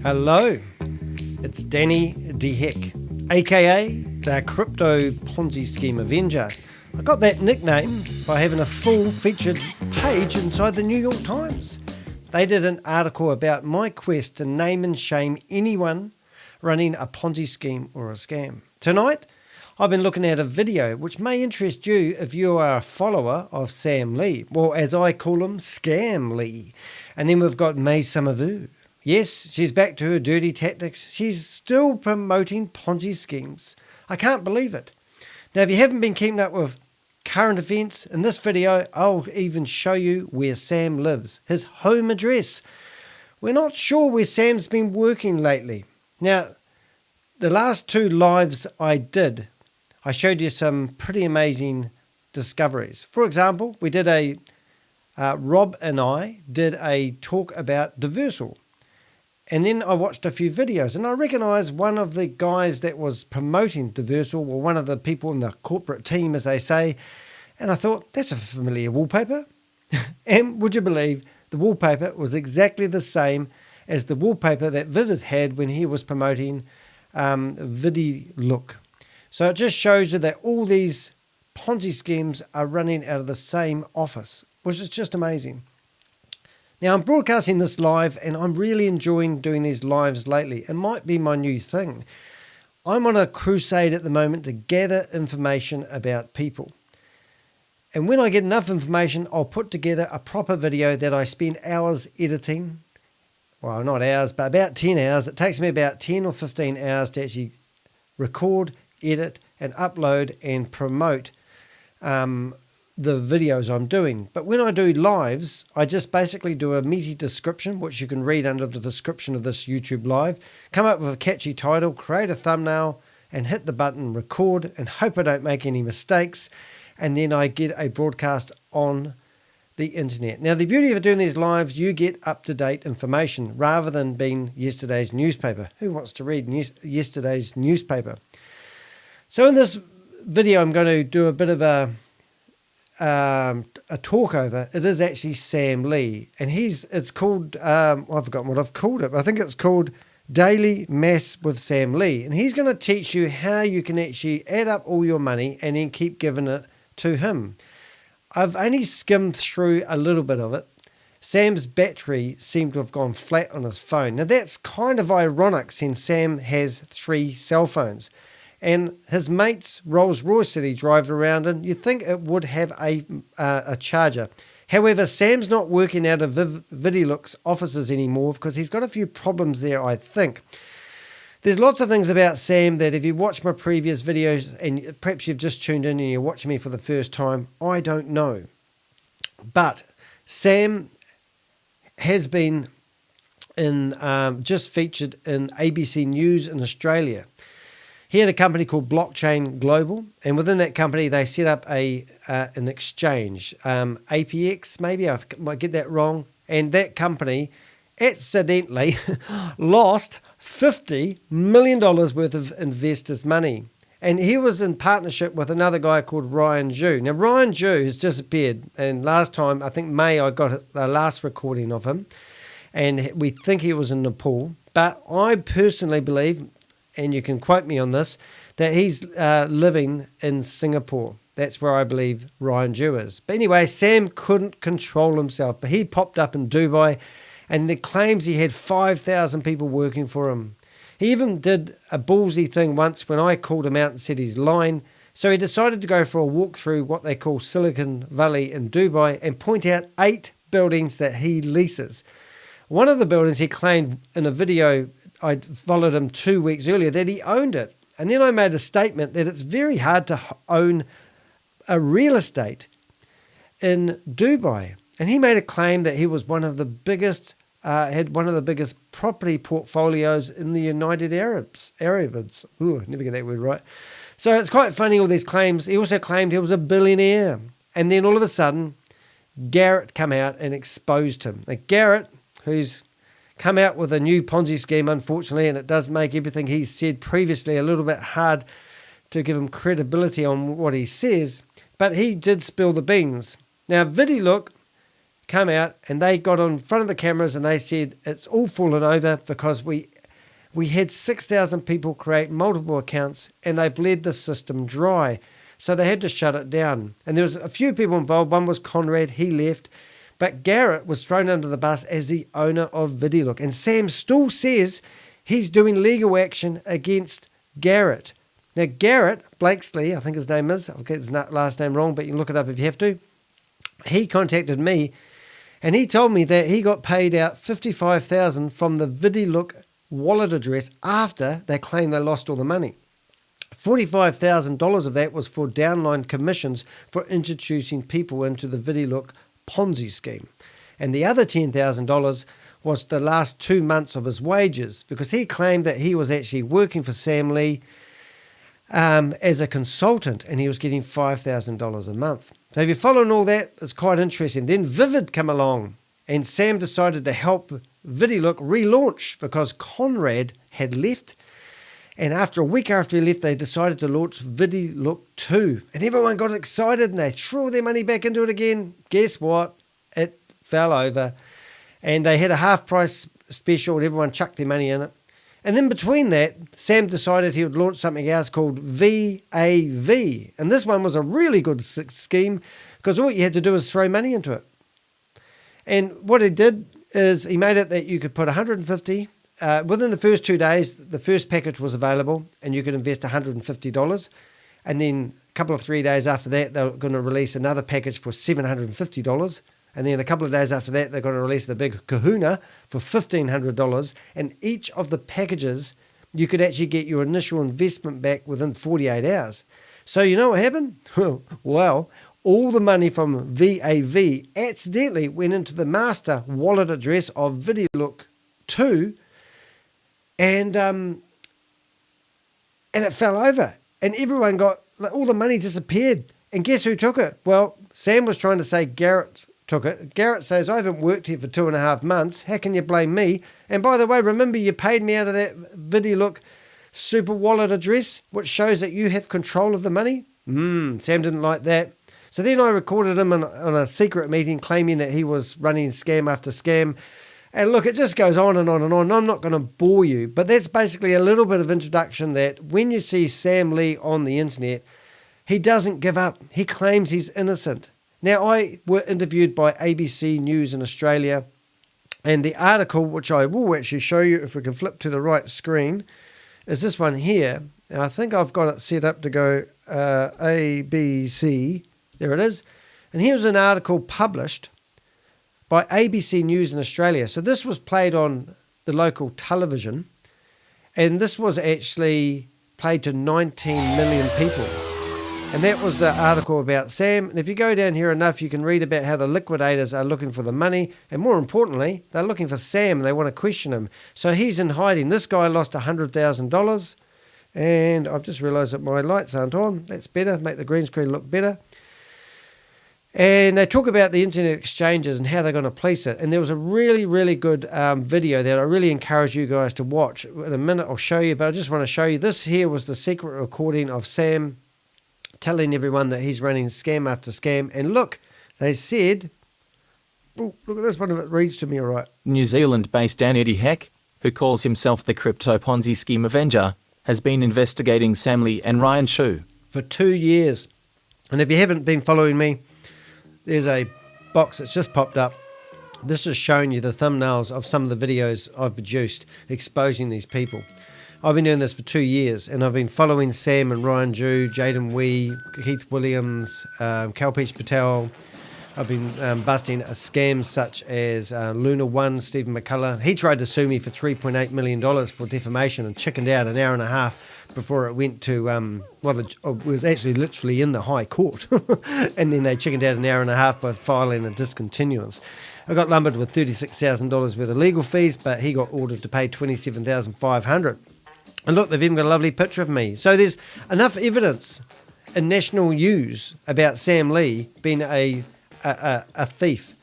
Hello, it's Danny DeHeck, aka the Crypto Ponzi Scheme Avenger. I got that nickname by having a full featured page inside the New York Times. They did an article about my quest to name and shame anyone running a Ponzi scheme or a scam. Tonight, I've been looking at a video which may interest you if you are a follower of Sam Lee, or as I call him, Scam Lee. And then we've got Mai Summer Vue. Yes, she's back to her dirty tactics. She's still promoting Ponzi schemes. I can't believe it. Now, if you haven't been keeping up with current events, in this video, I'll even show you where Sam lives, his home address. We're not sure where Sam's been working lately. Now, the last two lives I did, I showed you some pretty amazing discoveries. For example, we did Rob and I did a talk about Diversal. And then I watched a few videos and I recognised one of the guys that was promoting Diversal, or one of the people in the corporate team, as they say. And I thought, that's a familiar wallpaper. And would you believe, the wallpaper was exactly the same as the wallpaper that Vivid had when he was promoting Vidilook. So it just shows you that all these Ponzi schemes are running out of the same office, which is just amazing. Now, I'm broadcasting this live and I'm really enjoying doing these lives lately. It might be my new thing. I'm on a crusade at the moment to gather information about people. And when I get enough information, I'll put together a proper video that I spend hours editing. Well, not hours, but about 10 hours. It takes me about 10 or 15 hours to actually record, edit, and upload and promote the videos I'm doing. But when I do lives, I just basically do a meaty description, which you can read under the description of this YouTube live, come up with a catchy title, create a thumbnail, and hit the button record, and hope I don't make any mistakes. And then I get a broadcast on the internet. Now, the beauty of doing these lives, you get up-to-date information rather than being yesterday's newspaper. Who wants to read yesterday's newspaper? So in this video, I'm going to do a bit of a talk over. It is actually Sam Lee, and it's called, I've forgotten what I've called it, but I think it's called Daily Maths with Sam Lee. And he's going to teach you how you can actually add up all your money and then keep giving it to him. I've only skimmed through a little bit of it. Sam's battery seemed to have gone flat on his phone. Now that's kind of ironic since Sam has 3 cell phones. And his mate's Rolls Royce that he drives around in, you'd think it would have a charger. However, Sam's not working out of Vidilook's offices anymore because he's got a few problems there, I think. There's lots of things about Sam that if you watch my previous videos and perhaps you've just tuned in and you're watching me for the first time, I don't know. But Sam has been just featured in ABC News in Australia. He had a company called Blockchain Global, and within that company, they set up an exchange, APX, maybe I might get that wrong, and that company accidentally lost $50 million worth of investors' money. And he was in partnership with another guy called Ryan Zhu. Now, Ryan Zhu has disappeared, and last time, I think May, I got the last recording of him, and we think he was in Nepal, but I personally believe, and you can quote me on this, that he's living in Singapore. That's where I believe Ryan Zhu is. But anyway, Sam couldn't control himself, but he popped up in Dubai, and it claims he had 5,000 people working for him. He even did a ballsy thing once when I called him out and said he's lying. So he decided to go for a walk through what they call Silicon Valley in Dubai and point out 8 buildings that he leases. One of the buildings he claimed in a video I followed him 2 weeks earlier that he owned it. And then I made a statement that it's very hard to own a real estate in Dubai. And he made a claim that he was one of the biggest, had one of the biggest property portfolios in the United Arabs. Ooh, never get that word right. So it's quite funny, all these claims. He also claimed he was a billionaire. And then all of a sudden, Garrett come out and exposed him. Now, Garrett, who's come out with a new Ponzi scheme, unfortunately, and it does make everything he said previously a little bit hard to give him credibility on what he says, but he did spill the beans. Now, Vidilook come out and they got in front of the cameras and they said it's all fallen over because we had 6,000 people create multiple accounts and they bled the system dry. So they had to shut it down. And there was a few people involved. One was Conrad, he left. But Garrett was thrown under the bus as the owner of Vidilook. And Sam still says he's doing legal action against Garrett. Now, Garrett Blakesley, I think his name is, I'll get his last name wrong, but you can look it up if you have to. He contacted me and he told me that he got paid out $55,000 from the Vidilook wallet address after they claimed they lost all the money. $45,000 of that was for downline commissions for introducing people into the Vidilook Ponzi scheme. And the other $10,000 was the last 2 months of his wages because he claimed that he was actually working for Sam Lee as a consultant and he was getting $5,000 a month. So if you're following all that, it's quite interesting. Then Vivid come along and Sam decided to help Vidilook relaunch because Conrad had left. And after a week after he left, they decided to launch Vidilook 2. And everyone got excited and they threw their money back into it again. Guess what? It fell over. And they had a half price special and everyone chucked their money in it. And then between that, Sam decided he would launch something else called VAV. And this one was a really good scheme because all you had to do was throw money into it. And what he did is he made it that you could put 150. Within the first 2 days, the first package was available and you could invest $150. And then a couple of 3 days after that, they were going to release another package for $750. And then a couple of days after that, they're going to release the big kahuna for $1,500. And each of the packages, you could actually get your initial investment back within 48 hours. So you know what happened? Well, all the money from VAV accidentally went into the master wallet address of Vidilook 2. And it fell over and everyone got, all the money disappeared. And guess who took it? Well, Sam was trying to say Garrett took it. Garrett says, I haven't worked here for 2.5 months. How can you blame me? And by the way, remember you paid me out of that Vidilook super wallet address, which shows that you have control of the money? Sam didn't like that. So then I recorded him on a secret meeting claiming that he was running scam after scam. And look, it just goes on and on and on. I'm not going to bore you, but that's basically a little bit of introduction that when you see Sam Lee on the internet, he doesn't give up. He claims he's innocent. Now, I were interviewed by ABC News in Australia, and the article, which I will actually show you if we can flip to the right screen, is this one here. Now, I think I've got it set up to go ABC. There it is. And here's an article published by ABC News in Australia. So this was played on the local television, and this was actually played to 19 million people. And that was the article about Sam. And if you go down here enough, you can read about how the liquidators are looking for the money. And more importantly, they're looking for Sam and they want to question him. So he's in hiding. This guy lost $100,000. And I've just realized that my lights aren't on. That's better, make the green screen look better. And they talk about the internet exchanges and how they're going to police it. And there was a really, really good video that I really encourage you guys to watch. In a minute I'll show you, but I just want to show you. This here was the secret recording of Sam telling everyone that he's running scam after scam. And look, they said, oh, look at this one, if it reads to me all right. New Zealand-based Dan Eddie Heck, who calls himself the Crypto Ponzi Scheme Avenger, has been investigating Sam Lee and Ryan Shu for 2 years. And if you haven't been following me, there's a box that's just popped up. This is showing you the thumbnails of some of the videos I've produced exposing these people. I've been doing this for 2 years, and I've been following Sam and Ryan Jew, Jaden Wee, Keith Williams, Kalpesh Patel. I've been busting scams such as Luna One, Stephen McCullough. He tried to sue me for $3.8 million for defamation and chickened out an hour and a half before it went to, it was actually literally in the High Court. And then they chickened out an hour and a half by filing a discontinuance. I got lumbered with $36,000 worth of legal fees, but he got ordered to pay $27,500. And look, they've even got a lovely picture of me. So there's enough evidence in national news about Sam Lee being a thief,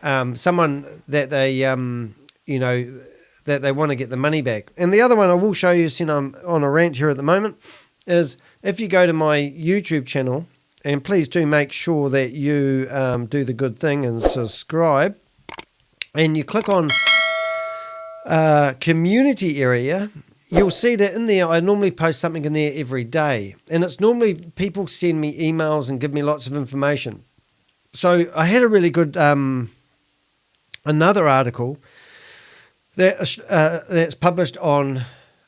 someone that they, that they want to get the money back. And the other one I will show you, since I'm on a rant here at the moment, is if you go to my YouTube channel, and please do make sure that you do the good thing and subscribe. and you click on community area, you'll see that in there I normally post something in there every day, and it's normally people send me emails and give me lots of information. So I had a really good another article that's published on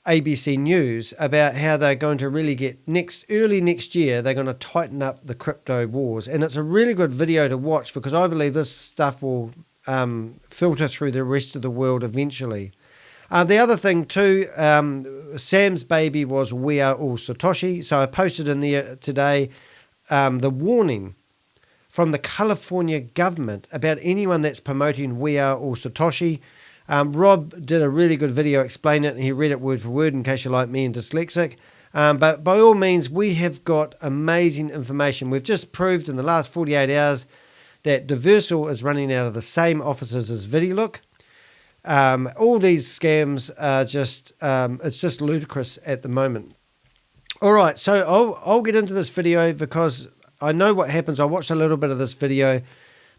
ABC News about how they're going to really get early next year, they're going to tighten up the crypto wars. And it's a really good video to watch because I believe this stuff will filter through the rest of the world eventually. The other thing too, Sam's baby was We Are All Satoshi. So I posted in there today the warning from the California government about anyone that's promoting We Are All Satoshi. Rob did a really good video explaining it, and he read it word for word in case you're like me and dyslexic. But by all means, we have got amazing information. We've just proved in the last 48 hours that Diversal is running out of the same offices as Vidilook. All these scams are just, it's just ludicrous at the moment. All right, so I'll get into this video because I know what happens. I watched a little bit of this video.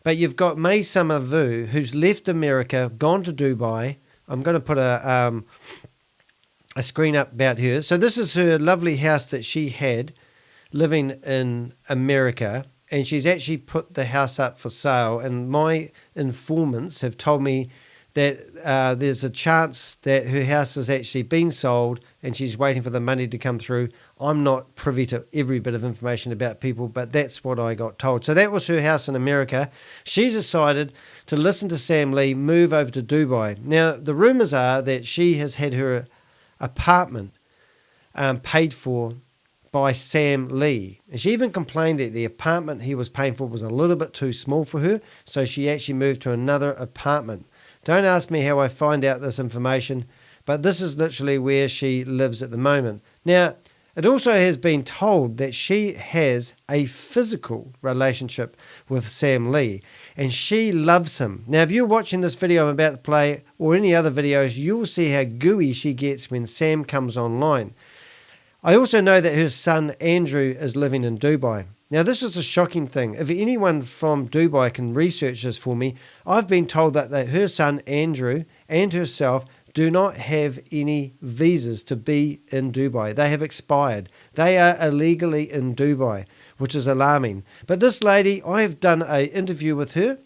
But you've got Mai Summer Vue, who's left America, gone to Dubai. I'm going to put a screen up about her. So this is her lovely house that she had living in America. And she's actually put the house up for sale. And my informants have told me that there's a chance that her house has actually been sold and she's waiting for the money to come through. I'm not privy to every bit of information about people, but that's what I got told. So that was her house in America. She decided to listen to Sam Lee, move over to Dubai. Now, the rumors are that she has had her apartment paid for by Sam Lee. And she even complained that the apartment he was paying for was a little bit too small for her, so she actually moved to another apartment. Don't ask me how I find out this information, but this is literally where she lives at the moment. Now, it also has been told that she has a physical relationship with Sam Lee, and she loves him. Now, if you're watching this video I'm about to play, or any other videos, you'll see how gooey she gets when Sam comes online. I also know that her son Andrew is living in Dubai. Now, this is a shocking thing. If anyone from Dubai can research this for me, I've been told that her son Andrew and herself do not have any visas to be in Dubai. They have expired. They are illegally in Dubai, which is alarming. But this lady, I have done an interview with her,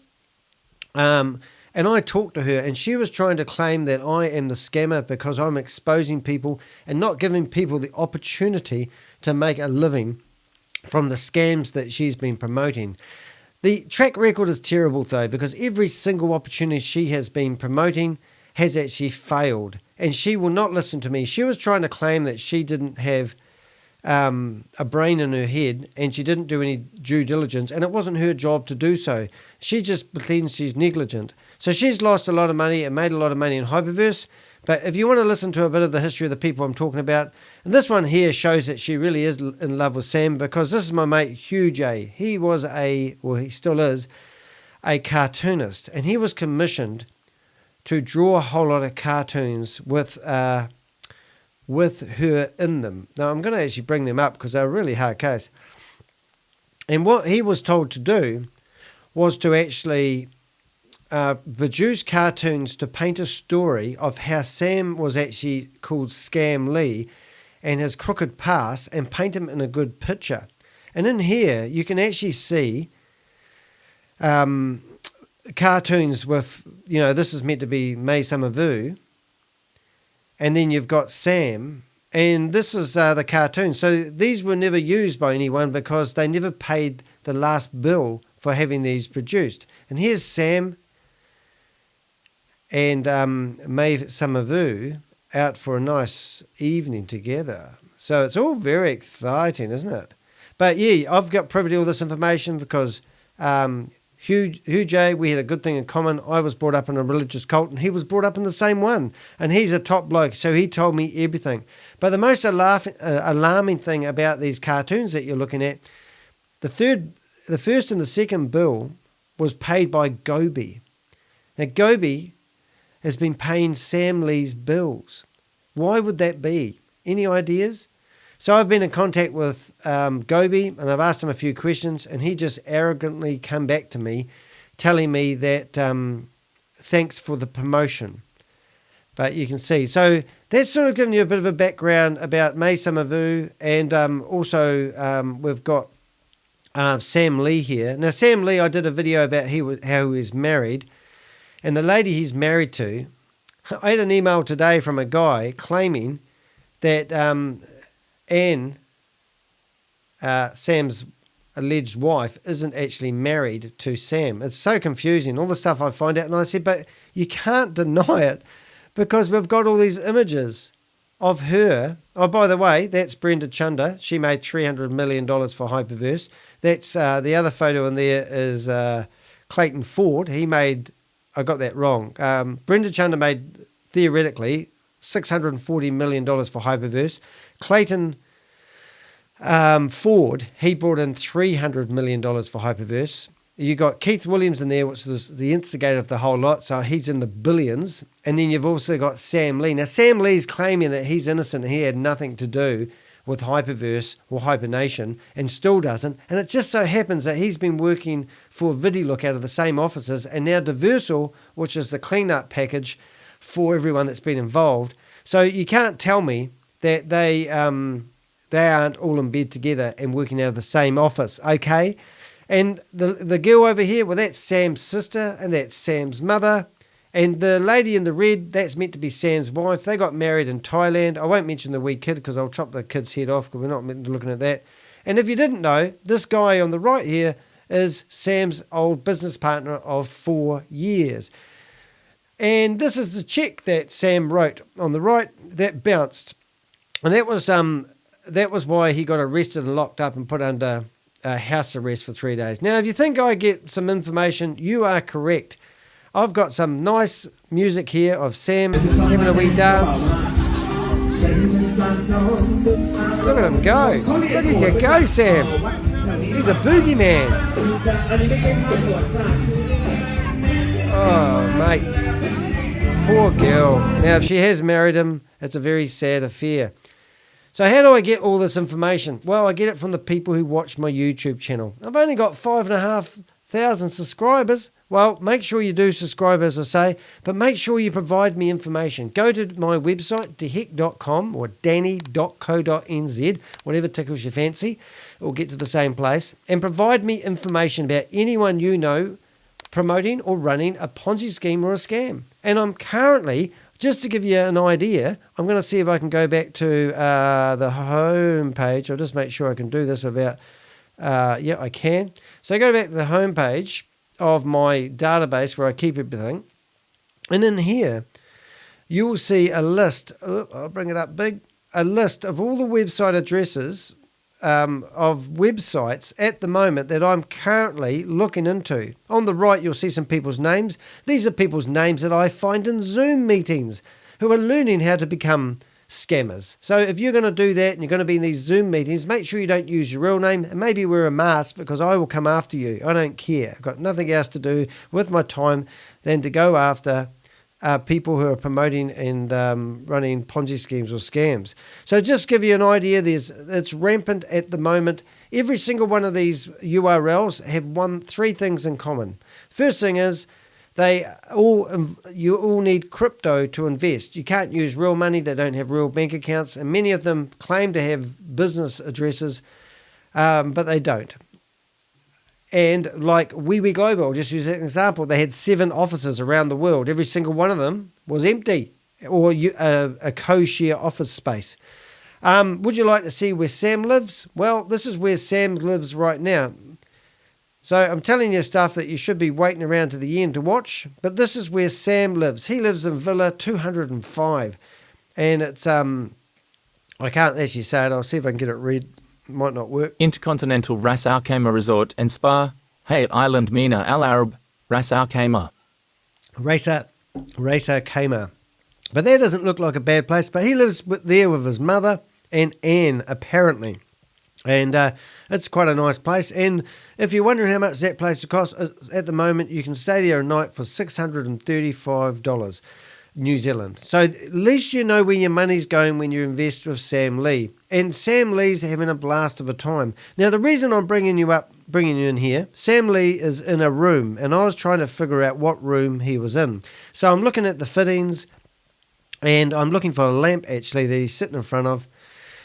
and I talked to her, and she was trying to claim that I am the scammer because I'm exposing people and not giving people the opportunity to make a living from the scams that she's been promoting. The track record is terrible though, because every single opportunity she has been promoting has actually failed, and she will not listen to me. She was trying to claim that she didn't have a brain in her head and she didn't do any due diligence, and it wasn't her job to do so. She just pretends she's negligent. So she's lost a lot of money and made a lot of money in Hyperverse. But if you want to listen to a bit of the history of the people I'm talking about, and this one here shows that she really is in love with Sam, because this is my mate Hugh J. He was he still is, a cartoonist, and he was commissioned to draw a whole lot of cartoons with her in them. Now, I'm going to actually bring them up because they're a really hard case. And what he was told to do was to actually produce cartoons to paint a story of how Sam was actually called Scam Lee and his crooked past, and paint him in a good picture. And in here, you can actually see cartoons with, this is meant to be Mai Summer Vue, and then you've got Sam, and this is the cartoon. So these were never used by anyone because they never paid the last bill for having these produced. And here's Sam and Mai Summer Vue out for a nice evening together. So it's all very exciting, isn't it? But yeah, I've got privy to all this information because Hugh J, we had a good thing in common. I was brought up in a religious cult and he was brought up in the same one. And he's a top bloke, so he told me everything. But the most alarming thing about these cartoons that you're looking at, the first and the second bill was paid by Gobi. Now, Gobi has been paying Sam Lee's bills. Why would that be? Any ideas? So I've been in contact with Gobi, and I've asked him a few questions, and he just arrogantly come back to me telling me that thanks for the promotion. But you can see. So that's sort of giving you a bit of a background about Mai Summer Vue. And also we've got Sam Lee here. Now, Sam Lee, I did a video about how he was married. And the lady he's married to, I had an email today from a guy claiming that Anne, Sam's alleged wife, isn't actually married to Sam. It's so confusing, all the stuff I find out. And I said, but you can't deny it because we've got all these images of her. Oh, by the way, that's Brenda Chunder. She made $300 million for Hyperverse. That's the other photo in there is Clayton Ford. He made, I got that wrong. Brenda Chunder made, theoretically, $640 million for Hyperverse. Clayton Ford, he brought in $300 million for Hyperverse. You got Keith Williams in there, which was the instigator of the whole lot, so he's in the billions. And then you've also got Sam Lee. Now, Sam Lee's claiming that he's innocent. He had nothing to do with Hyperverse or Hibernation and still doesn't. And it just so happens that he's been working for Vidilook out of the same offices, and now Diversal, which is the cleanup package for everyone that's been involved. So you can't tell me that they aren't all in bed together and working out of the same office, okay? And the girl over here, well, that's Sam's sister, and that's Sam's mother. And the lady in the red, that's meant to be Sam's wife. They got married in Thailand. I won't mention the wee kid because I'll chop the kid's head off because we're not looking at that. And if you didn't know, this guy on the right here is Sam's old business partner of 4 years. And this is the check that Sam wrote on the right that bounced. And that was why he got arrested and locked up and put under house arrest for 3 days. Now, if you think I get some information, you are correct. I've got some nice music here of Sam having a wee dance. Look at him go. Look at you go, Sam. He's a boogie man. Oh, mate. Poor girl. Now, if she has married him, it's a very sad affair. So how do I get all this information? Well, I get it from the people who watch my YouTube channel. I've only got 5,500 subscribers. Well, make sure you do subscribe, as I say, but make sure you provide me information. Go to my website, deheck.com or danny.co.nz, whatever tickles your fancy. It will get to the same place. And provide me information about anyone you know promoting or running a Ponzi scheme or a scam. And I'm currently, just to give you an idea, I'm going to see if I can go back to the home page. I'll just make sure I can do this without, yeah, I can. So go back to the home page of my database where I keep everything. And in here, you will see a list, I'll bring it up big, a list of all the website addresses of websites at the moment that I'm currently looking into. On the right, you'll see some people's names. These are people's names that I find in Zoom meetings who are learning how to become scammers. So if you're going to do that and you're going to be in these Zoom meetings, make sure you don't use your real name and maybe wear a mask because I will come after you. I don't care. I've got nothing else to do with my time than to go after people who are promoting and running Ponzi schemes or scams. So just to give you an idea, it's rampant at the moment. Every single one of these URLs have three things in common. First thing is you all need crypto to invest. You can't use real money. They don't have real bank accounts, and many of them claim to have business addresses, but they don't. And like WeWe Global, I'll just use that example, they had 7 offices around the world. Every single one of them was empty or a co-share office space. Would you like to see where Sam lives? Well, this is where Sam lives right now. So I'm telling you stuff that you should be waiting around to the end to watch, but this is where Sam lives. He lives in Villa 205, and it's, I can't actually say it. I'll see if I can get it read. Might not work. Intercontinental Ras Al Khaimah Resort and Spa, Hayat Island Mina Al Arab, Ras Al Khaimah. Ras Al Khaimah. But that doesn't look like a bad place, but he lives there with his mother and Anne, apparently. And it's quite a nice place. And if you're wondering how much that place costs, at the moment you can stay there a night for $635 New Zealand. So at least you know where your money's going when you invest with Sam Lee. And Sam Lee's having a blast of a time. Now, the reason I'm bringing you up bringing you in here. Sam Lee is in a room, and I was trying to figure out what room he was in. So I'm looking at the fittings, and I'm looking for a lamp, actually, that he's sitting in front of.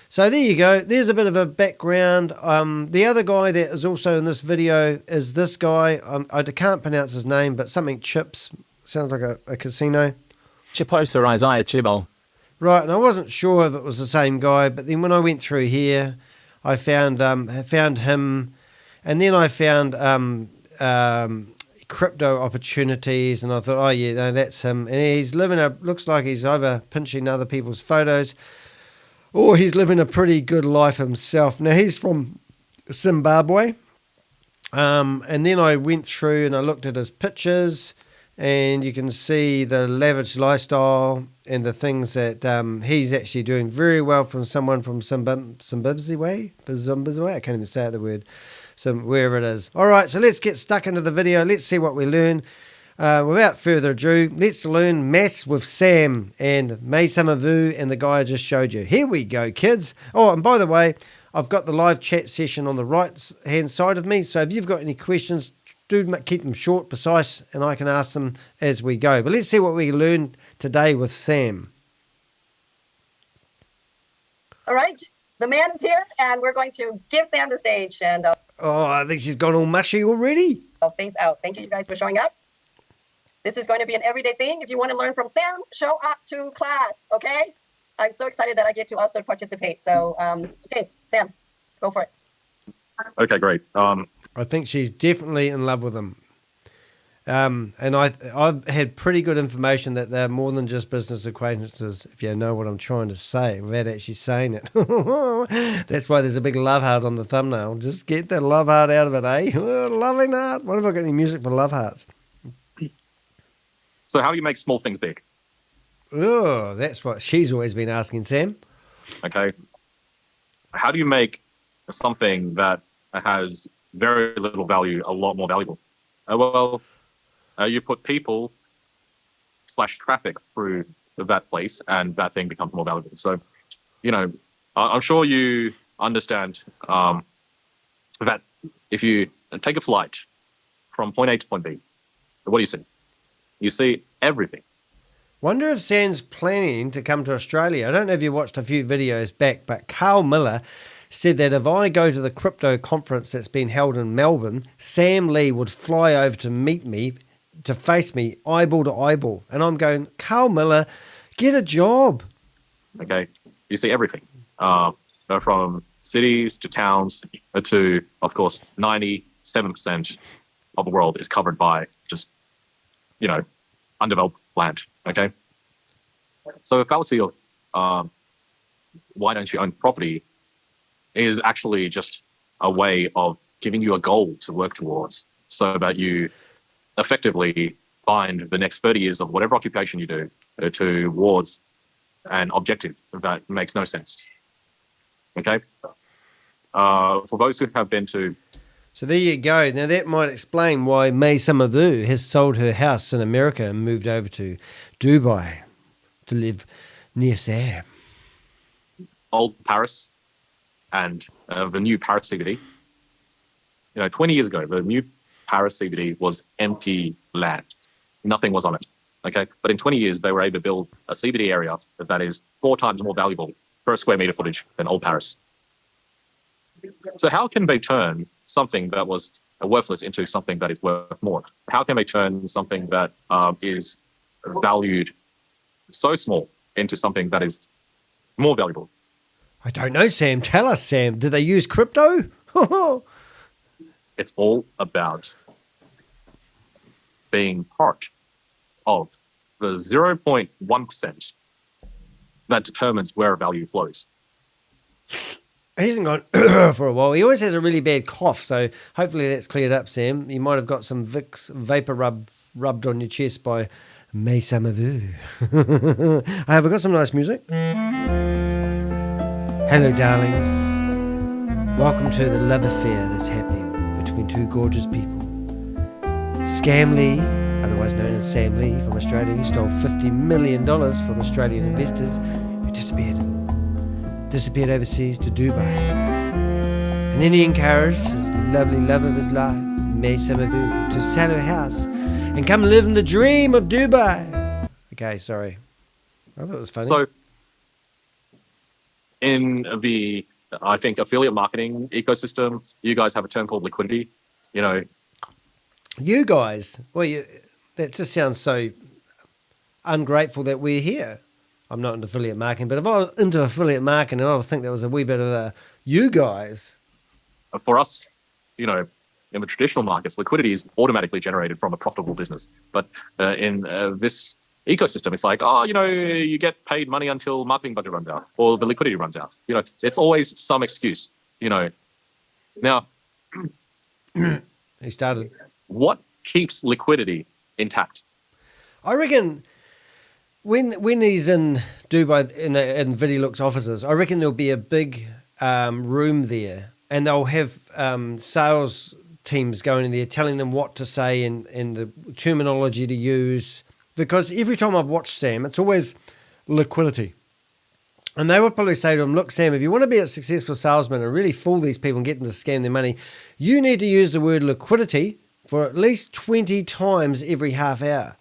So there you go. There's a bit of a background. The other guy that is also in this video is this guy. I can't pronounce his name, but something Chips. Sounds like a casino. Chiposa Chibwe. Right, and I wasn't sure if it was the same guy, but then when I went through here, I found him, and then I found crypto opportunities, and I thought, oh yeah, no, that's him. And he's looks like he's either pinching other people's photos, or he's living a pretty good life himself. Now he's from Zimbabwe, and then I went through and I looked at his pictures, and you can see the lavish lifestyle and the things that he's actually doing very well from someone from Zimbabwe. I can't even say out the word. Wherever it is. All right, so let's get stuck into the video. Let's see what we learn. Without further ado, let's learn maths with Sam and Mai Summer Vue and the guy I just showed you. Here we go, kids. Oh, and by the way, I've got the live chat session on the right-hand side of me, so if you've got any questions, do keep them short, precise, and I can ask them as we go. But let's see what we learned today with Sam. All right, the man is here, and we're going to give Sam the stage. And oh, I think she's gone all mushy already. I'll face out. Thank you guys for showing up. This is going to be an everyday thing. If you want to learn from Sam, show up to class, okay? I'm so excited that I get to also participate. So, okay, Sam, go for it. Okay, great. I think she's definitely in love with him. And I've had pretty good information that they're more than just business acquaintances, if you know what I'm trying to say, without actually saying it. That's why there's a big love heart on the thumbnail. Just get that love heart out of it, eh? Loving heart. What have I got any music for love hearts? So how do you make small things big? Oh, that's what she's always been asking, Sam. Okay. How do you make something that has very little value a lot more valuable? You put people / traffic through that place, and that thing becomes more valuable. So, I'm sure you understand that if you take a flight from point A to point B, what do you see? You see everything. Wonder if Sam's planning to come to Australia. I don't know if you watched a few videos back, but Carl Miller said that if I go to the crypto conference that's been held in Melbourne, Sam Lee would fly over to meet me, to face me eyeball to eyeball. And I'm going, Carl Miller, get a job. Okay. You see everything. From cities to towns to, of course, 97% of the world is covered by just, undeveloped land. Okay. So the fallacy of why don't you own property is actually just a way of giving you a goal to work towards, so that you effectively find the next 30 years of whatever occupation you do towards an objective that makes no sense. Okay? For those who have been to... So there you go. Now that might explain why Mai Summer Vue has sold her house in America and moved over to Dubai to live near Sam. Old Paris and the new Paris CBD. 20 years ago, the new Paris CBD was empty land. Nothing was on it. Okay, but in 20 years, they were able to build a CBD area that is 4 times more valuable per square meter footage than Old Paris. So how can they turn something that was worthless into something that is worth more? How can they turn something that is valued so small into something that is more valuable? I don't know, Sam. Tell us, Sam. Do they use crypto? It's all about being part of the 0.1% that determines where value flows. He hasn't gone for a while. He always has a really bad cough, so hopefully that's cleared up, Sam. You might have got some Vicks vapor rubbed on your chest by Mai Summer Vue. Have I got some nice music? Hello, darlings. Welcome to the love affair that's happening between two gorgeous people. Scam Lee, otherwise known as Sam Lee from Australia, who stole $50 million from Australian investors who disappeared overseas to Dubai. And then he encouraged his lovely love of his life, Mai Summer Vue, to sell her house and come live in the dream of Dubai. Okay, sorry. I thought it was funny. So, in the, I think, affiliate marketing ecosystem, you guys have a term called liquidity. You know, you guys, well, that just sounds so ungrateful that we're here. I'm not into affiliate marketing, but if I was into affiliate marketing, I would think that was a wee bit of a you guys. for us, you know, in the traditional markets, liquidity is automatically generated from a profitable business. But in this ecosystem, it's like, oh, you know, you get paid money until marketing budget runs out or the liquidity runs out. You know, it's always some excuse, you know. Now, He started. what keeps liquidity intact? I reckon when he's in Dubai in Vidilook's offices, I reckon there'll be a big room there, and they'll have sales teams going in there telling them what to say and the terminology to use. Because every time I've watched Sam, it's always liquidity. And they would probably say to him, look, Sam, if you want to be a successful salesman and really fool these people and get them to scam their money, you need to use the word liquidity for at least 20 times every half hour.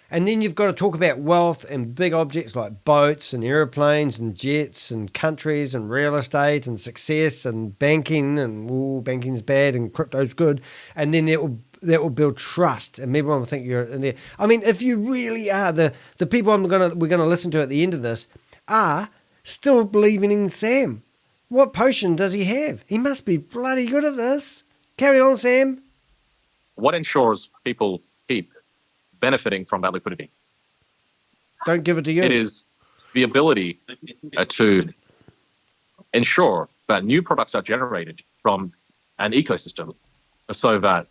And then you've got to talk about wealth and big objects like boats and airplanes and jets and countries and real estate and success and banking and banking's bad and crypto's good. And then that will build trust and everyone will think you're in there. I mean, if you really are, the people we're gonna listen to at the end of this are still believing in Sam. What potion does he have? He must be bloody good at this. Carry on, Sam. What ensures people keep benefiting from that liquidity? Don't give it to you. It is the ability to ensure that new products are generated from an ecosystem so that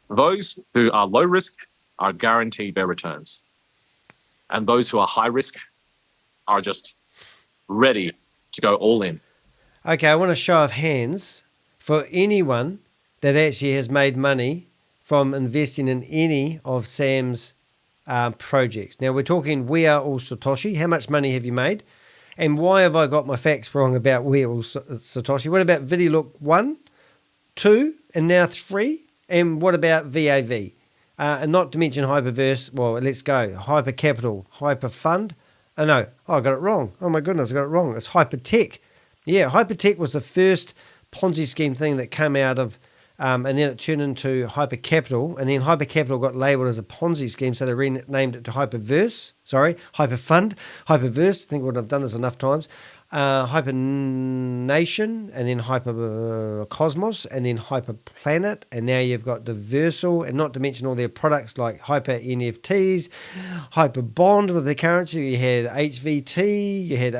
those who are low risk are guaranteed their returns. And those who are high risk are just ready to go all in. Okay, I want a show of hands for anyone that actually has made money from investing in any of Sam's projects. Now, we're talking We Are All Satoshi. How much money have you made? And why have I got my facts wrong about We Are All Satoshi? What about Vidilook 1, 2, and now 3? And what about VAV? And not to mention Hyperverse. Well, let's go. Hyper Capital, Hyper Fund. Oh, no. Oh, I got it wrong. Oh, my goodness, I got it wrong. It's Hypertech. Yeah, Hypertech was the first Ponzi scheme thing that came out of, and then it turned into Hyper Capital, and then Hyper Capital got labelled as a Ponzi scheme, so they renamed it to Hyper Fund, Hyperverse. I think I've done this enough times. Hyper Nation, and then Hyper Cosmos, and then Hyper Planet, and now you've got Diversal, and not to mention all their products like Hyper NFTs, Hyper Bond with their currency. You had HVT, you had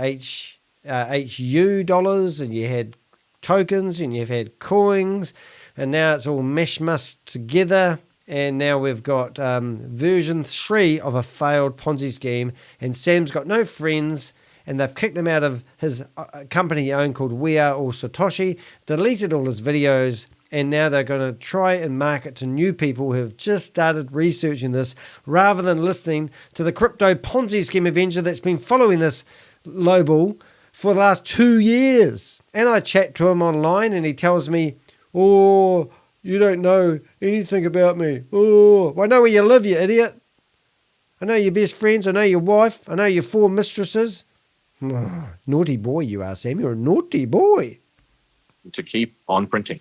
HU dollars, and you had tokens, and you've had coins, and now it's all mishmashed together. And now we've got version 3 of a failed Ponzi scheme, and Sam's got no friends. And they've kicked him out of his company he owned called We Are All Satoshi, deleted all his videos, and now they're going to try and market to new people who have just started researching this rather than listening to the Crypto Ponzi Scheme Avenger that's been following this lowball for the last 2 years. And I chat to him online and he tells me, oh, you don't know anything about me. Oh, I know where you live, you idiot. I know your best friends. I know your wife. I know your 4 mistresses. Oh, naughty boy you are, Sam. You're a naughty boy. To keep on printing.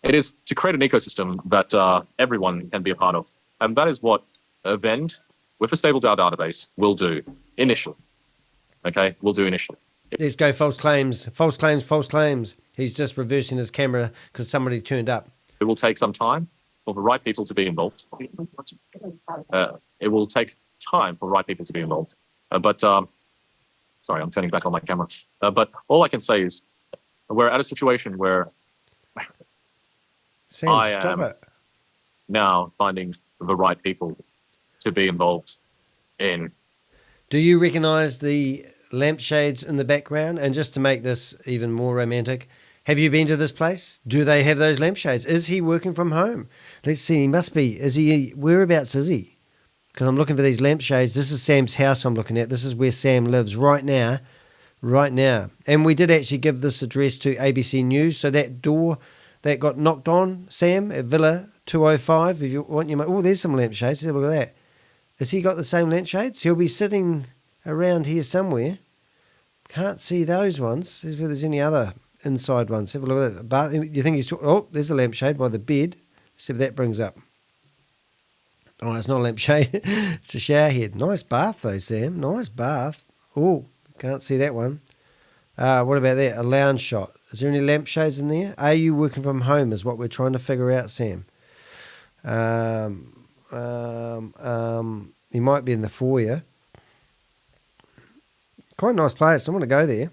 It is to create an ecosystem that everyone can be a part of. And that is what a Vend with a stable DAO database will do initially. Okay, will do initially. Let's go false claims. False claims, false claims. He's just reversing his camera because somebody turned up. It will take some time for the right people to be involved. It will take time for the right people to be involved. Sorry, I'm turning back on my camera. But all I can say is we're at a situation where Sam, I stop am it. now finding the right people to be involved in. Do you recognise the lampshades in the background? And just to make this even more romantic, have you been to this place? Do they have those lampshades? Is he working from home? Let's see, he must be. Is he? Whereabouts is he? Because I'm looking for these lampshades. This is Sam's house I'm looking at. This is where Sam lives right now. Right now. And we did actually give this address to ABC News. So that door that got knocked on, Sam, at Villa 205. If you want your... Oh, there's some lampshades. Have a look at that. Has he got the same lampshades? He'll be sitting around here somewhere. Can't see those ones. See if there's any other inside ones. Have a look at that. You think he's... Oh, there's a lampshade by the bed. See if that brings up. Oh, it's not a lampshade. It's a shower head. Nice bath, though, Sam. Nice bath. Oh, can't see that one. What about that? A lounge shot. Is there any lampshades in there? Are you working from home is what we're trying to figure out, Sam. He might be in the foyer. Quite a nice place. I want to go there.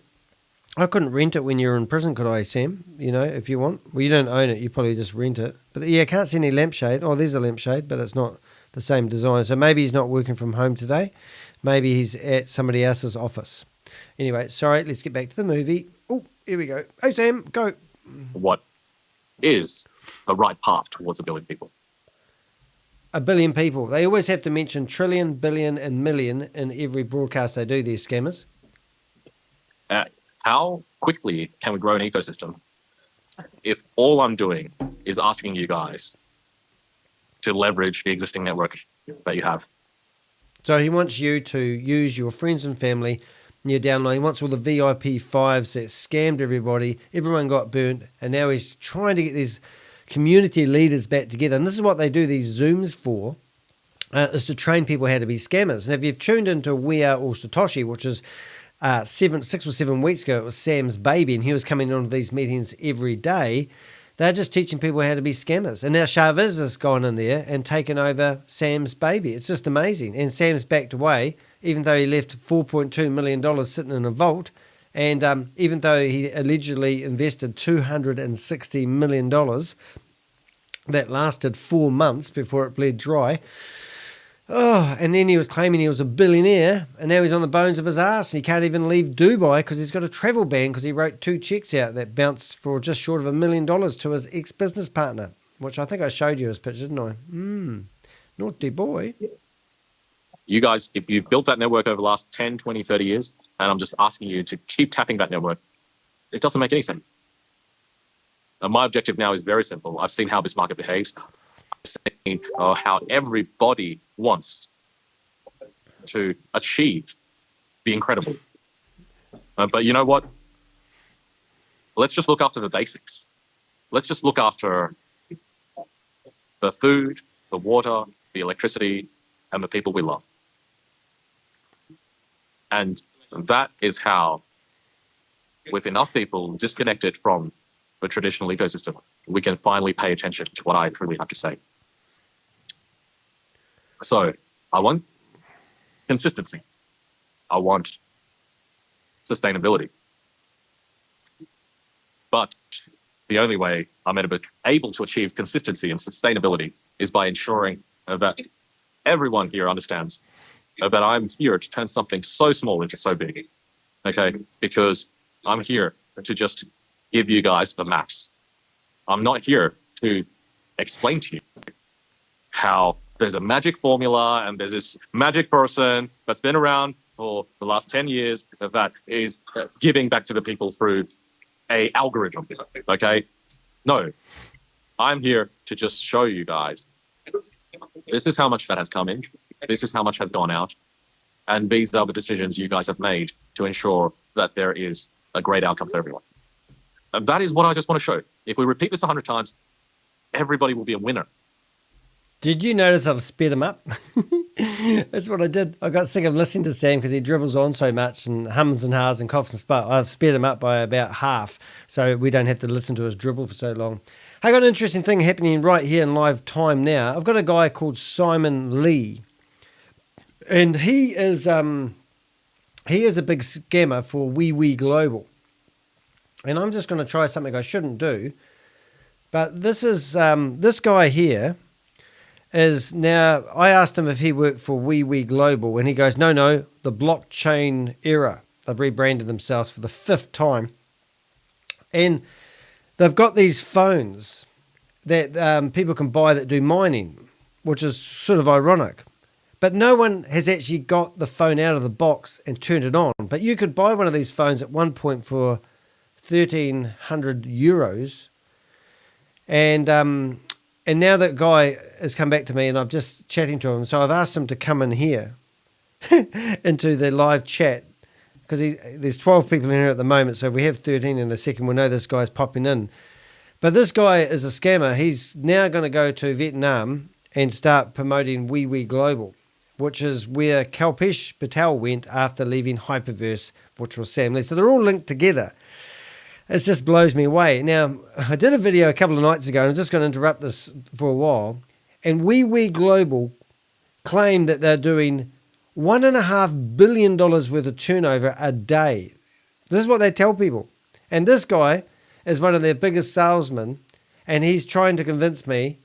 I couldn't rent it when you were in prison, could I, Sam? You know, if you want. Well, you don't own it. You probably just rent it. But yeah, I can't see any lampshade. Oh, there's a lampshade, but it's not the same design. So maybe he's not working from home today. Maybe he's at somebody else's office. Anyway, sorry, let's get back to the movie. Oh, here we go. Hey, Sam, go. What is the right path towards 1 billion people? 1 billion people. They always have to mention trillion, billion, and million in every broadcast they do, these scammers. How quickly can we grow an ecosystem if all I'm doing is asking you guys to leverage the existing network that you have? So he wants you to use your friends and family and your downline. He wants all the VIP fives that scammed everybody. Everyone got burnt. And now he's trying to get these community leaders back together. And this is what they do these Zooms for, is to train people how to be scammers. And if you've tuned into We Are All Satoshi, which is 6 or 7 weeks ago, it was Sam's baby, and he was coming on to these meetings every day. They're just teaching people how to be scammers. And now Chavez has gone in there and taken over Sam's baby. It's just amazing. And Sam's backed away, even though he left $4.2 million sitting in a vault. And even though he allegedly invested $260 million, that lasted 4 months before it bled dry. Oh, and then he was claiming he was a billionaire, and now he's on the bones of his ass, and he can't even leave Dubai because he's got a travel ban because he wrote 2 checks out that bounced for just short of $1 million to his ex-business partner, which I think I showed you his picture, didn't I? Naughty boy. You guys, if you've built that network over the last 10, 20, 30 years, and I'm just asking you to keep tapping that network, it doesn't make any sense. And my objective now is very simple. I've seen how this market behaves. I've seen how everybody wants to achieve the incredible. But you know what? Let's just look after the basics. Let's just look after the food, the water, the electricity, and the people we love. And that is how, with enough people disconnected from the traditional ecosystem, we can finally pay attention to what I truly have to say. So I want consistency. I want sustainability. But the only way I'm able to achieve consistency and sustainability is by ensuring that everyone here understands that I'm here to turn something so small into so big. Okay? Because I'm here to just give you guys the maths. I'm not here to explain to you how there's a magic formula and there's this magic person that's been around for the last 10 years that is giving back to the people through a algorithm. Okay? No. I'm here to just show you guys this is how much that has come in. This is how much has gone out. And these are the decisions you guys have made to ensure that there is a great outcome for everyone. And that is what I just want to show. If we repeat this 100 times, everybody will be a winner. Did you notice I've sped him up? That's what I did. I got sick of listening to Sam because he dribbles on so much and hums and ha's and coughs and sput. I've sped him up by about half so we don't have to listen to his dribble for so long. I got an interesting thing happening right here in live time now. I've got a guy called Simon Lee, and he is a big scammer for Wee Global. And I'm just going to try something I shouldn't do. But this is this guy here is now, I asked him if he worked for Wee Global, and he goes, no, the blockchain era. They've rebranded themselves for the 5th time. And they've got these phones that people can buy that do mining, which is sort of ironic. But no one has actually got the phone out of the box and turned it on. But you could buy one of these phones at one point for 1,300 euros. And now that guy has come back to me, and I'm just chatting to him. So I've asked him to come in here into the live chat, because there's 12 people in here at the moment. So if we have 13 in a second, we'll know this guy's popping in. But this guy is a scammer. He's now going to go to Vietnam and start promoting Wee Global, which is where Kalpesh Patel went after leaving Hyperverse, which was Sam Lee. So they're all linked together. It just blows me away. Now, I did a video a couple of nights ago, and I'm just going to interrupt this for a while. And Wee Global claim that they're doing $1.5 billion worth of turnover a day. This is what they tell people. And this guy is one of their biggest salesmen, and he's trying to convince me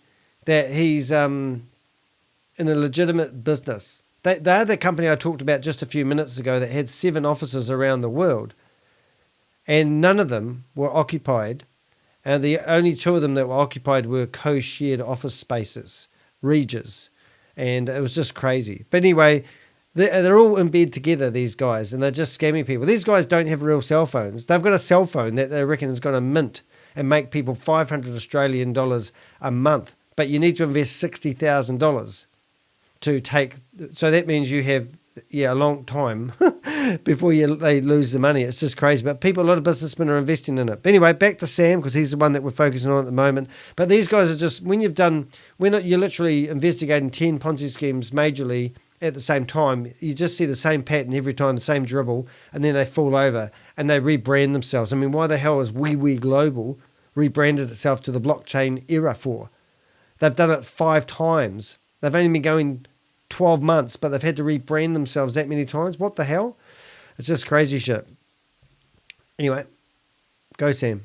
that he's in a legitimate business. They're the company I talked about just a few minutes ago that had 7 offices around the world. And none of them were occupied. And the only 2 of them that were occupied were co-shared office spaces, Regis. And it was just crazy. But anyway, they're all in bed together, these guys, and they're just scamming people. These guys don't have real cell phones. They've got a cell phone that they reckon is going to mint and make people $500 Australian a month. But you need to invest $60,000 to take. So that means you have a long time before they lose the money. It's just crazy. But a lot of businessmen are investing in it. But anyway, back to Sam, because he's the one that we're focusing on at the moment. But these guys are just, you're literally investigating 10 Ponzi schemes majorly at the same time, you just see the same pattern every time, the same dribble, and then they fall over and they rebrand themselves. I mean, why the hell has Wee Global rebranded itself to the blockchain era for? They've done it 5 times. They've only been going 12 months, but they've had to rebrand themselves that many times. What the hell? It's just crazy shit. Anyway, go Sam.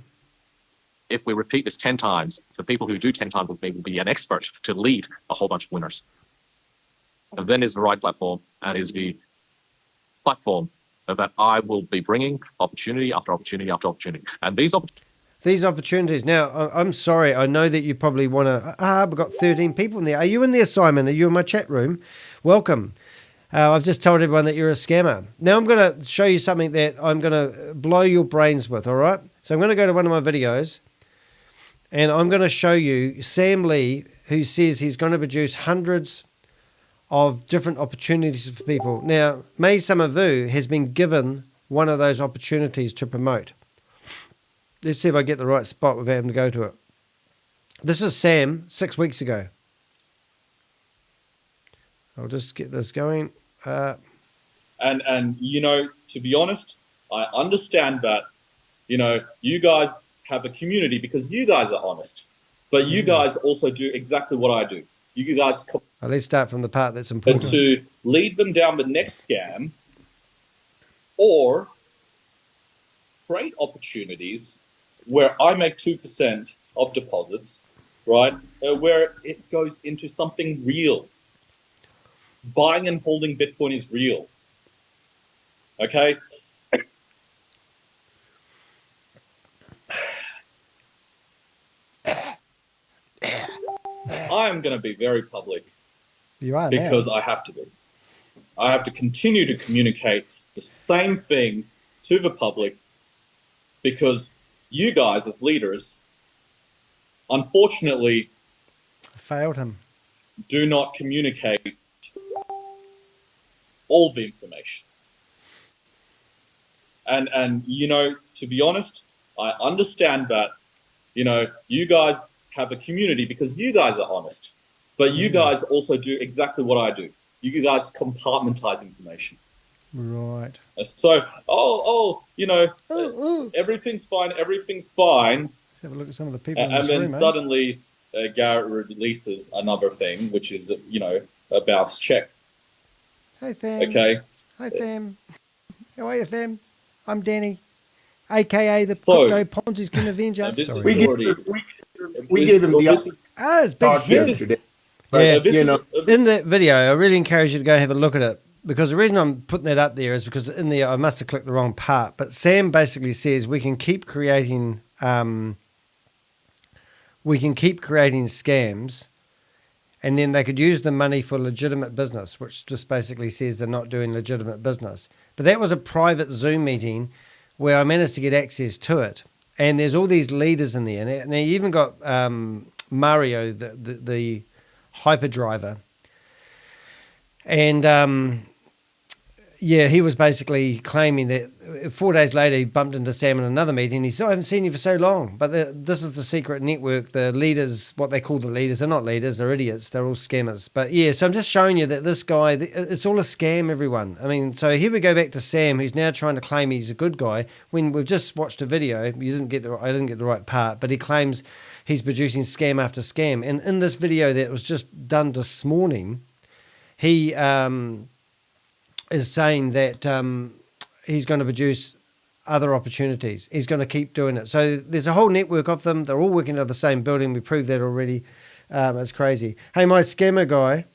If we repeat this 10 times, the people who do 10 times will be an expert to lead a whole bunch of winners. And then is the right platform, and is the platform that I will be bringing opportunity after opportunity after opportunity. And these opportunities. Now, I'm sorry. I know that you probably want to. We've got 13 people in there. Are you in there, Simon? Are you in my chat room? Welcome. I've just told everyone that you're a scammer. Now I'm going to show you something that I'm going to blow your brains with, all right? So I'm going to go to one of my videos, and I'm going to show you Sam Lee, who says he's going to produce hundreds of different opportunities for people. Now, Mai Summer Vue has been given one of those opportunities to promote. Let's see if I get the right spot without having to go to it. This is Sam 6 weeks ago. I'll just get this going. And to be honest, I understand that, you guys have a community because you guys are honest. But you guys also do exactly what I do. You guys let's start from the part that's important. To lead them down the next scam or create opportunities where I make 2% of deposits, right? Where it goes into something real. Buying and holding Bitcoin is real. Okay? I am going to be very public. You are because now. I have to be. I have to continue to communicate the same thing to the public because you guys as leaders, unfortunately, failed him. Do not communicate all the information. And to be honest, I understand that, you guys have a community because you guys are honest. But you guys also do exactly what I do. You guys compartmentize information. Right. So, everything's fine. Let's have a look at some of the people in this then room, suddenly Garrett releases another thing, which is, a bounce check. Hey, Tham. Okay. Hi, Tham. How are you, Tham? I'm Danny, a.k.a. the Crypto Ponzi Scheme Avenger. We gave him the it's big yesterday. In that video, I really encourage you to go have a look at it, because the reason I'm putting that up there is because in there I must have clicked the wrong part. But Sam basically says we can keep creating scams, and then they could use the money for legitimate business, which just basically says they're not doing legitimate business. But that was a private Zoom meeting where I managed to get access to it. And there's all these leaders in there. And they even got Mario, the hyperdriver. And yeah, he was basically claiming that 4 days later he bumped into Sam in another meeting. He said, I haven't seen you for so long. But this is the secret network. The leaders, what they call the leaders, they're not leaders, they're idiots. They're all scammers. But yeah, so I'm just showing you that this guy, it's all a scam, everyone. I mean, so here we go back to Sam, who's now trying to claim he's a good guy. When we've just watched a video, I didn't get the right part, but he claims he's producing scam after scam. And in this video that was just done this morning, he is saying that he's going to produce other opportunities. He's going to keep doing it. So there's a whole network of them. They're all working out of the same building. We proved that already. It's crazy. Hey, my scammer guy,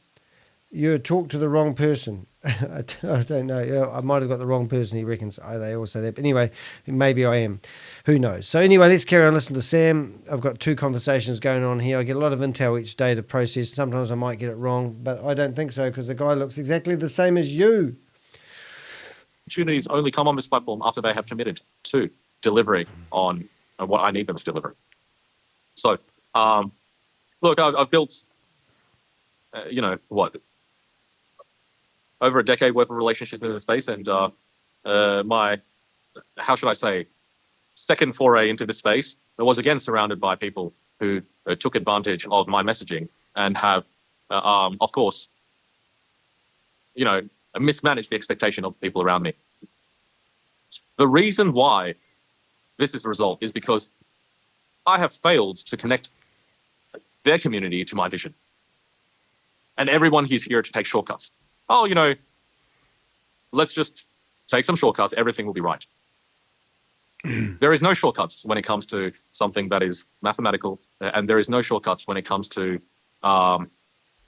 you talked to the wrong person. I don't know. Yeah, I might have got the wrong person, he reckons. They all say that. But anyway, maybe I am. Who knows? So anyway, let's carry on. Listen to Sam. I've got 2 conversations going on here. I get a lot of intel each day to process. Sometimes I might get it wrong, but I don't think so because the guy looks exactly the same as you. Opportunities only come on this platform after they have committed to delivering on what I need them to deliver. So, look, I've built, over a decade worth of relationships in the space, and my, how should I say, second foray into the space, I was again surrounded by people who took advantage of my messaging and have, of course, mismanaged the expectation of people around me. The reason why this is the result is because I have failed to connect their community to my vision. And everyone is here to take shortcuts. Oh, let's just take some shortcuts. Everything will be right. There is no shortcuts when it comes to something that is mathematical, and there is no shortcuts when it comes to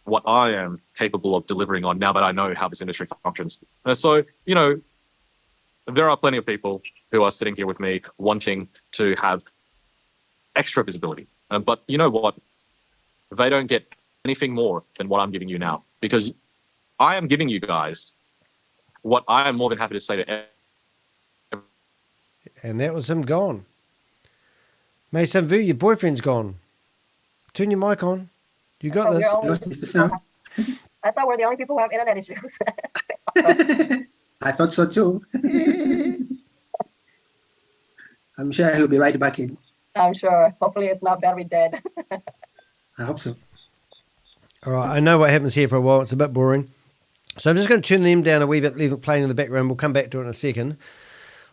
what I am capable of delivering on now that I know how this industry functions. So, there are plenty of people who are sitting here with me wanting to have extra visibility. But you know what? They don't get anything more than what I'm giving you now, because I am giving you guys what I am more than happy to say to everyone. And that was him gone. Mai Summer Vue, your boyfriend's gone. Turn your mic on. You got this. Lost Mr. Sam. I thought we're the only people who have internet issues. I thought so too. I'm sure he'll be right back in. I'm sure. Hopefully it's not battery dead. I hope so. All right, I know what happens here for a while. It's a bit boring. So I'm just going to turn them down a wee bit, leave it playing in the background. We'll come back to it in a second.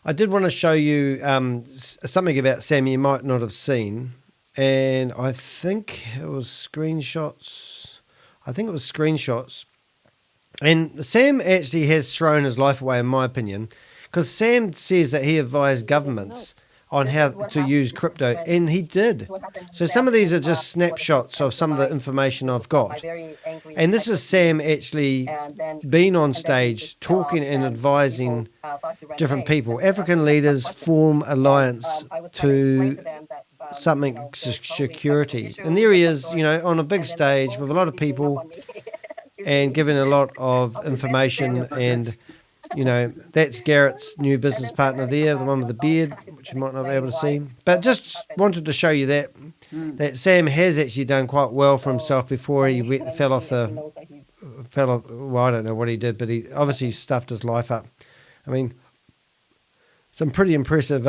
I did want to show you something about Sam you might not have seen. And I think it was screenshots. And Sam actually has thrown his life away, in my opinion, because Sam says that he advised governments on how to use crypto, and he did. So some of these are just snapshots of some of the information I've got. And this is Sam actually being on stage talking and advising different people. African leaders form alliance to something security. And there he is, on a big stage with a lot of people and giving a lot of information. And that's Garrett's new business partner there, the one with the beard, which you might not be able to see. But just wanted to show you that Sam has actually done quite well for himself before he fell off. Well, I don't know what he did, but he obviously stuffed his life up. I mean, some pretty impressive,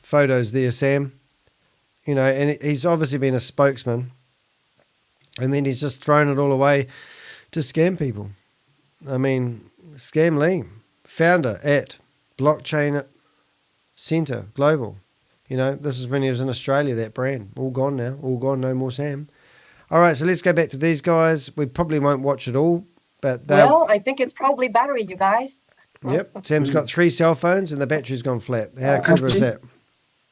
photos there, Sam. And he's obviously been a spokesman. And then he's just thrown it all away to scam people. I mean, Scam Lee, founder at Blockchain Center Global. This is when he was in Australia, that brand. All gone now. All gone, no more Sam. All right, so let's go back to these guys. We probably won't watch it all, but well, I think it's probably battery, you guys. Yep, Sam's got 3 cell phones and the battery's gone flat. How clever is that?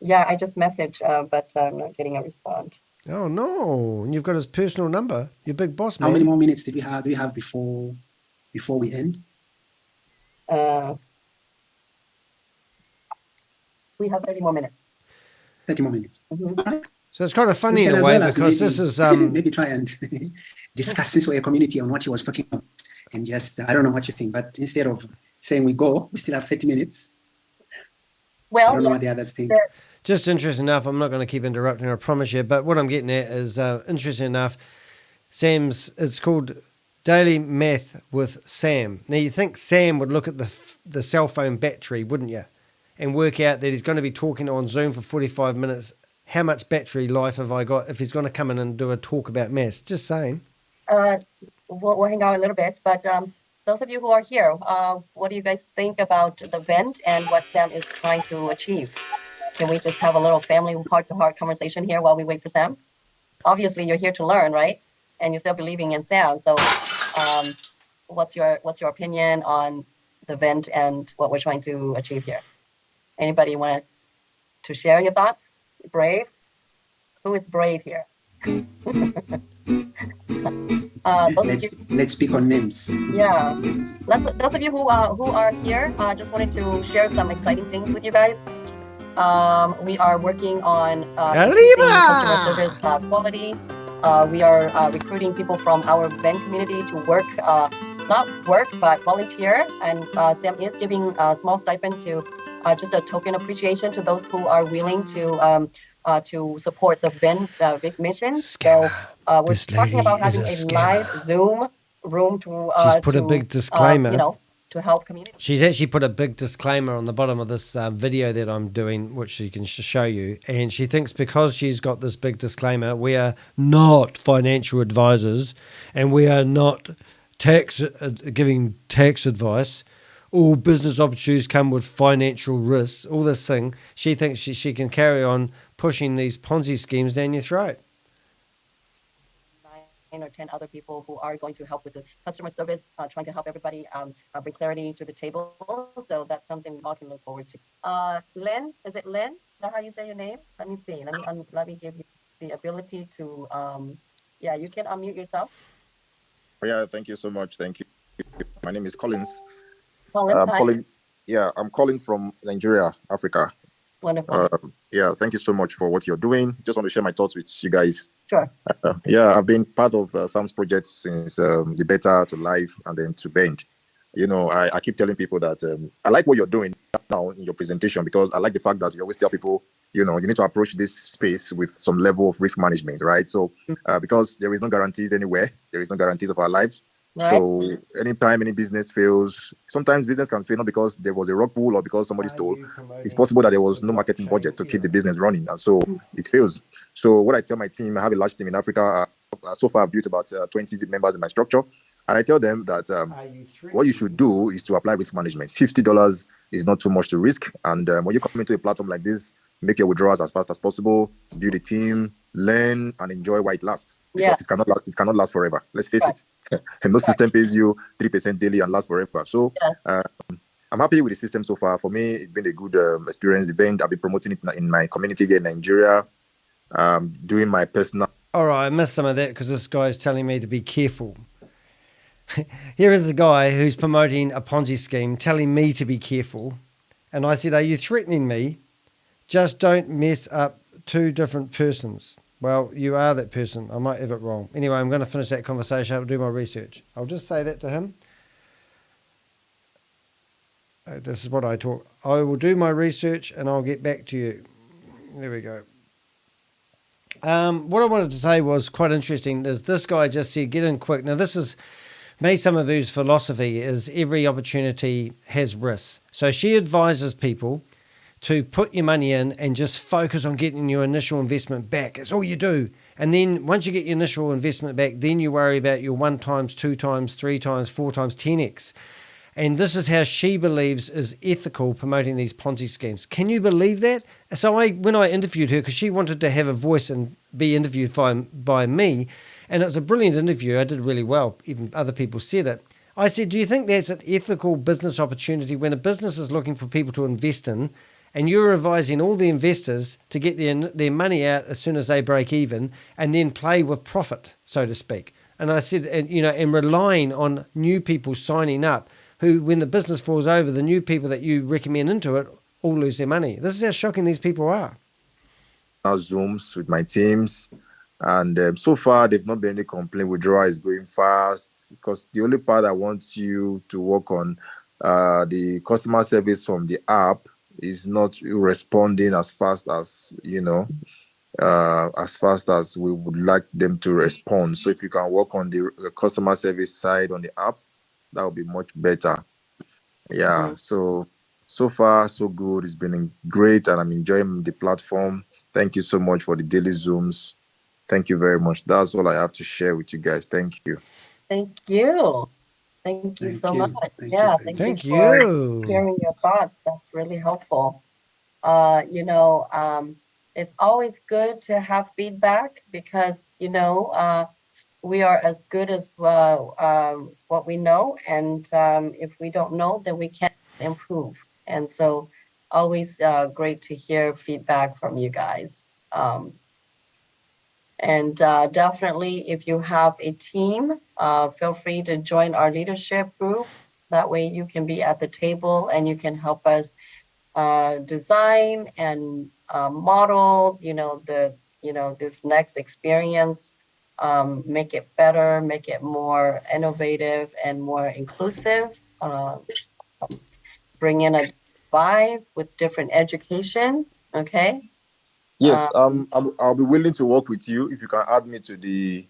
Yeah, I just messaged, but I'm not getting a response. Oh, no. And you've got his personal number, your big boss, man. How many more minutes do we have before we end? We have 30 more minutes. 30 more minutes. Mm-hmm. All right. So it's kind of funny in a way because this is... maybe try and discuss this with a community on what he was talking about. And just, I don't know what you think, but instead of saying we go, we still have 30 minutes. Well, I don't know what the others think. the- Just interesting enough, I'm not going to keep interrupting, I promise you, but what I'm getting at is interesting enough. It's called Daily Math with Sam. Now, you think Sam would look at the cell phone battery, wouldn't you? And work out that he's going to be talking on Zoom for 45 minutes. How much battery life have I got if he's going to come in and do a talk about maths? Just saying. we'll hang out a little bit, but those of you who are here, what do you guys think about the event and what Sam is trying to achieve? Can we just have a little family heart-to-heart conversation here while we wait for Sam? Obviously, you're here to learn, right? And you're still believing in Sam. So, what's your opinion on the event and what we're trying to achieve here? Anybody want to share your thoughts? Brave? Who is brave here? Let's speak on names. Yeah. Those of you who are here, just wanted to share some exciting things with you guys. We are working on increasing customer service quality. We are recruiting people from our event community to work, not work, but volunteer. And Sam is giving a small stipend to just a token appreciation to those who are willing to support the event mission. So we're talking about having a live Zoom room to She's put a big disclaimer. To help community. She's actually put a big disclaimer on the bottom of this video that I'm doing, which she can show you. And she thinks because she's got this big disclaimer, we are not financial advisors and we are not giving tax advice. All business opportunities come with financial risks, all this thing. She thinks she can carry on pushing these Ponzi schemes down your throat. 9 or 10 other people who are going to help with the customer service, trying to help everybody bring clarity to the table. So that's something we all can look forward to. Len, is it Len? Is that how you say your name? Let me see. Let me give you the ability to, yeah, you can unmute yourself. Yeah, thank you so much. Thank you. My name is Collins. Collins, I'm calling from Nigeria, Africa. Wonderful. Yeah, thank you so much for what you're doing. Just want to share my thoughts with you guys. Sure. I've been part of Sam's project since the beta to live and then to bench. I keep telling people that I like what you're doing now in your presentation because I like the fact that you always tell people, you need to approach this space with some level of risk management, right? So because there is no guarantees anywhere, there is no guarantees of our lives. Right. So anytime any business fails, sometimes business can fail not because there was a rug pull or because somebody stole. It's possible that there was no marketing budget to keep the business running, and so it fails. So what I tell my team, I have a large team in Africa. So far, I've built about 20 members in my structure, and I tell them that what you should do is to apply risk management. $50 is not too much to risk, and when you come into a platform like this, make your withdrawals as fast as possible, build a team, learn, and enjoy while it lasts. Because it cannot last forever. Let's face it. And no system pays you 3% daily and lasts forever. So I'm happy with the system so far. For me, it's been a good experience event. I've been promoting it in my community here in Nigeria, doing my personal. All right, I missed some of that because this guy's telling me to be careful. Here is a guy who's promoting a Ponzi scheme, telling me to be careful. And I said, are you threatening me? Just don't mess up two different persons. Well, you are that person. I might have it wrong. Anyway, I'm going to finish that conversation. I'll do my research. I'll just say that to him. This is what I talk. I will do my research and I'll get back to you. There we go. What I wanted to say was quite interesting is this guy just said, get in quick. Now, this is Mai Summer Vue's philosophy is every opportunity has risks. So she advises people to put your money in and just focus on getting your initial investment back. That's all you do. And then once you get your initial investment back, then you worry about your 1 times, 2 times, 3 times, 4 times, 10x. And this is how she believes is ethical promoting these Ponzi schemes. Can you believe that? So when I interviewed her, because she wanted to have a voice and be interviewed by me, and it was a brilliant interview. I did really well. Even other people said it. I said, do you think that's an ethical business opportunity when a business is looking for people to invest in, and you're advising all the investors to get their money out as soon as they break even and then play with profit, so to speak? And I said, and relying on new people signing up who, when the business falls over, the new people that you recommend into it all lose their money. This is how shocking these people are. Zooms with my teams. And so far, they've not been any complaint. Withdrawal is going fast because the only part I want you to work on the customer service from the app is not responding as fast as as fast as we would like them to respond. So if you can work on the customer service side on the app, that would be much better. Yeah. So far so good. It's been great, and I'm enjoying the platform. Thank you so much for the daily Zooms. Thank you very much. That's all I have to share with you guys. Thank you. Thank you. Thank you Thank so you. much. Thank you Yeah, very thank Thank you for you. sharing your thoughts. That's really helpful. It's always good to have feedback because, we are as good as what we know. And if we don't know, then we can't improve. And so always great to hear feedback from you guys. And definitely, if you have a team, feel free to join our leadership group. That way you can be at the table and you can help us design and model, this next experience, make it better, make it more innovative and more inclusive, bring in a vibe with different education. Okay. Yes, I'll be willing to work with you if you can add me to the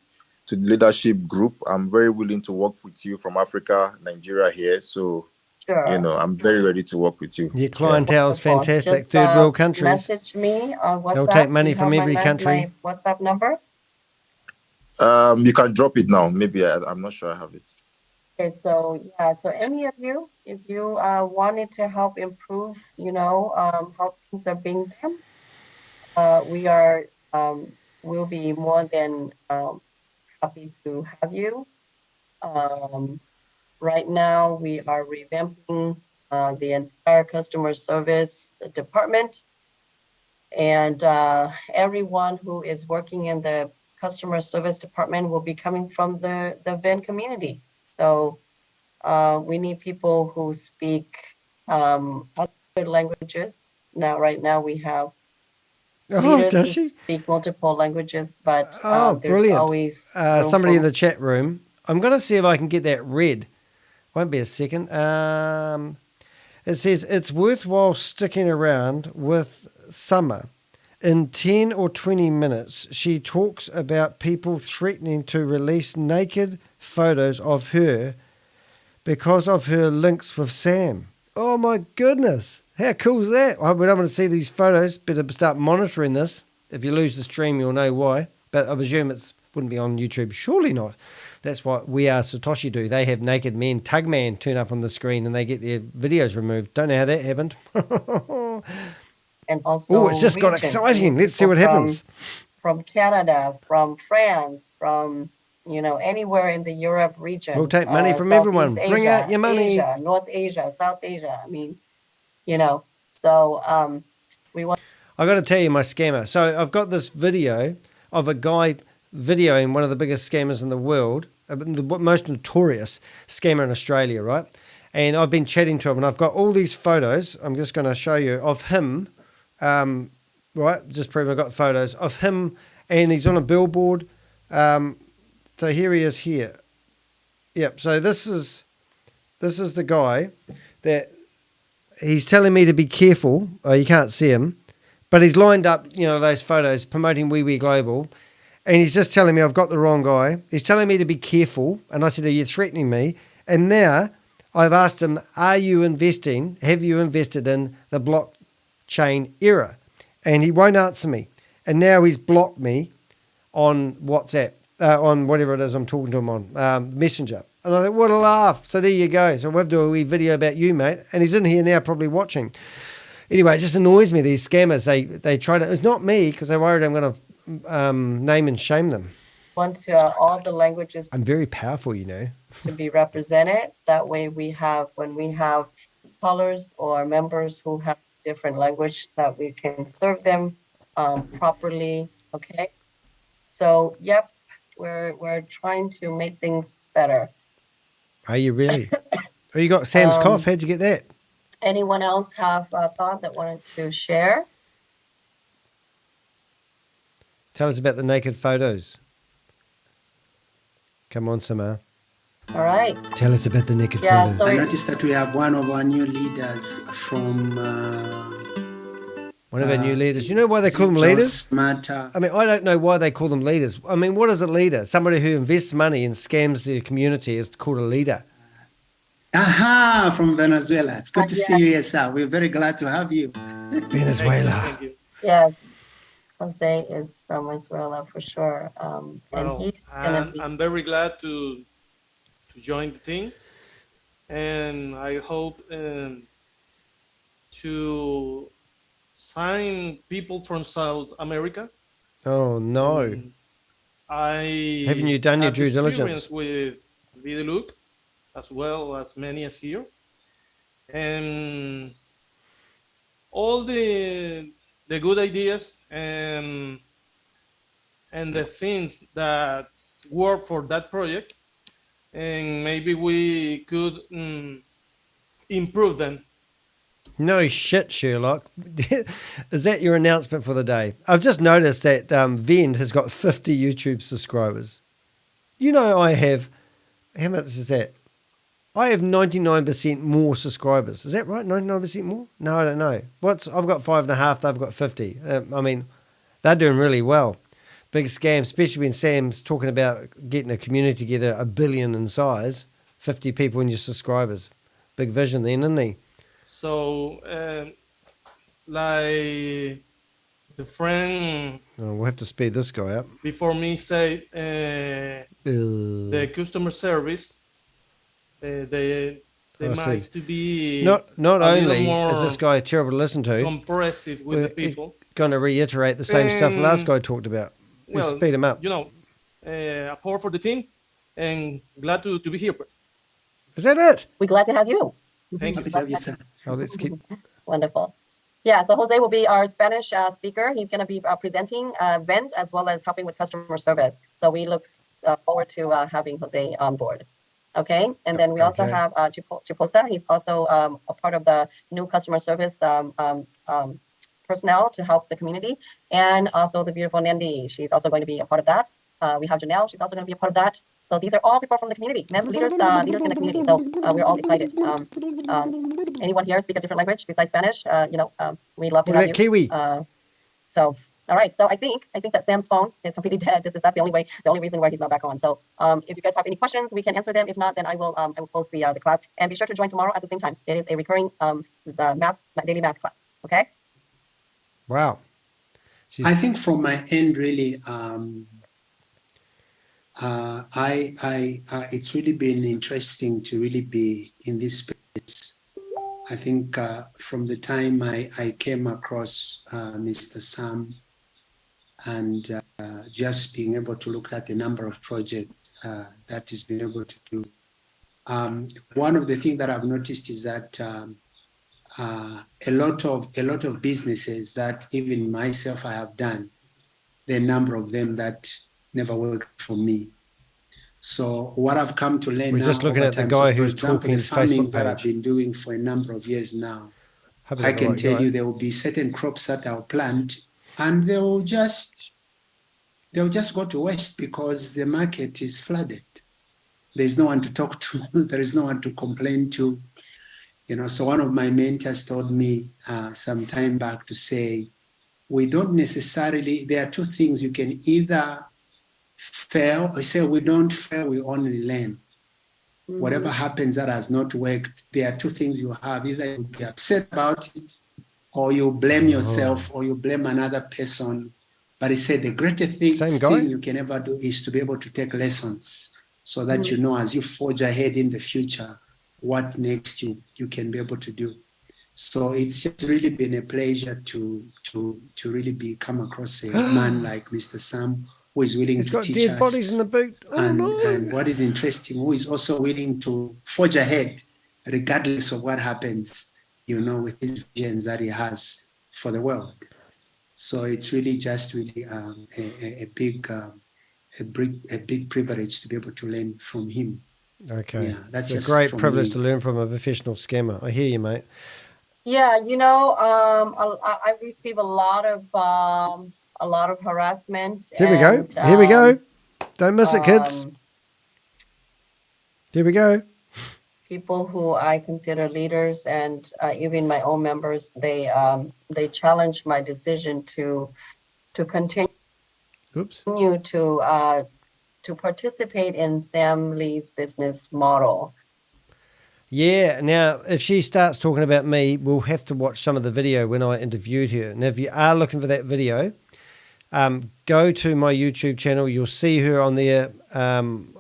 leadership group. I'm very willing to work with you from Africa, Nigeria here. So Sure. I'm very ready to work with you. Your clientele's Wonderful. fantastic. Just, Third world countries. message me on WhatsApp. They'll take money You from have every country. my WhatsApp number. You can drop it now. Maybe I'm not sure I have it. Okay, so any of you, if you wanted to help improve, how things are being done, we'll be more than happy to have you. Right now, we are revamping the entire customer service department, and everyone who is working in the customer service department will be coming from the Venn community. So we need people who speak other languages. Right now we have leaders does who she? speak multiple languages, but there's Brilliant. always room Somebody for in the chat room. I'm going to see if I can get that read. Won't be a second. It says it's worthwhile sticking around with Summer. In 10 or 20 minutes, she talks about people threatening to release naked photos of her because of her links with Sam. Oh my goodness. How cool is that? I would want to see these photos. Better start monitoring this. If you lose the stream, you'll know why. But I presume it wouldn't be on YouTube. Surely not. That's what We Are Satoshi do. They have naked men, Tugman, turn up on the screen and they get their videos removed. Don't know how that happened. and also Oh, it's just got exciting. Let's see what happens. From Canada, from France, from anywhere in the Europe region. We'll take money from everyone. Bring out your money. Asia, North Asia, South Asia. I mean, so we want. I got to tell you my scammer. So I've got this video of a guy videoing one of the biggest scammers in the world, the most notorious scammer in Australia, right? And I've been chatting to him, and I've got all these photos. I'm just going to show you of him, right? Just prove I've got photos of him, and he's on a billboard. So here he is here. Yep. So this is the guy that he's telling me to be careful. Oh, you can't see him, but he's lined up, those photos promoting Wee Global. And he's just telling me I've got the wrong guy. He's telling me to be careful. And I said, are you threatening me? And now I've asked him, have you invested in the blockchain era? And he won't answer me. And now he's blocked me on WhatsApp, on whatever it is I'm talking to him on, Messenger. And I thought, what a laugh. So there you go. So we'll have to do a wee video about you, mate. And he's in here now probably watching. Anyway, it just annoys me, these scammers. They try to, it's not me because they're worried I'm going to name and shame them. Want all the languages. I'm very powerful, to be represented. That way when we have callers or members who have different language, that we can serve them properly. Okay. So, yep, we're trying to make things better. Are you really? Oh, you got Sam's cough. How'd you get that? Anyone else have a thought that wanted to share? Tell us about the naked photos. Come on, Samar. All right. Tell us about the naked Yeah, photos. so I noticed that we have one of our new leaders from. One of our new leaders. You know why they call them leaders? Matter. I mean, I don't know why they call them leaders. I mean, what is a leader? Somebody who invests money and scams their community is called a leader. Aha, from Venezuela. It's good to Yeah. see you here, sir. We're very glad to have you. Venezuela. Thank you. yes, Jose is from Venezuela for sure. And Well, he's gonna be. I'm very glad to join the team, and I hope to sign people from South America. Oh, no. I Haven't you done your have due experience diligence? with Vidilook, as well as many as here, and all the good ideas and the things that work for that project, and maybe we could improve them. No shit, Sherlock. Is that your announcement for the day? I've just noticed that Vend has got 50 YouTube subscribers. You know, I have, how much is that? I have 99% more subscribers. Is that right? 99% more? No, I don't know. I've got 5.5, they've got 50. I mean, they're doing really well. Big scam, especially when Sam's talking about getting a community together 1 billion in size, 50 people in your subscribers. Big vision then, isn't he? So, like the friend Oh, we'll have to speed this guy up. before me said, the customer service, they I might see. to be Not a little only more is this guy terrible to listen to, compressive with the people. going to reiterate the same stuff the last guy talked about. Let's Well, speed him up. you know, apport for the team, and glad to be here. Is that it? We're glad to have you. Thank you. Happy to have you, sir. Oh, let's keep. Wonderful. Yeah, so Jose will be our Spanish speaker. He's going to be presenting Vend as well as helping with customer service. So we look forward to having Jose on board. Okay, and then we also Okay. have Chiposa. He's also a part of the new customer service personnel to help the community, and also the beautiful Nandi. She's also going to be a part of that. We have Janelle. She's also going to be a part of that. So these are all people from the community, leaders in the community. So we're all excited. Anyone here speak a different language besides Spanish? We love to What have about you. Kiwi? All right. So I think that Sam's phone is completely dead. That's the only reason why he's not back on. So if you guys have any questions, we can answer them. If not, then I will close the class. And be sure to join tomorrow at the same time. It is a recurring daily math class. Okay. Wow. I think from my end, really, it's really been interesting to really be in this space. I think from the time I came across Mr. Sam and just being able to look at the number of projects that he's been able to do. One of the things that I've noticed is that a lot of businesses that even myself I have done, the number of them that never worked for me. So what I've come to learn We're now, just looking over at the time, guy so for who's example, talking the his farming Facebook that I've page. been doing for a number of years now, Hope I got the can right tell guy. you there will be certain crops that I'll plant and they'll just go to waste because the market is flooded. There's no one to talk to. There is no one to complain to. So one of my mentors told me some time back to say, we don't necessarily, there are two things. You can either fail or say we don't fail, we only learn. Whatever happens that has not worked, there are two things you have. Either you'll be upset about it, or you blame yourself, or you blame another person. But he said the greatest thing you can ever do is to be able to take lessons so that you know as you forge ahead in the future, what next you can be able to do. So it's just really been a pleasure to really come across a man like Mr. Sam, who is willing He's to got teach dead us. bodies in the boot. Oh, And what is interesting, who is also willing to forge ahead, regardless of what happens, with his visions that he has for the world. So it's really just a big privilege to be able to learn from him. Okay. Yeah, that's it's a just great from privilege me. to learn from a professional scammer. I hear you, mate. Yeah, I receive a lot of harassment. Here we go. Here we go. Don't miss it, kids. Here we go. People who I consider leaders, and even my own members, they challenge my decision to continue Oops. to participate in Sam Lee's business model. Yeah, now if she starts talking about me, we'll have to watch some of the video when I interviewed her. Now, if you are looking for that video, go to my YouTube channel. You'll see her on there.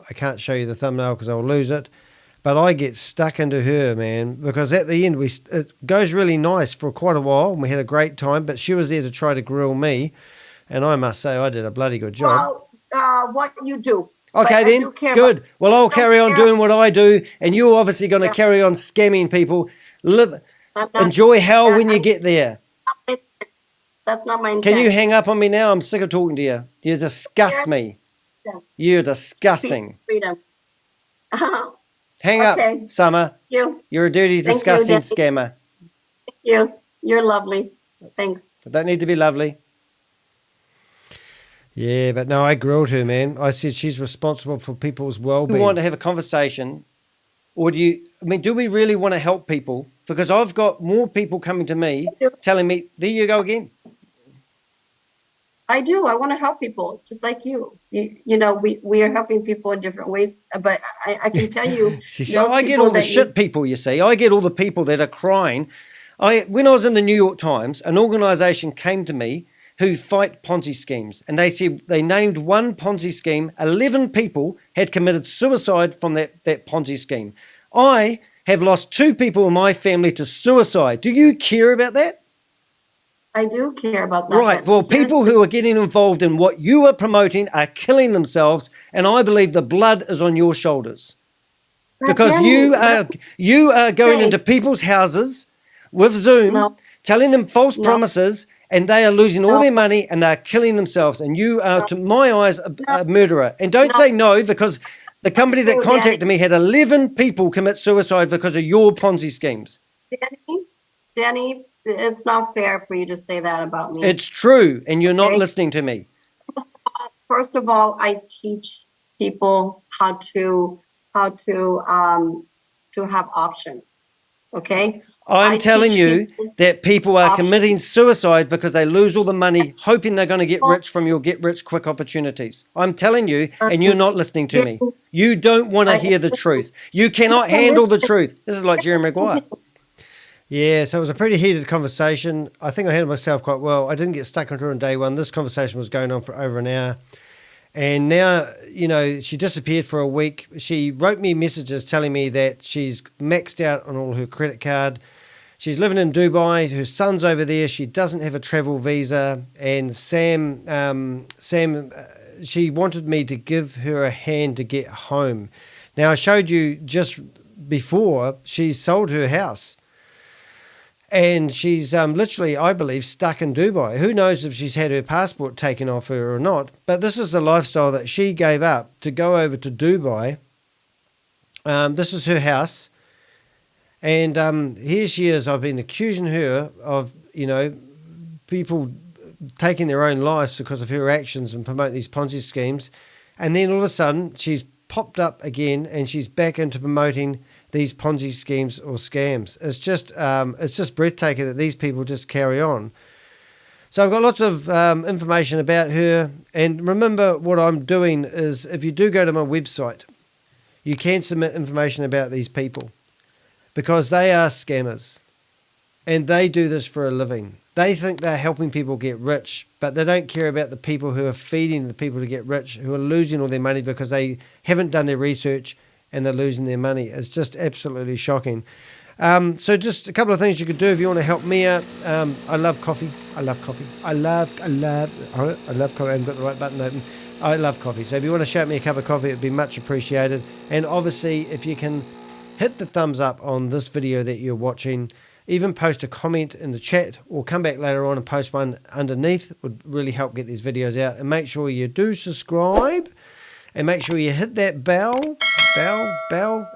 I can't show you the thumbnail because I'll lose it. But I get stuck into her, man, because at the end, it goes really nice for quite a while. And we had a great time, but she was there to try to grill me. And I must say, I did a bloody good job. Well, what you do. Okay, then. Good. Well, I'll carry on doing what I do, and you're obviously going to carry on scamming people. Enjoy hell when you get there. That's not my intent. Can you hang up on me now? I'm sick of talking to you. You disgust me. You're disgusting. Freedom. Hang up, Summer. You're a dirty, disgusting scammer. Thank you. You're lovely. Thanks. I don't need to be lovely. Yeah, but no, I grilled her, man. I said she's responsible for people's well-being. Do you want to have a conversation? Or do we really want to help people? Because I've got more people coming to me telling me, there you go again. I do. I want to help people, just like you. You know, we are helping people in different ways. But I can tell you, I get all the shit people, you see. I get all the people that are crying. When I was in the New York Times, an organization came to me who fight Ponzi schemes. And they said they named one Ponzi scheme. 11 people had committed suicide from that Ponzi scheme. I have lost 2 people in my family to suicide. Do you care about that? I do care about that. Right. Well, people who are getting involved in what you are promoting are killing themselves. And I believe the blood is on your shoulders. Because you are going into people's houses with Zoom, telling them false promises, and they are losing all their money and they're killing themselves. And you are, to my eyes, a murderer. And don't say no, because the company that contacted me had 11 people commit suicide because of your Ponzi schemes. Danny, it's not fair for you to say that about me. It's true, and you're not listening to me. First of all, I teach people how to have options. Okay? I'm telling you that people are committing suicide because they lose all the money, hoping they're going to get rich from your get-rich-quick opportunities. I'm telling you, and you're not listening to me. You don't want to hear the truth. You cannot handle the truth. This is like Jerry Maguire. Yeah, so it was a pretty heated conversation. I think I handled myself quite well. I didn't get stuck into her on day one. This conversation was going on for over an hour. And now, you know, she disappeared for a week. She wrote me messages telling me that she's maxed out on all her credit card. She's living in Dubai. Her son's over there. She doesn't have a travel visa. And Sam, she wanted me to give her a hand to get home. Now, I showed you just before she sold her house. And she's literally, I believe, stuck in Dubai. Who knows if she's had her passport taken off her or not. But this is the lifestyle that she gave up to go over to Dubai. This is her house. And here she is. I've been accusing her of, you know, people taking their own lives because of her actions and promoting these Ponzi schemes. And then all of a sudden, she's popped up again and she's back into promoting these Ponzi schemes or scams. It's just breathtaking that these people just carry on. So I've got lots of information about her. And remember, what I'm doing is, if you do go to my website, you can submit information about these people because they are scammers and they do this for a living. They think they're helping people get rich, but they don't care about the people who are feeding the people to get rich, who are losing all their money because they haven't done their research and they're losing their money. It's just absolutely shocking. So just a couple of things you could do if you want to help me out. I love coffee. I love coffee. I love coffee. I haven't got the right button open. I love coffee. So if you want to show me a cup of coffee, it'd be much appreciated. And obviously, if you can hit the thumbs up on this video that you're watching, even post a comment in the chat or come back later on and post one underneath, would really help get these videos out. And make sure you do subscribe and make sure you hit that bell,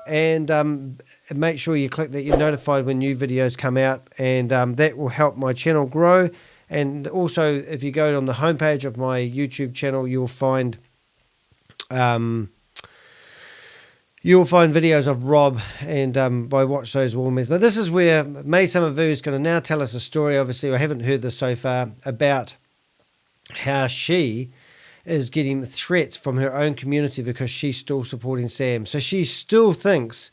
and make sure you click that you're notified when new videos come out, and that will help my channel grow. And also, if you go on the homepage of my YouTube channel, you'll find you'll find videos of Rob and I watch those all. But this is where Mai Summer Vue is going to now tell us a story. Obviously, I haven't heard this so far, about how she is getting threats from her own community because she's still supporting Sam. So she still thinks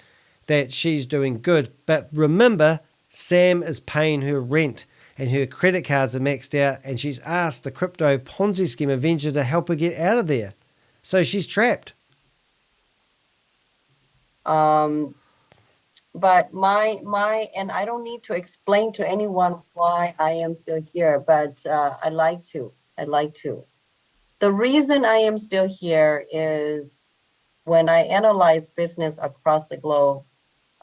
that she's doing good. But remember, Sam is paying her rent and her credit cards are maxed out, and she's asked the Crypto Ponzi Scheme Avenger to help her get out of there. So she's trapped. But my and I don't need to explain to anyone why I am still here, but I'd like to. The reason I am still here is when I analyze business across the globe,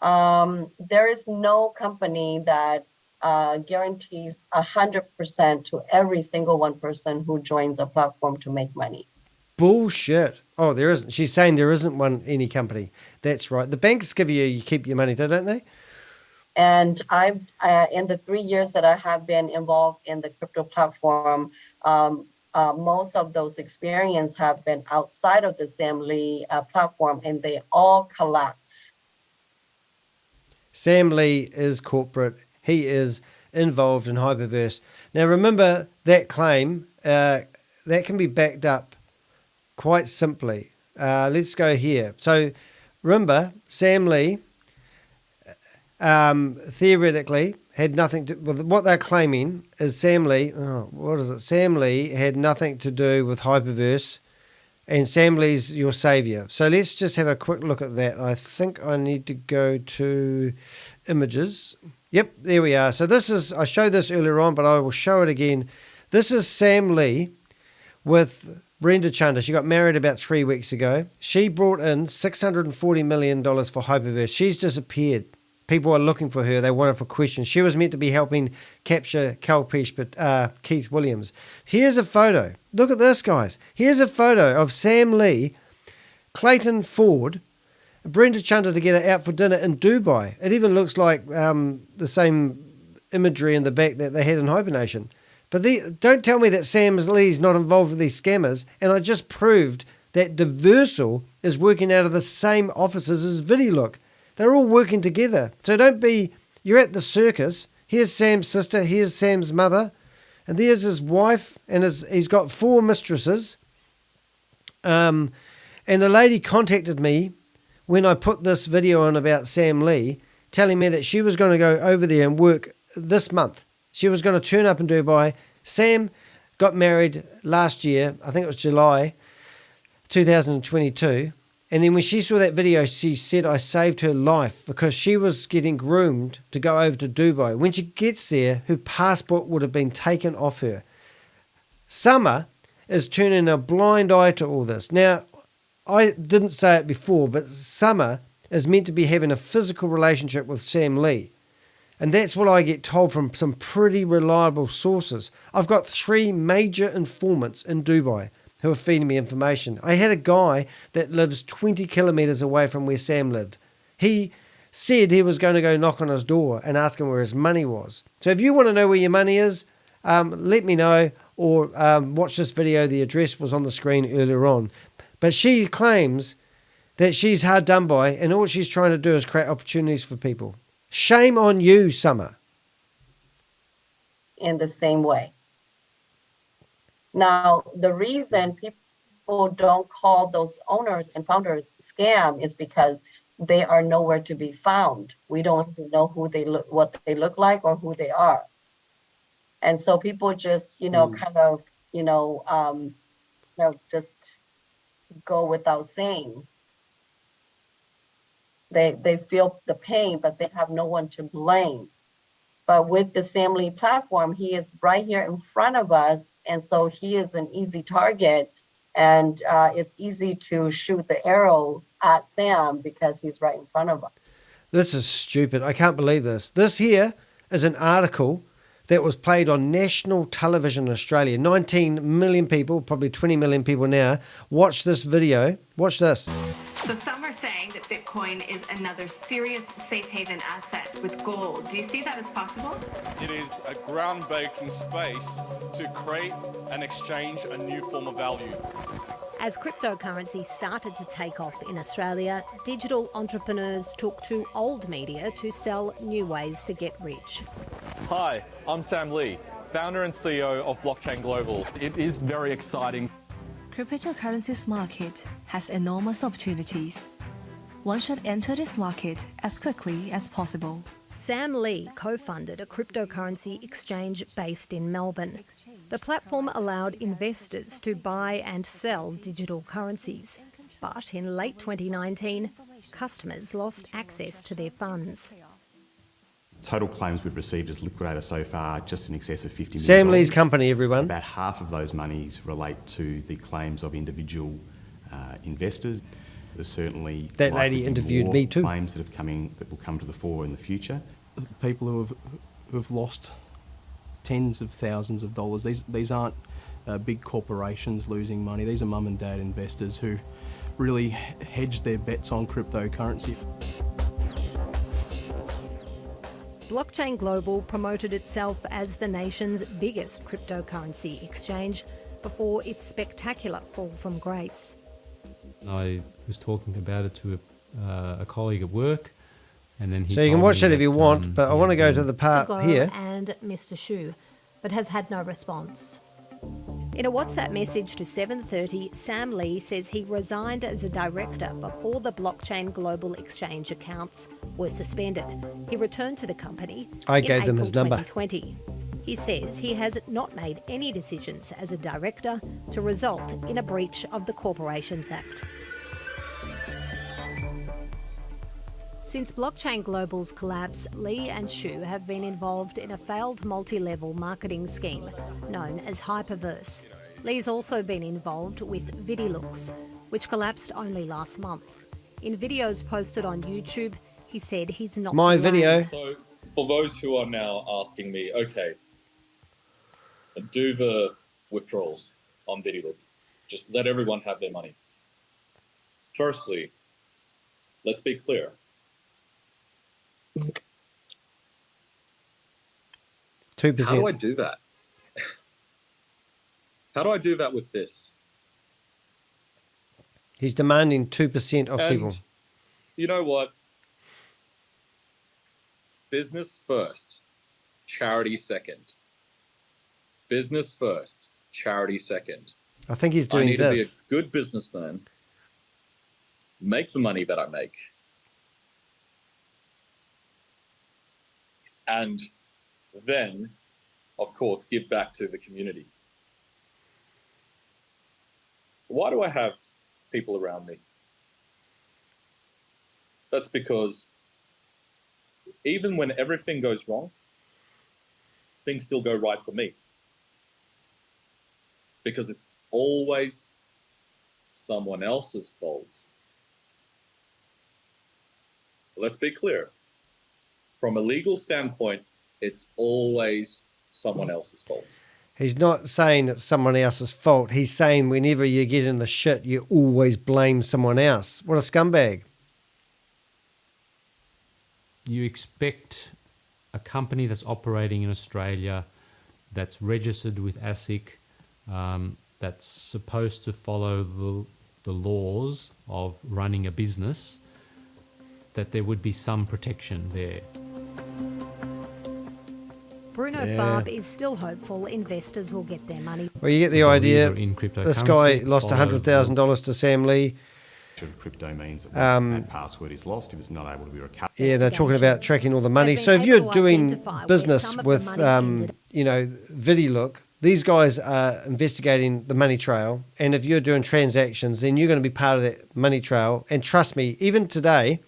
there is no company that guarantees 100% to every single one person who joins a platform to make money. Bullshit. Oh, there isn't. She's saying there isn't any company. That's right. The banks give you keep your money, though, don't they? And I've in the 3 years that I have been involved in the crypto platform, most of those experiences have been outside of the Sam Lee platform, and they all collapse. Sam Lee is corporate. He is involved in Hyperverse. Now, remember that claim, that can be backed up quite simply. Let's go here. So, remember, Sam Lee theoretically had nothing to, with what they're claiming is Sam Lee, Sam Lee had nothing to do with Hyperverse, and Sam Lee's your savior. So let's just have a quick look at that. I think I need to go to images. Yep, there we are. So this is, I showed this earlier on, but I will show it again. This is Sam Lee with Brenda Chunda. She got married about 3 weeks ago. She brought in $640 million for Hyperverse. She's disappeared. People are looking for her. They want her for questions. She was meant to be helping capture Calpesh, but Keith Williams. Here's a photo. Look at this, guys. Here's a photo of Sam Lee, Clayton Ford, Brenda Chunda together out for dinner in Dubai. It even looks like the same imagery in the back that they had in Hibernation. But don't tell me that Sam Lee's not involved with these scammers. And I just proved that Diversal is working out of the same offices as Vidilook. They're all working together. So don't be, you're at the circus. Here's Sam's sister. Here's Sam's mother. And there's his wife. And he's got 4 mistresses. And a lady contacted me when I put this video on about Sam Lee, telling me that she was going to go over there and work this month. She was going to turn up in Dubai. Sam got married last year. I think it was July 2022. And then when she saw that video, she said, I saved her life because she was getting groomed to go over to Dubai. When she gets there, her passport would have been taken off her. Summer is turning a blind eye to all this. Now, I didn't say it before, but Summer is meant to be having a physical relationship with Sam Lee. And that's what I get told from some pretty reliable sources. I've got 3 major informants in Dubai who are feeding me information. I had a guy that lives 20 kilometers away from where Sam lived. He said he was going to go knock on his door and ask him where his money was. So if you want to know where your money is, let me know, or watch this video. The address was on the screen earlier on. But she claims that she's hard done by, and all she's trying to do is create opportunities for people. Shame on you, Summer. In the same way. Now, the reason people don't call those owners and founders scam is because they are nowhere to be found. We don't even know who they look, what they look like, or who they are. And so people just, just go without saying. They feel the pain, but they have no one to blame. But with the Sam Lee platform, he is right here in front of us. And so he is an easy target. And it's easy to shoot the arrow at Sam because he's right in front of us. This is stupid. I can't believe this. This here is an article that was played on national television in Australia. 19 million people, probably 20 million people now, watch this video. Watch this. So some are saying that Bitcoin is another serious safe haven asset with gold. Do you see that as possible? It is a groundbreaking space to create and exchange a new form of value. As cryptocurrency started to take off in Australia, digital entrepreneurs took to old media to sell new ways to get rich. Hi, I'm Sam Lee, founder and CEO of Blockchain Global. It is very exciting. Cryptocurrencies market has enormous opportunities. One should enter this market as quickly as possible. Sam Lee co-funded a cryptocurrency exchange based in Melbourne. The platform allowed investors to buy and sell digital currencies. But in late 2019, customers lost access to their funds. Total claims we've received as liquidator so far, just in excess of $50 million. Sam Lee's company, everyone. About half of those monies relate to the claims of individual investors. There's certainly that lady interviewed me too. Claims that will come to the fore in the future. People who have lost tens of thousands of dollars. These aren't big corporations losing money. These are mum and dad investors who really hedge their bets on cryptocurrency. Blockchain Global promoted itself as the nation's biggest cryptocurrency exchange before its spectacular fall from grace. I was talking about it to a colleague at work, and then he So you can watch that if you want, but I want to go to the part here. And Mr. Shu, but has had no response. In a WhatsApp message to 7:30, Sam Lee says he resigned as a director before the Blockchain Global Exchange accounts were suspended. He returned to the company I in gave them April his number. 2020. He says he has not made any decisions as a director to result in a breach of the Corporations Act. Since Blockchain Global's collapse, Lee and Shu have been involved in a failed multi-level marketing scheme known as Hyperverse. Lee's also been involved with Vidilooks, which collapsed only last month. In videos posted on YouTube, he said he's not My to blame. video. So, for those who are now asking me, okay, do the withdrawals on Vidilook. Just let everyone have their money. Firstly, let's be clear. 2%. How do I do that? How do I do that with this? He's demanding 2% of And people. you know what? Business first, charity second. Business first, charity second. I think he's I doing need this. to be a good businessman, make the money that I make, and then, of course, give back to the community. Why do I have people around me? That's because even when everything goes wrong, things still go right for me. Because it's always someone else's fault. Let's be clear. From a legal standpoint, it's always someone else's fault. He's not saying it's someone else's fault. He's saying whenever you get in the shit, you always blame someone else. What a scumbag. You expect a company that's operating in Australia, that's registered with ASIC, that's supposed to follow the laws of running a business, that there would be some protection there. Bruno Farb is still hopeful investors will get their money. Well, you get the idea. In This guy lost $100,000 to Sam Lee. Crypto means that once that password is lost, if it's not able to be recovered. Yeah, they're talking about tracking all the money. So if you're doing business with, Vidilook, these guys are investigating the money trail. And if you're doing transactions, then you're going to be part of that money trail. And trust me, even today,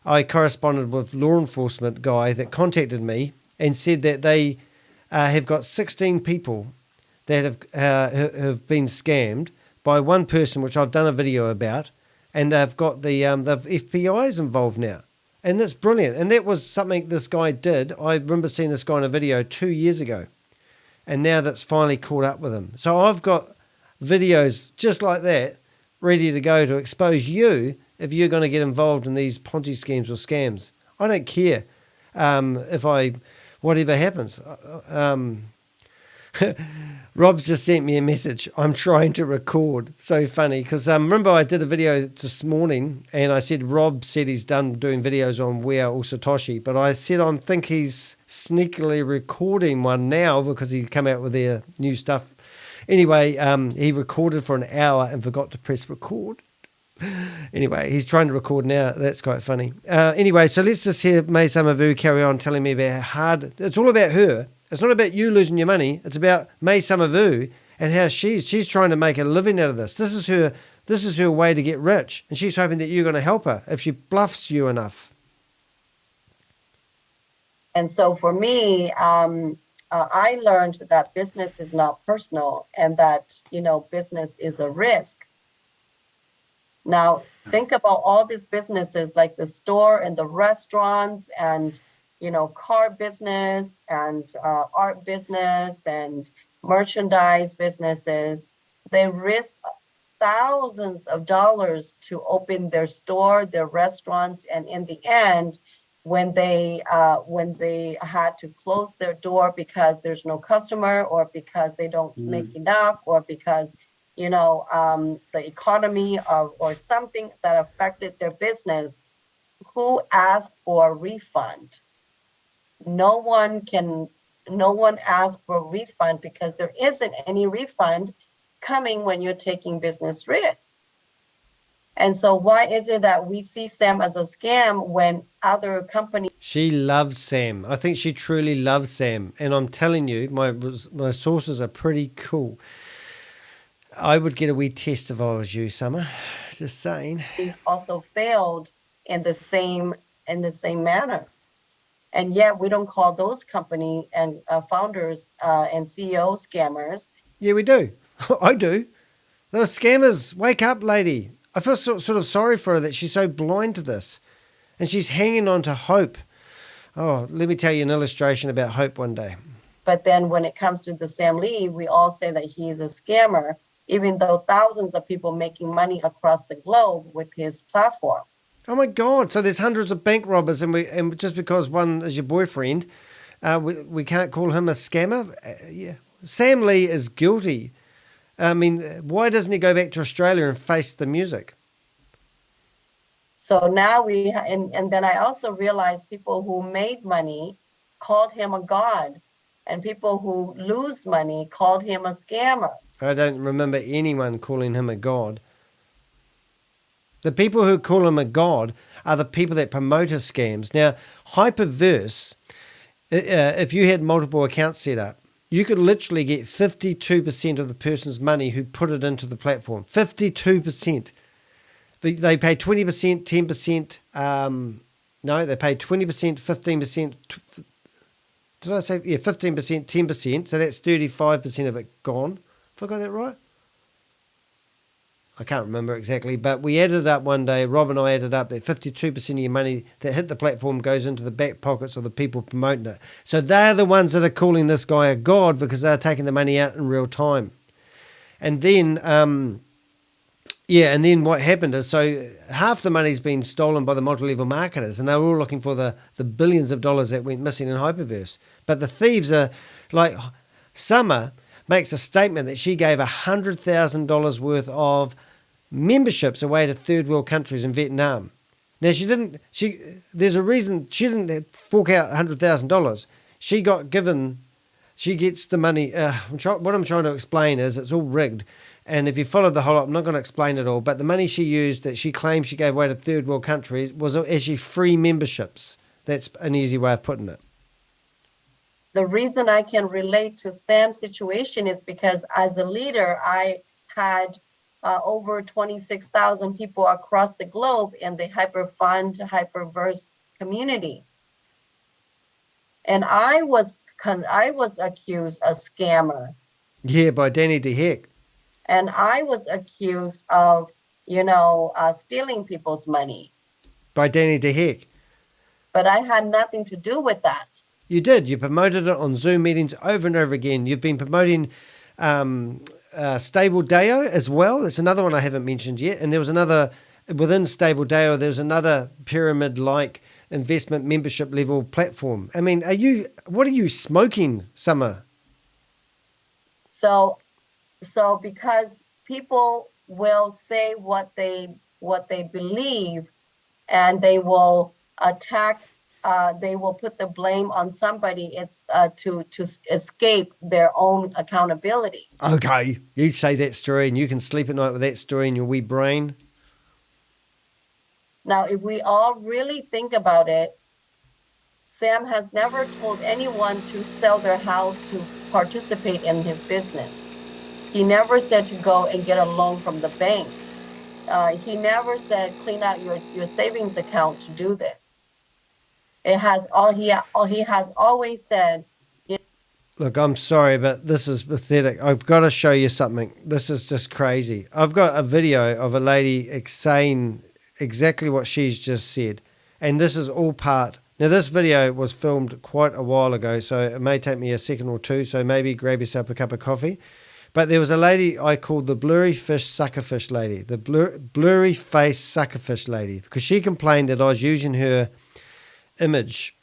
I corresponded with law enforcement guy that contacted me and said that they have got 16 people that have been scammed by one person, which I've done a video about. And they've got the FBI's involved now. And that's brilliant. And that was something this guy did. I remember seeing this guy in a video 2 years ago. And now that's finally caught up with him. So I've got videos just like that ready to go to expose you if you're going to get involved in these Ponzi schemes or scams. I don't care whatever happens. Rob's just sent me a message. I'm trying to record. So funny because remember I did a video this morning and I said Rob said he's done doing videos on Wea or Satoshi, but I said I think he's sneakily recording one now because he come out with their new stuff. Anyway, he recorded for an hour and forgot to press record. Anyway, he's trying to record now. That's quite funny. Anyway, so let's just hear Mai Summer Vue carry on telling me about how hard. It's all about her. It's not about you losing your money. It's about Mai Summer Vue and how she's trying to make a living out of this. This is her way to get rich, and she's hoping that you're going to help her if she bluffs you enough. And so for me, I learned that business is not personal and that, business is a risk. Now, think about all these businesses like the store and the restaurants and, car business and art business and merchandise businesses. They risk thousands of dollars to open their store, their restaurant, and in the end, when they had to close their door because there's no customer or because they don't make enough or because the economy or something that affected their business, who asked for a refund? No one asked for a refund because there isn't any refund coming when you're taking business risk. And so why is it that we see Sam as a scam when other companies... She loves Sam. I think she truly loves Sam. And I'm telling you, my sources are pretty cool. I would get a wee test if I was you, Summer. Just saying. He's also failed in the same manner. And yet we don't call those company and founders and CEOs scammers. Yeah, we do. I do. They're scammers. Wake up, lady. I feel sort of sorry for her that she's so blind to this. And she's hanging on to hope. Oh, let me tell you an illustration about hope one day. But then when it comes to the Sam Lee, we all say that he's a scammer, even though thousands of people making money across the globe with his platform. Oh my God! So there's hundreds of bank robbers, and just because one is your boyfriend, we can't call him a scammer. Yeah, Sam Lee is guilty. I mean, why doesn't he go back to Australia and face the music? So now and then I also realized people who made money called him a god, and people who lose money called him a scammer. I don't remember anyone calling him a god. The people who call him a god are the people that promote his scams. Now, Hyperverse, if you had multiple accounts set up, you could literally get 52% of the person's money who put it into the platform. 52%. They pay 20%, 10%. No, they pay 20%, 15%. Did I say? Yeah, 15%, 10%. So that's 35% of it gone. Have I got that right? I can't remember exactly, but we added up one day, Rob and I added up that 52% of your money that hit the platform goes into the back pockets of the people promoting it. So they're the ones that are calling this guy a god because they're taking the money out in real time. And then, and then what happened is, so half the money's been stolen by the multi-level marketers, and they were all looking for the billions of dollars that went missing in Hyperverse. But the thieves are like, Summer makes a statement that she gave $100,000 worth of memberships away to third world countries in Vietnam. Now there's a reason she didn't fork out $100,000. She gets the money. What I'm trying to explain is it's all rigged. And if you follow the whole up, I'm not going to explain it all, but the money she used that she claimed she gave away to third world countries was actually free memberships. That's an easy way of putting it. The reason I can relate to Sam's situation is because as a leader, I had over 26,000 people across the globe in the Hyperfund, Hyperverse community. And I was accused of scammer. Yeah, by Danny DeHeck. And I was accused of, stealing people's money. By Danny DeHeck. But I had nothing to do with that. You did. You promoted it on Zoom meetings over and over again. You've been promoting Stable Deo as well. That's another one I haven't mentioned yet. And there was another, within Stable Deo, there's another pyramid-like investment membership level platform. I mean, what are you smoking, Summer? So because people will say what they believe, and they will attack, they will put the blame on somebody. It's to escape their own accountability. Okay, you say that story and you can sleep at night with that story in your wee brain. Now, if we all really think about it, Sam has never told anyone to sell their house to participate in his business. He never said to go and get a loan from the bank. He never said clean out your savings account to do this. He has always said. Look, I'm sorry, but this is pathetic. I've got to show you something. This is just crazy. I've got a video of a lady saying exactly what she's just said, and this is all part. Now, this video was filmed quite a while ago, so it may take me a second or two, so maybe grab yourself a cup of coffee. But there was a lady I called the blurry fish suckerfish lady, the blurry face suckerfish lady, because she complained that I was using her image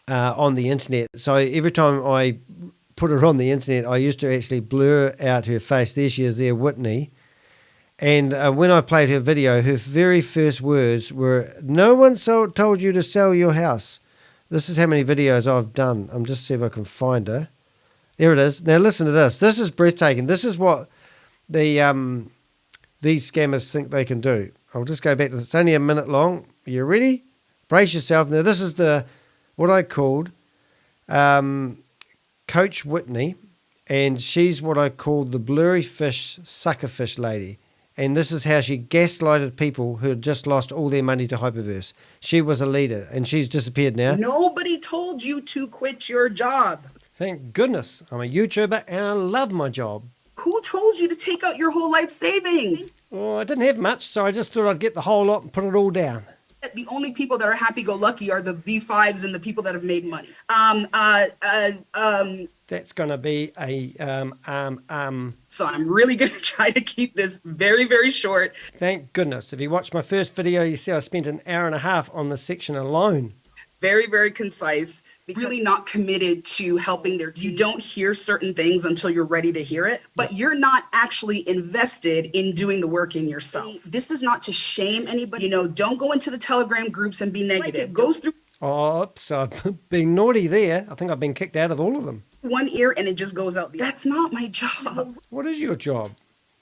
on the internet. So every time I put her on the internet, I used to actually blur out her face. There she is there, Whitney. And when I played her video, her very first words were, "No one told you to sell your house." This is how many videos I've done. I'm just see if I can find her. There it is. Now listen to this. This is breathtaking. This is what these scammers think they can do. I'll just go back to this. It's only a minute long. Are you ready? Brace yourself. Now this is what I called Coach Whitney, and she's what I called the blurry fish suckerfish lady. And this is how she gaslighted people who had just lost all their money to Hyperverse. She was a leader, and she's disappeared now. Nobody told you to quit your job. Thank goodness. I'm a YouTuber, and I love my job. Who told you to take out your whole life savings? Oh, I didn't have much, so I just thought I'd get the whole lot and put it all down. The only people that are happy-go-lucky are the V5s and the people that have made money. That's going to be a, So I'm really going to try to keep this very, very short. Thank goodness. If you watched my first video, you see I spent an hour and a half on this section alone. Very, very concise. Really not committed to helping their team. You don't hear certain things until you're ready to hear it, but you're not actually invested in doing the work in yourself. This is not to shame anybody. You know, don't go into the Telegram groups and be negative. It goes through. Oops, I've been naughty there. I think I've been kicked out of all of them. One ear and it just goes out. That's not my job. What is your job?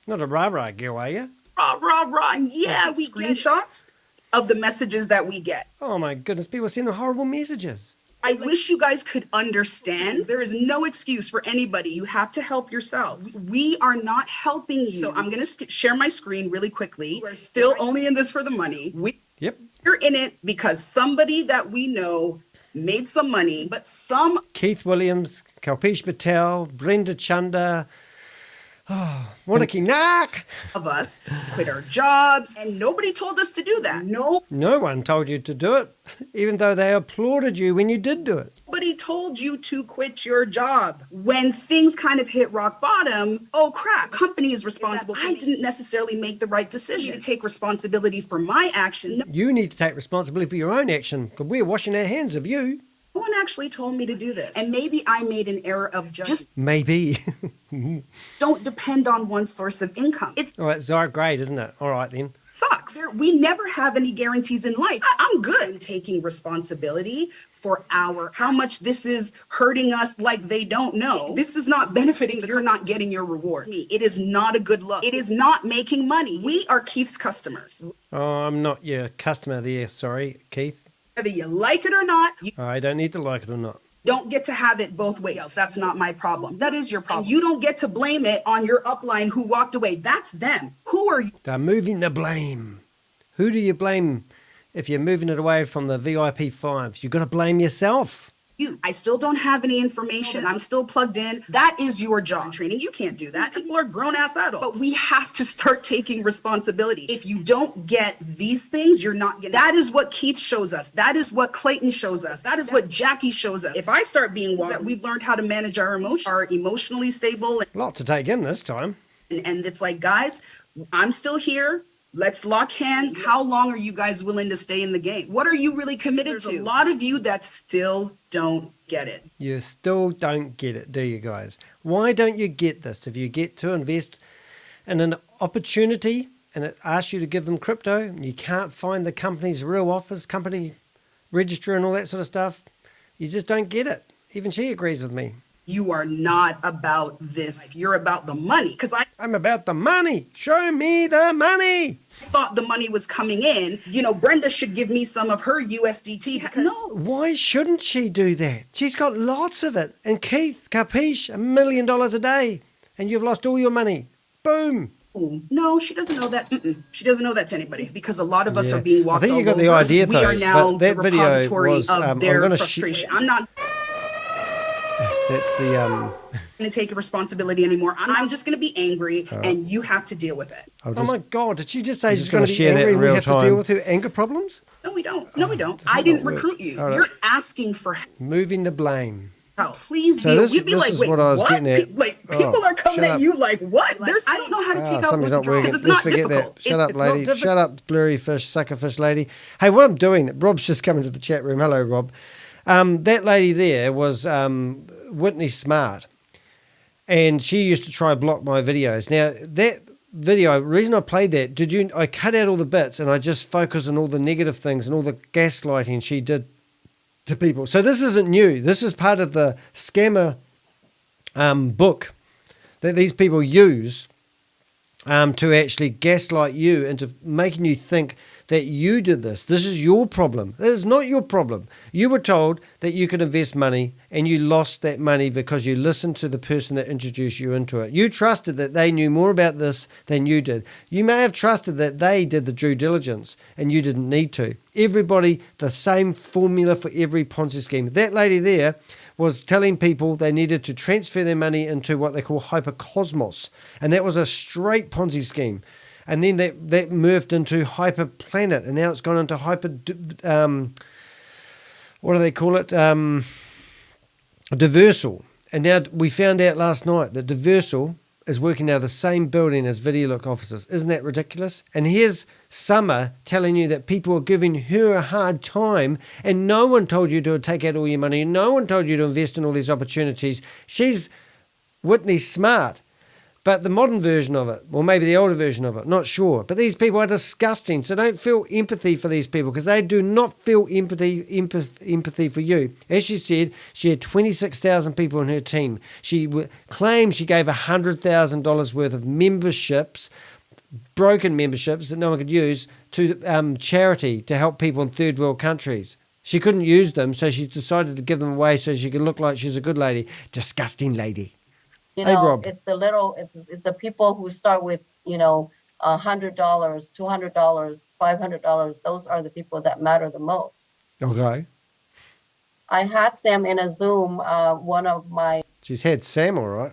Not a rah-rah girl, are you? Rah. Yeah, we screenshots of the messages that we get. Oh my goodness, people send horrible messages. I wish you guys could understand. There is no excuse for anybody. You have to help yourselves. We are not helping you. So I'm going to share my screen really quickly. We're still only in this for the money. We're in it because somebody that we know made some money, but some... Keith Williams, Kalpesh Patel, Brenda Chanda, Monica Nak of us quit our jobs, and nobody told us to do that. No one told you to do it, even though they applauded you when you did do it. Nobody told you to quit your job. When things kind of hit rock bottom, oh crap, company is responsible. I didn't necessarily make the right decision. To take responsibility for my actions. You need to take responsibility for your own action, because we're washing our hands of you. No one actually told me to do this. And maybe I made an error of judgment. Maybe. Don't depend on one source of income. All right, so great, isn't it? All right, then. Sucks. We never have any guarantees in life. I'm good. I'm taking responsibility for how much this is hurting us like they don't know. This is not benefiting. You're not getting your rewards. It is not a good look. It is not making money. We are Keith's customers. Oh, I'm not your customer there. Sorry, Keith. Whether you like it or not, you I don't need to like it or not. Don't get to have it both ways. That's not my problem. That is your problem. And you don't get to blame it on your upline who walked away. That's them. Who are you? They're moving the blame. Who do you blame if you're moving it away from the VIP 5s? You've got to blame yourself. I still don't have any information. I'm still plugged in. That is your job. Training, you can't do that. People are grown-ass adults. But we have to start taking responsibility. If you don't get these things, you're not getting. That is what Keith shows us. That is what Clayton shows us. That is what Jackie shows us. If I start being that we've learned how to manage our emotions, are emotionally stable. A lot to take in this time. And it's like, guys, I'm still here. Let's lock hands. How long are you guys willing to stay in the game? What are you really committed to? A lot of you that still don't get it. You still don't get it, do you guys? Why don't you get this? If you get to invest in an opportunity and it asks you to give them crypto and you can't find the company's real office, company register and all that sort of stuff, you just don't get it. Even she agrees with me. You are not about this. You're about the money. Because I'm about the money. Show me the money. Thought the money was coming in. You know, Brenda should give me some of her USDT. No. Why shouldn't she do that? She's got lots of it. And Keith, capiche, $1 million a day. And you've lost all your money. Boom. No, she doesn't know that. She doesn't know that to anybody because a lot of us are being walked I think all you got over. the idea, though. We are now but that the video repository was, of their frustration. I'm not That's the going to take responsibility anymore. I'm just going to be angry, and you have to deal with it. Oh my God! Did she just say she's going to be angry and we have to deal with her anger problems? No, we don't. No, we don't. I didn't recruit you. Right. You're asking for moving the blame. Oh, please So this, we'd be this like, is wait, what I was what? getting at. Like, people are coming at you like, what? There's, I don't know how to take out something's not withdrawals working. because it's Let's not forget difficult. that. Shut up, lady. Shut up, blurry fish, sucker fish lady. Hey, what I'm doing, Rob's just come into the chat room. Hello, Rob. That lady there was Whitney Smart, and she used to try block my videos. Now, that video, the reason I played that, I cut out all the bits and I just focused on all the negative things and all the gaslighting she did to people. So this isn't new. This is part of the scammer book that these people use to actually gaslight you into making you think that you did this. This is your problem. That is not your problem. You were told that you could invest money and you lost that money because you listened to the person that introduced you into it. You trusted that they knew more about this than you did. You may have trusted that they did the due diligence and you didn't need to. Everybody, the same formula for every Ponzi scheme. That lady there was telling people they needed to transfer their money into what they call hypercosmos. And that was a straight Ponzi scheme. And then that moved into hyperplanet, and now it's gone into hyper, what do they call it? Diversal. And now we found out last night that Diversal is working out of the same building as Vidilook offices. Isn't that ridiculous? And here's Summer telling you that people are giving her a hard time, and no one told you to take out all your money, and no one told you to invest in all these opportunities. She's Whitney Smart. But the modern version of it, or maybe the older version of it, not sure. But these people are disgusting. So don't feel empathy for these people because they do not feel empathy for you. As she said, she had 26,000 people in her team. She claimed she gave $100,000 worth of memberships, broken memberships that no one could use, to charity to help people in third world countries. She couldn't use them, so she decided to give them away so she could look like she's a good lady. Disgusting lady. You Hey, know, Rob. it's the people who start with, $100, $200, $500. Those are the people that matter the most. Okay. I had Sam in a Zoom. One of my She's had Sam, all right.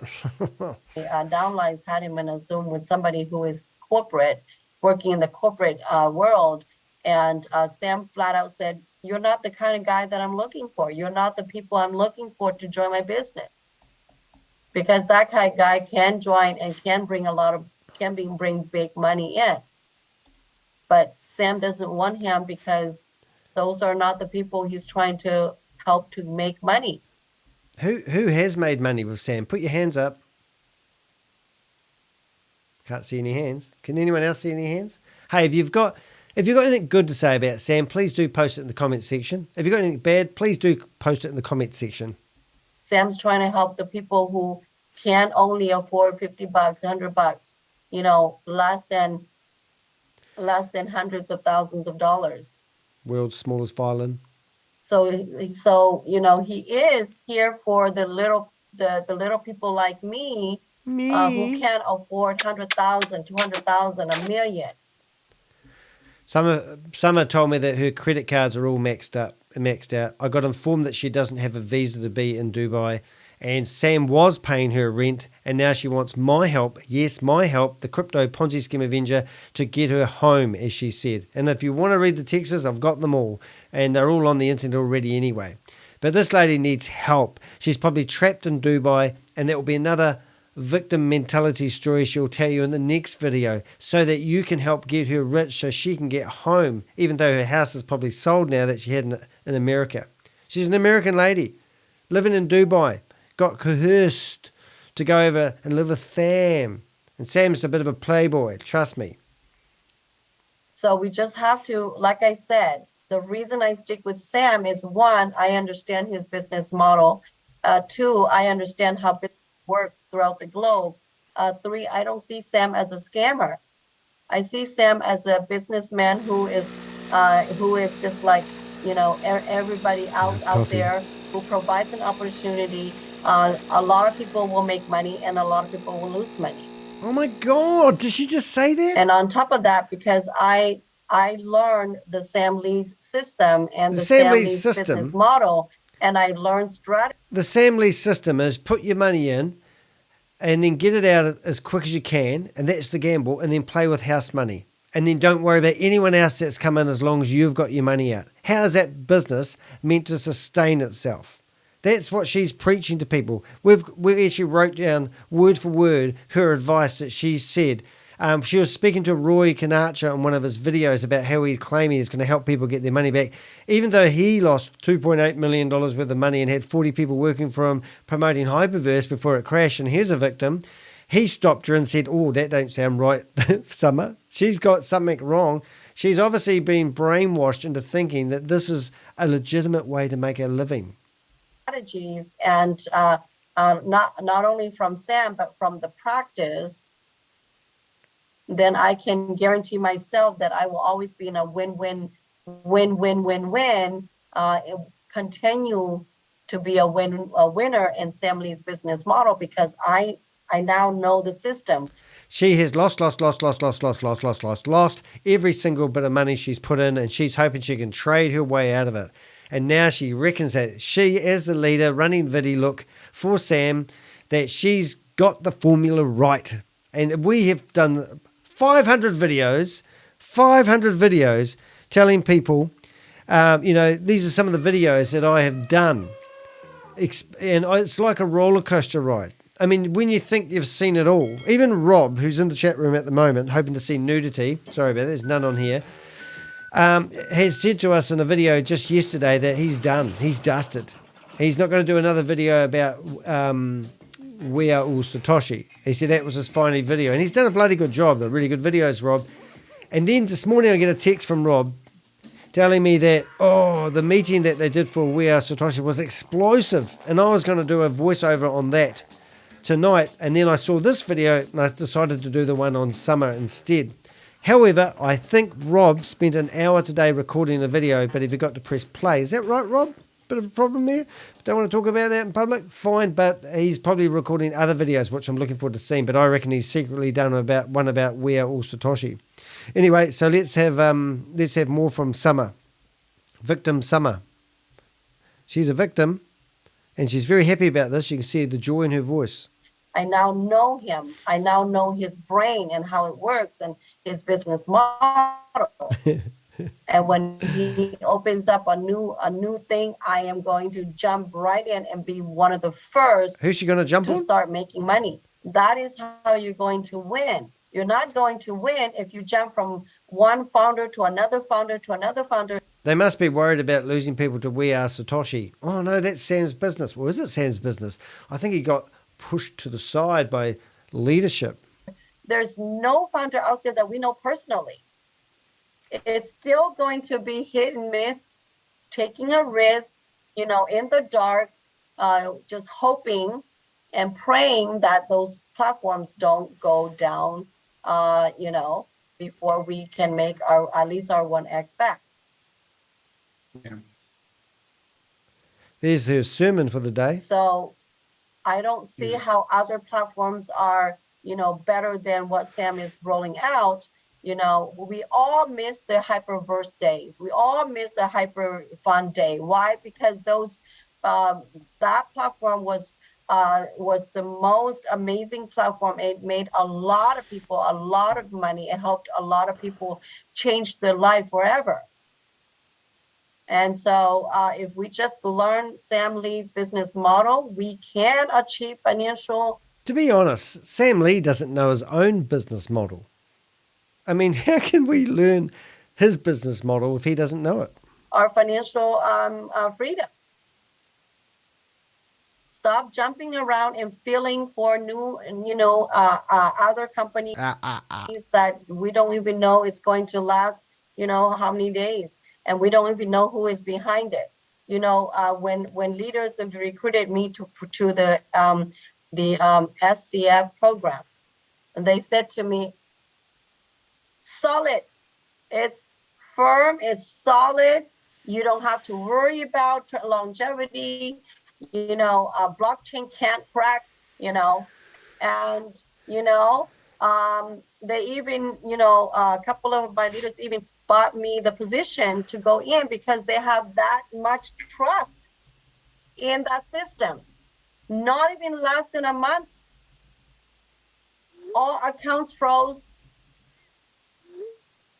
downlines had him in a Zoom with somebody who is corporate, working in the corporate world. And Sam flat out said, "You're not the kind of guy that I'm looking for. You're not the people I'm looking for to join my business." Because that kind of guy can join and can bring bring big money in. But Sam doesn't want him because those are not the people he's trying to help to make money. Who has made money with Sam? Put your hands up. Can't see any hands. Can anyone else see any hands? Hey, if you've got anything good to say about Sam, please do post it in the comment section. If you've got anything bad, please do post it in the comment section. Sam's trying to help the people who can only afford $50, $100, less than hundreds of thousands of dollars. World's smallest violin. So he is here for the little people like me, who can't afford 100,000, 200,000, $1 million. Summer told me that her credit cards are all maxed out. I got informed that she doesn't have a visa to be in Dubai, and Sam was paying her rent, and now she wants my help. Yes, my help, the Crypto Ponzi Scheme Avenger, to get her home, as she said. And if you want to read the texts, I've got them all, and they're all on the internet already anyway. But this lady needs help. She's probably trapped in Dubai, and that will be another victim mentality story she'll tell you in the next video so that you can help get her rich so she can get home, even though her house is probably sold now that she had in America. She's an American lady living in Dubai, got coerced to go over and live with Sam. And Sam's a bit of a playboy, trust me. So we just have to, like I said, the reason I stick with Sam is, one, I understand his business model. Two, I understand how business works throughout the globe. Three, I don't see Sam as a scammer. I see Sam as a businessman who is just like, you know, everybody else out there, who provides an opportunity. A lot of people will make money and a lot of people will lose money. Oh my God, did she just say that? And on top of that, because I learned the Sam Lee's system and the Sam Lee's business model, and I learned strategy. The Sam Lee system is put your money in and then get it out as quick as you can, and that's the gamble, and then play with house money. And then don't worry about anyone else that's come in as long as you've got your money out. How is that business meant to sustain itself? That's what she's preaching to people. We actually wrote down word for word her advice that she said. She was speaking to Roy Kanacha in one of his videos about how he's claiming he's going to help people get their money back. Even though he lost $2.8 million worth of money and had 40 people working for him promoting Hyperverse before it crashed, and here's a victim, he stopped her and said, oh, that don't sound right, Summer. She's got something wrong. She's obviously been brainwashed into thinking that this is a legitimate way to make a living. Strategies, and not only from Sam but from the practice, then I can guarantee myself that I will always be in a win-win, continue to be a winner in Sam Lee's business model, because I now know the system. She has lost every single bit of money she's put in, and she's hoping she can trade her way out of it. And now she reckons that she, as the leader running Vidilook for Sam, that she's got the formula right. And we have done 500 videos telling people, these are some of the videos that I have done. And it's like a roller coaster ride. I mean, when you think you've seen it all, even Rob, who's in the chat room at the moment, hoping to see nudity, sorry about that, there's none on here, has said to us in a video just yesterday that he's done. He's dusted. He's not going to do another video about We Are All Satoshi. He said that was his final video. And he's done a bloody good job. They're really good videos, Rob. And then this morning I get a text from Rob telling me that, the meeting that they did for We Are Satoshi was explosive. And I was going to do a voiceover on that tonight. And then I saw this video and I decided to do the one on Summer instead. However, I think Rob spent an hour today recording a video, but he forgot to press play. Is that right, Rob? Bit of a problem there? Don't want to talk about that in public? Fine, but he's probably recording other videos, which I'm looking forward to seeing, but I reckon he's secretly done one about We Are All Satoshi. Anyway, so let's have more from Summer. Victim Summer. She's a victim, and she's very happy about this. You can see the joy in her voice. I now know him. I now know his brain and how it works and his business model. And when he opens up a new thing, I am going to jump right in and be one of the first. Who's she going to jump on? To start making money. That is how you're going to win. You're not going to win if you jump from one founder to another founder to another founder. They must be worried about losing people to We Are Satoshi. Oh no, that's Sam's business. Well, is it Sam's business? I think he got pushed to the side by leadership. There's no founder out there that we know personally. It's still going to be hit and miss, taking a risk, in the dark, just hoping and praying that those platforms don't go down, before we can make at least our 1x back. Yeah. There's her sermon for the day. So I don't see how other platforms are, better than what Sam is rolling out. We all miss the Hyperverse days. We all miss the Hyper Fun day. Why? Because that platform was the most amazing platform. It made a lot of people a lot of money. It helped a lot of people change their life forever. And so if we just learn Sam Lee's business model, we can achieve financial To be honest, Sam Lee doesn't know his own business model. I mean, how can we learn his business model if he doesn't know it? Our financial freedom. Stop jumping around and feeling for new, other companies that we don't even know is going to last, how many days, and we don't even know who is behind it. When leaders have recruited me to the SCF program, and they said to me, solid, it's firm, it's solid. You don't have to worry about longevity. Blockchain can't crack, and, they even, a couple of my leaders even bought me the position to go in because they have that much trust in that system. Not even less than a month, all accounts froze.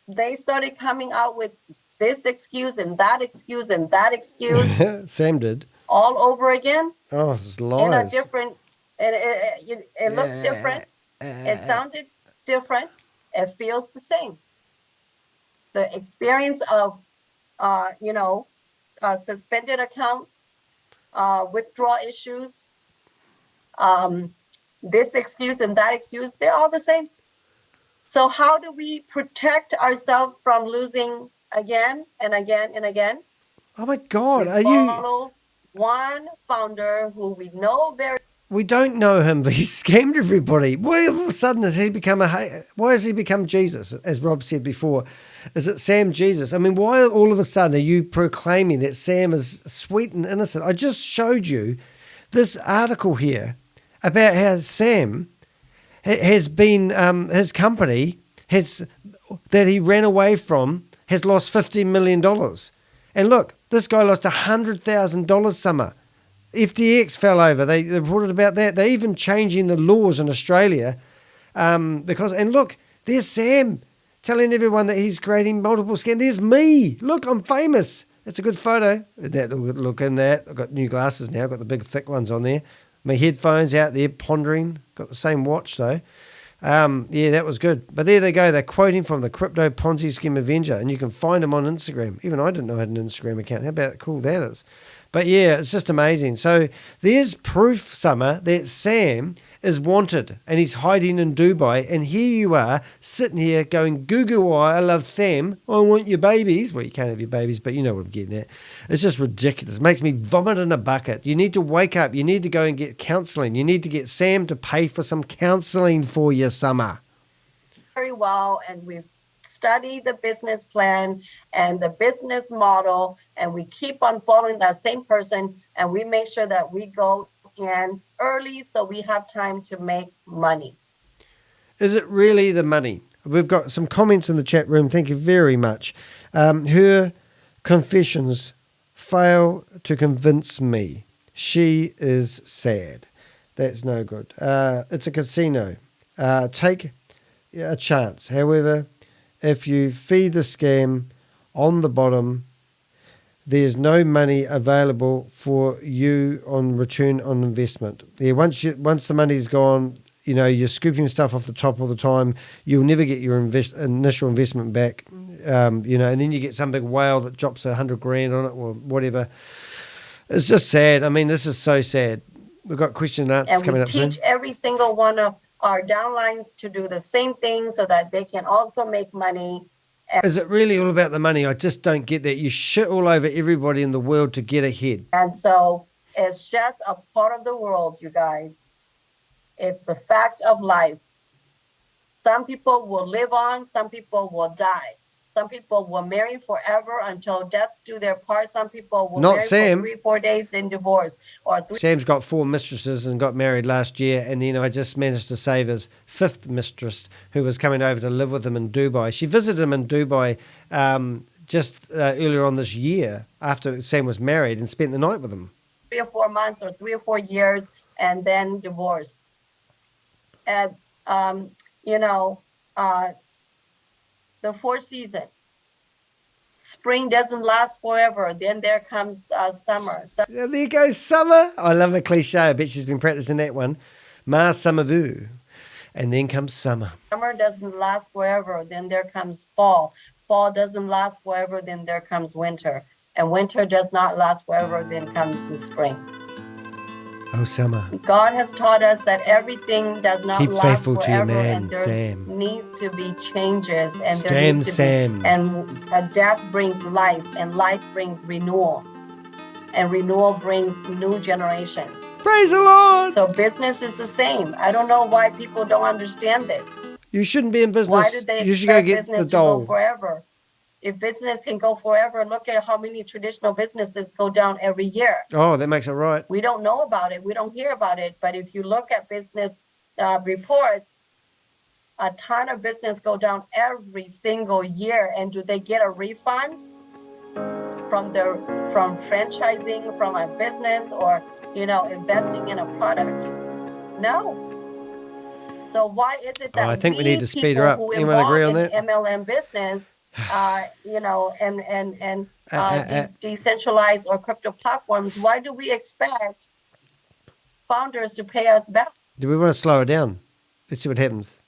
They started coming out with this excuse and that excuse and that excuse. Sam did. All over again. Oh, it's lies. In a different, it looks different. It sounded different. It feels the same. The experience of, suspended accounts, withdrawal issues, this excuse and that excuse, they're all the same. So how do we protect ourselves from losing again and again and again? Oh my God, we follow one founder who we know very. We don't know him, but he scammed everybody. Why all of a sudden has he become why has he become Jesus, as Rob said before? Is it Sam Jesus? I mean, why all of a sudden are you proclaiming that Sam is sweet and innocent? I just showed you this article here about how Sam has been, his company that he ran away from has lost $15 million. And look, this guy lost $100,000 summer. FTX fell over. They reported about that. They're even changing the laws in Australia and look, there's Sam telling everyone that he's creating multiple scams. There's me. Look, I'm famous. It's a good photo. Look in that. I've got new glasses now. I've got the big thick ones on there. My headphones out there pondering. Got the same watch though. Yeah, that was good. But there they go. They're quoting from the Crypto Ponzi Scheme Avenger, and you can find them on Instagram. Even I didn't know I had an Instagram account. How about cool that is? But yeah, it's just amazing. So there's proof, Summer, that Sam is wanted and he's hiding in Dubai. And here you are sitting here going, goo I love Sam. I want your babies. Well, you can't have your babies, but you know what I'm getting at. It's just ridiculous. It makes me vomit in a bucket. You need to wake up. You need to go and get counseling. You need to get Sam to pay for some counseling for you, Summer. Very well, and we've studied the business plan and the business model, and we keep on following that same person, and we make sure that we go in early so we have time to make money. Is it really the money? We've got some comments in the chat room. Thank you very much. Her confessions fail to convince me. She is sad. That's no good. It's a casino. Take a chance. However, if you feed the scam on the bottom, there's no money available for you on return on investment. Yeah, once the money's gone, you're scooping stuff off the top all the time. You'll never get your initial investment back. And then you get some big whale that drops $100,000 on it or whatever. It's just sad. I mean, this is so sad. We've got question and answers coming up soon. And we teach every single one of our downlines to do the same thing so that they can also make money. Is it really all about the money? I just don't get that. You shit all over everybody in the world to get ahead. And so it's just a part of the world, you guys. It's the facts of life. Some people will live on, some people will die. Some people will marry forever until death do their part. Some people will Not marry Sam. for 3-4 days, then divorce. Sam's got 4 mistresses and got married last year, and then I just managed to save his 5th mistress who was coming over to live with him in Dubai. She visited him in Dubai just earlier on this year after Sam was married and spent the night with him. 3 or 4 months or 3 or 4 years and then divorce. And, the 4th season. Spring doesn't last forever. Then there comes summer. There goes summer. I love a cliche. I bet she's been practicing that one. Mai Summer Vue. And then comes summer. Summer doesn't last forever, then there comes fall. Fall doesn't last forever, then there comes winter. And winter does not last forever, then comes the spring. Oh, summer. God has taught us that everything does not Keep last faithful to your forever, man, and there Sam. needs to be changes, and there Scam needs to Sam. be, and death brings life, and life brings renewal, and renewal brings new generations. Praise the Lord. So business is the same. I don't know why people don't understand this. You shouldn't be in business. Why did they You should go expect get business the to go doll. forever? If business can go forever, look at how many traditional businesses go down every year. Oh, that makes it right. We don't know about it. We don't hear about it. But if you look at business reports, a ton of business go down every single year. And do they get a refund from franchising from a business or investing in a product? No. So why is it that I think we need to speed her up. who Anyone agree on involved that? in MLM business, decentralized or crypto platforms, why do we expect founders to pay us back? Do we want to slow it down? Let's see what happens.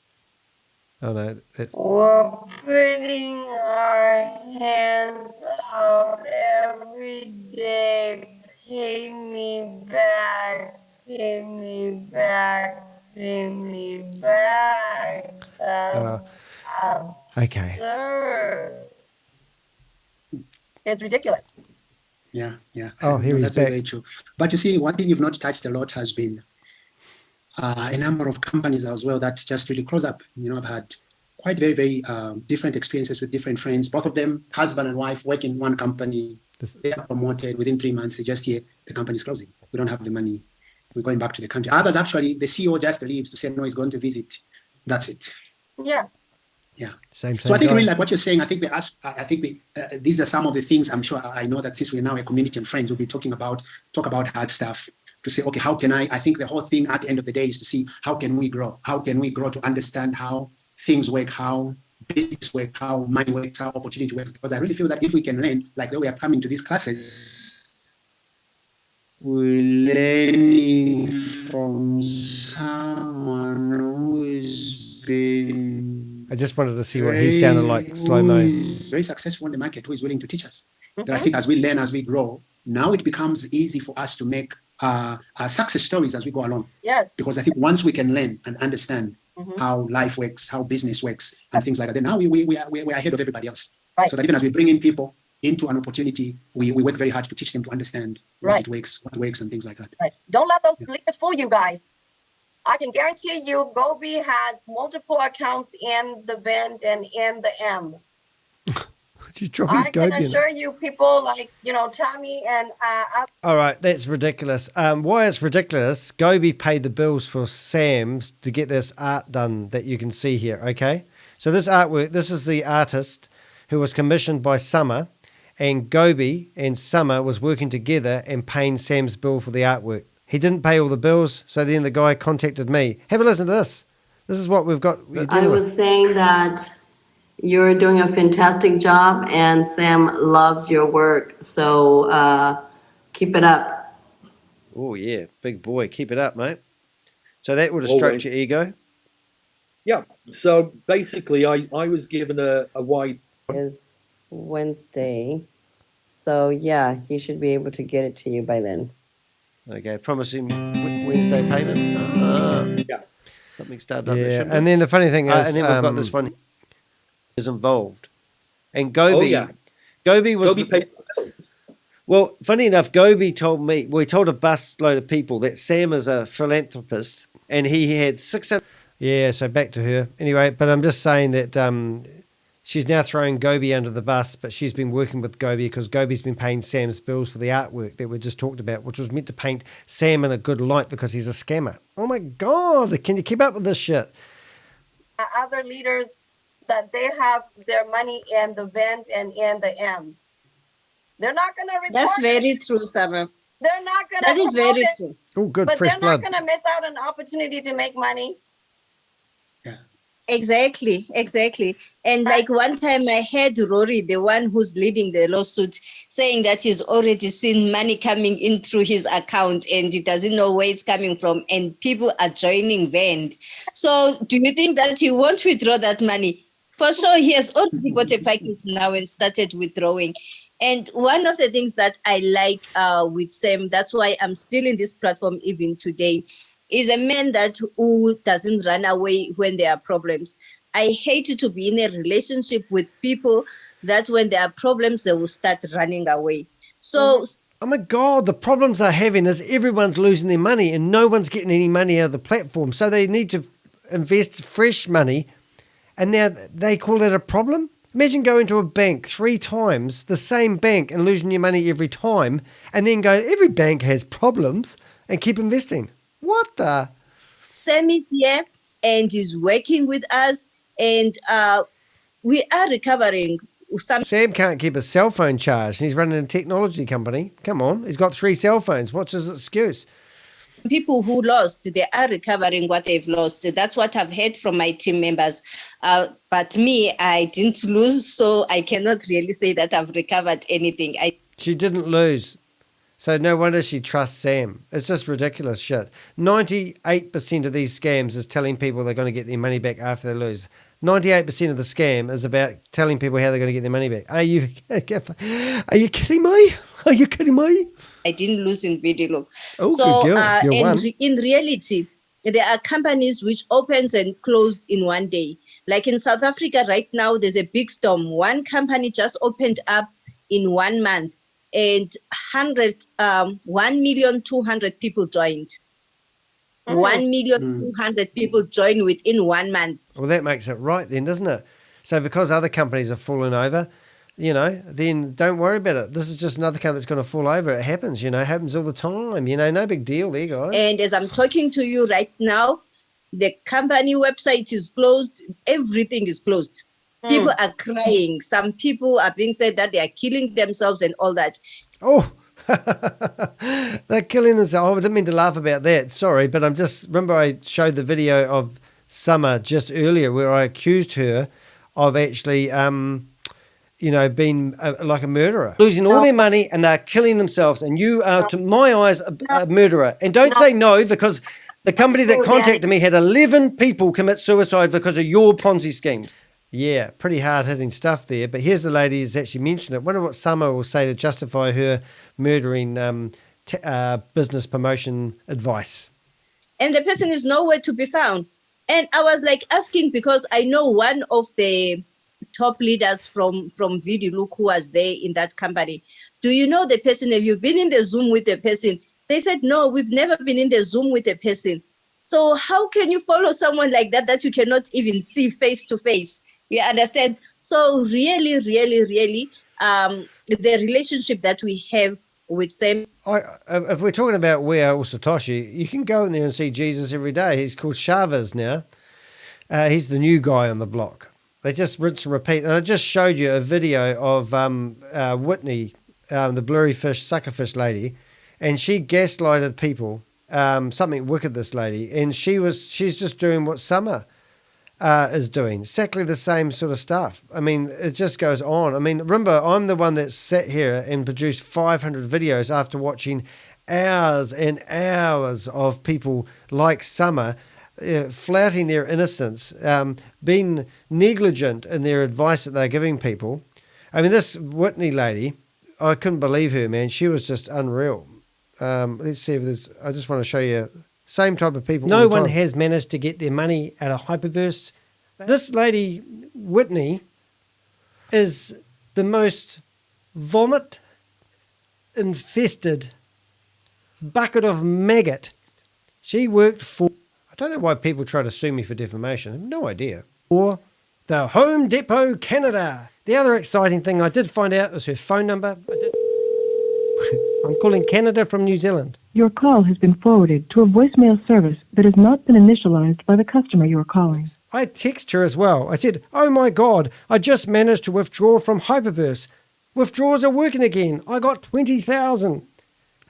Oh no, that's We're putting our hands out every day. Pay me back. Pay me back. Pay me back. okay. Absurd. It's ridiculous. Yeah. Oh, here he's that's back. very true. But you see, one thing you've not touched a lot has been a number of companies as well that just really close up. I've had quite very, very different experiences with different friends. Both of them, husband and wife, work in one company. They are promoted within 3 months. They just hear the company is closing. We don't have the money. We're going back to the country. Others actually, the CEO just leaves to say, no, he's going to visit. That's it. Yeah. Yeah. Same. So I think really like what you're saying, these are some of the things I'm sure I know that since we're now a community and friends, we'll be talk about hard stuff to say, okay, how can I think the whole thing at the end of the day is to see how can we grow? How can we grow to understand how things work, how business work, how money works, how opportunity works? Because I really feel that if we can learn, like the way we are coming to these classes, we're learning from someone who's been... I just wanted to see what he sounded like, slow-mo. Very successful in the market, who is willing to teach us. That I think as we learn, as we grow, now it becomes easy for us to make success stories as we go along. Yes. Because I think once we can learn and understand how life works, how business works, and things like that, then now we are ahead of everybody else. Right. So that even as we bring in people into an opportunity, we work very hard to teach them to understand what works, and things like that. Right. Don't let those leaders fool you guys. I can guarantee you, Gobi has multiple accounts in the Vend and in the M. I can assure you, people like Tommy and. All right, that's ridiculous. Why it's ridiculous? Gobi paid the bills for Sam's to get this art done that you can see here. Okay, so this artwork. This is the artist who was commissioned by Summer, and Gobi and Summer was working together and paying Sam's bill for the artwork. He didn't pay all the bills, so then the guy contacted me. Have a listen to this. This is what we've got. I was saying that you're doing a fantastic job, and Sam loves your work. So keep it up. Oh, yeah. Big boy. Keep it up, mate. So that would have stroked your ego? Yeah. So basically, I was given a wide... Is Wednesday. So, yeah, he should be able to get it to you by then. Okay, promising Wednesday payment. Yeah. Something started up. Yeah, and then the funny thing is, and then we've got this one is involved. And Gobi, Gobi paid the bills. Well, funny enough, Gobi told me, we told a busload of people that Sam is a philanthropist and he had 600. Yeah, so back to her. Anyway, but I'm just saying that she's now throwing Gobi under the bus, but she's been working with Gobi because Gobi's been paying Sam's bills for the artwork that we just talked about, which was meant to paint Sam in a good light because he's a scammer. Oh my God, can you keep up with this shit? Other leaders that they have their money in the Vend and in the M. They're not going to report. That's very true, Summer. They're not going to. That is very true. Oh, good, but fresh they're blood. not going to miss out on an opportunity to make money. Yeah. Exactly. And like one time I heard Rory, the one who's leading the lawsuit, saying that he's already seen money coming in through his account and he doesn't know where it's coming from, and people are joining Vend. So do you think that he won't withdraw that money? For sure, he has already got a package now and started withdrawing. And one of the things that I like with Sam, that's why I'm still in this platform even today, is a man that who doesn't run away when there are problems. I hate to be in a relationship with people that when there are problems, they will start running away. So, oh my God, the problems they're having is everyone's losing their money and no one's getting any money out of the platform. So they need to invest fresh money, and now they call that a problem? Imagine going to a bank 3 times, the same bank, and losing your money every time, and then go, every bank has problems, and keep investing. What the? Sam is here and is working with us, and we are recovering. Sam can't keep a cell phone charged, and he's running a technology company. Come on, he's got 3 cell phones. What's his excuse? People who lost, they are recovering what they've lost. That's what I've heard from my team members. But me, I didn't lose, so I cannot really say that I've recovered anything. She didn't lose. So no wonder she trusts Sam. It's just ridiculous shit. 98% of these scams is telling people they're going to get their money back after they lose. 98% of the scam is about telling people how they're going to get their money back. Are you kidding me? Are you kidding me? I didn't lose in Vidilook. Oh, so, good girl. You're one. In reality, there are companies which opens and closed in one day. Like in South Africa right now, there's a big storm. One company just opened up in 1 month, and 1,200,000 people joined. 1,200,000 people joined within 1 month. Well, that makes it right then, doesn't it? So because other companies are falling over, then don't worry about it. This is just another company that's going to fall over. It happens, it happens all the time. No big deal there, guys. And as I'm talking to you right now, the company website is closed. Everything is closed. People are crying. Some people are being said that they are killing themselves and all that. Oh, they're killing themselves. I didn't mean to laugh about that. Sorry, but remember I showed the video of Summer just earlier where I accused her of actually, being like a murderer, losing all their money, and they're killing themselves. And you are, to my eyes, a murderer. And don't say no, because the company that contacted me had 11 people commit suicide because of your Ponzi schemes. Yeah, pretty hard-hitting stuff there. But here's the lady who's actually mentioned it. Wonder what Summer will say to justify her murdering business promotion advice. And the person is nowhere to be found. And I was like asking, because I know one of the top leaders from Vidilook who was there in that company. Do you know the person? Have you been in the Zoom with the person? They said, no, we've never been in the Zoom with a person. So how can you follow someone like that you cannot even see face to face? You understand? So really, really, really, the relationship that we have with Sam. If we're talking about Wea or Satoshi, you can go in there and see Jesus every day. He's called Chavez now. He's the new guy on the block. They just rinse and repeat. And I just showed you a video of Whitney, the blurry fish, suckerfish lady, and she gaslighted people. Something wicked, this lady. And she's just doing what Summer is doing. Exactly the same sort of stuff. I mean, it just goes on. I mean, remember, I'm the one that sat here and produced 500 videos after watching hours and hours of people like Summer flouting their innocence, being negligent in their advice that they're giving people. I mean, this Whitney lady, I couldn't believe her, man. She was just unreal. Let's see if there's, I just want to show you, same type of people. No one has managed to get their money out of Hyperverse. This lady, Whitney, is the most vomit-infested bucket of maggot. She worked for, I don't know why people try to sue me for defamation. I have no idea. Or the Home Depot Canada. The other exciting thing I did find out was her phone number. I'm calling Canada from New Zealand. Your call has been forwarded to a voicemail service that has not been initialized by the customer you are calling. I text her as well. I said, oh my God, I just managed to withdraw from Hyperverse. Withdrawals are working again. I got 20,000.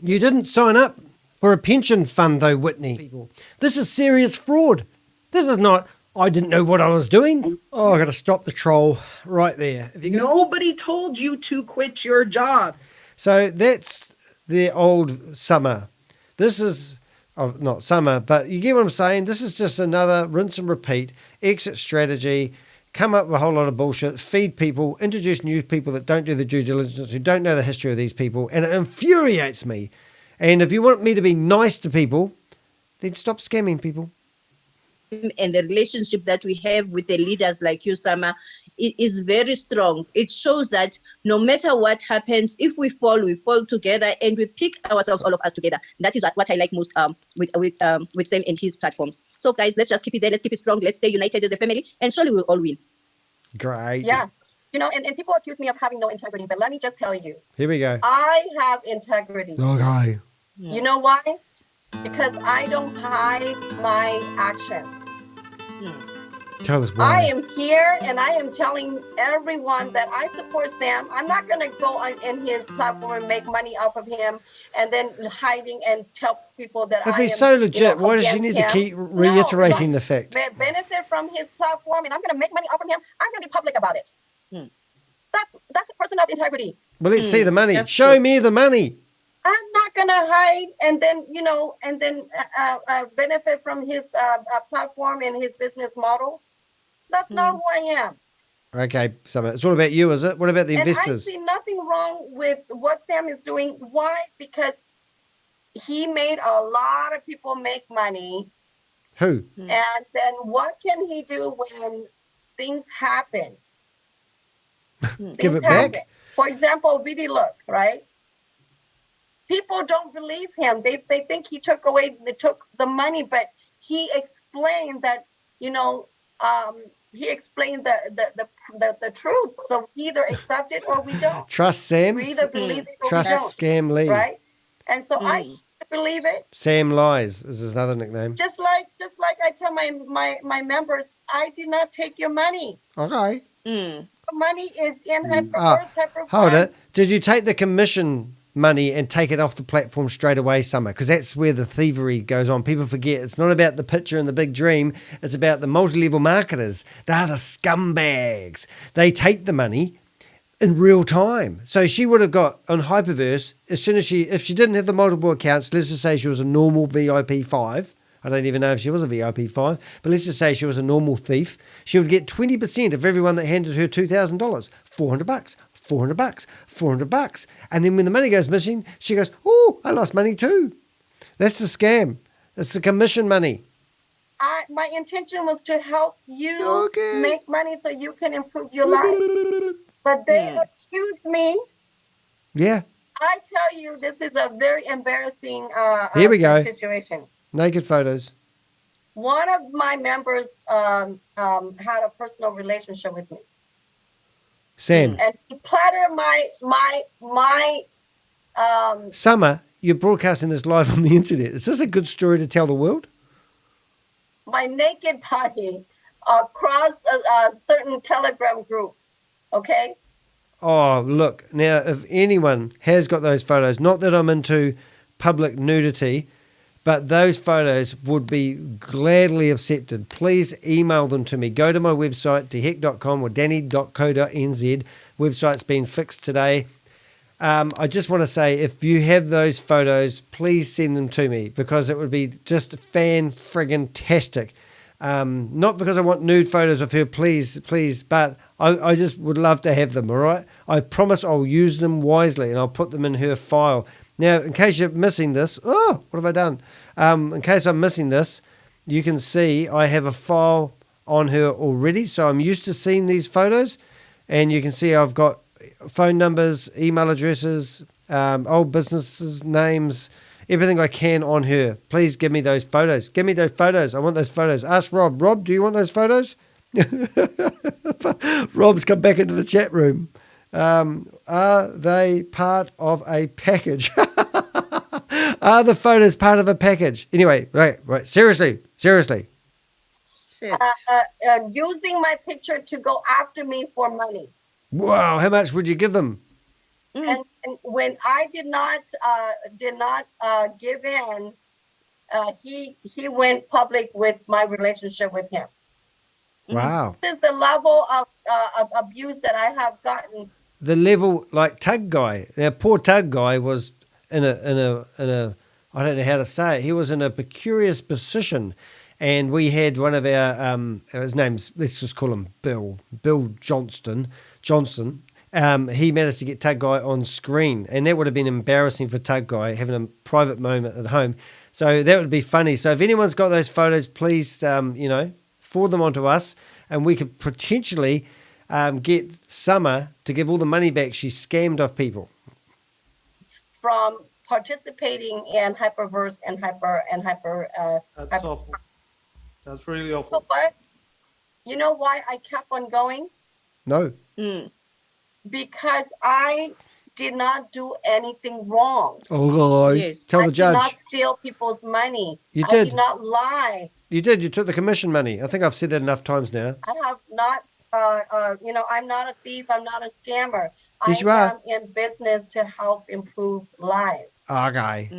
You didn't sign up for a pension fund though, Whitney. This is serious fraud. This is not, I didn't know what I was doing. Oh, I got to stop the troll right there. Nobody told you to quit your job. So that's the old Summer. This is not Summer, but you get what I'm saying. This is just another rinse and repeat exit strategy. Come up with a whole lot of bullshit, feed people, introduce new people that don't do the due diligence, who don't know the history of these people, and it infuriates me. And if you want me to be nice to people, then stop scamming people. And the relationship that we have with the leaders like you, Sama, is very strong. It shows that no matter what happens, if we fall together, and we pick ourselves, all of us together. That is what I like most with Sam and his platforms. So guys, let's just keep it there. Let's keep it strong. Let's stay united as a family, and surely we'll all win. Great. Yeah. You know, and people accuse me of having no integrity, but let me just tell you. Here we go. I have integrity. Okay. You know why? Because I don't hide my actions. Tell us why. I am here and I am telling everyone that I support Sam. I'm not going to go in his platform and make money off of him and then hiding and tell people that If I he's am, so legit, why does she against need to him. keep reiterating the fact? Benefit from his platform and I'm going to make money off of him. I'm going to be public about it. That's a person of integrity. Well, let's see the money. That's Show true. me the money. I'm not going to hide and then, benefit from his platform and his business model. That's not who I am. Okay, so it's all about you, is it? What about the investors? And I see nothing wrong with what Sam is doing. Why? Because he made a lot of people make money. Who? And then what can he do when things happen? Give it back? For example, Vidilook, right? People don't believe him. They think he took the money, but he explained that, he explained the truth. So we either accept it or we don't. Trust Sam. We either believe it or Trust we don't. Scam Lee. Right? And so I believe it. Sam Lies is his other nickname. Just like I tell my members, I did not take your money. Okay. The money is in Hyperverse, Hyperverse. Hold it. Did you take the commission money and take it off the platform straight away, Summer? Because that's where the thievery goes on. People forget it's not about the picture and the big dream. It's about the multi-level marketers. They're the scumbags. They take the money in real time. So she would have got on Hyperverse as soon as if she didn't have the multiple accounts, let's just say she was a normal VIP 5. I don't even know if she was a VIP 5, but let's just say she was a normal thief. She would get 20% of everyone that handed her $2,000, $400, $400, $400. And then when the money goes missing, she goes, oh, I lost money too. That's the scam. It's the commission money. My intention was to help you make money so you can improve your life. But they accused me. Yeah. I tell you, this is a very embarrassing Here we go. situation. Naked photos. One of my members had a personal relationship with me. Sam. And he plattered my Summer, you're broadcasting this live on the internet. Is this a good story to tell the world? my naked body across a certain Telegram group. Okay. Oh, look. Now, if anyone has got those photos, not that I'm into public nudity, but those photos would be gladly accepted. Please email them to me. Go to my website, deheck.com or danny.co.nz. Website's been fixed today. I just want to say, if you have those photos, please send them to me, because it would be just fan-friggin-tastic. Not because I want nude photos of her, please, but I just would love to have them, all right? I promise I'll use them wisely and I'll put them in her file. Now, in case you're missing this, what have I done? In case I'm missing this, you can see I have a file on her already, so I'm used to seeing these photos, and you can see I've got phone numbers, email addresses, old businesses, names, everything I can on her. Please give me those photos. Give me those photos. I want those photos. Ask Rob. Rob, do you want those photos? Rob's come back into the chat room. Are they part of a package? Are the photos part of a package? Anyway, right. Seriously. Using my picture to go after me for money. Wow, how much would you give them? And when I did not give in, he went public with my relationship with him. Wow. This is the level of abuse that I have gotten. The level, like Tug Guy. Now, poor Tug Guy was in a, I don't know how to say it. He was in a precarious position, and we had one of our, his name's, let's just call him Bill Johnson. He managed to get Tug Guy on screen, and that would have been embarrassing for Tug Guy, having a private moment at home. So that would be funny. So if anyone's got those photos, please, forward them onto us, and we could potentially get Summer to give all the money back she scammed off people. From participating in hyperverse and hyper. That's awful. That's really awful. So what? You know why I kept on going? No. Because I did not do anything wrong. Oh, tell the judge. I did not steal people's money. You I did. did not lie. You did. You took the commission money. I think I've said that enough times now. I have not, I'm not a thief. I'm not a scammer. Yes, you I are. am in business to help improve lives. Okay.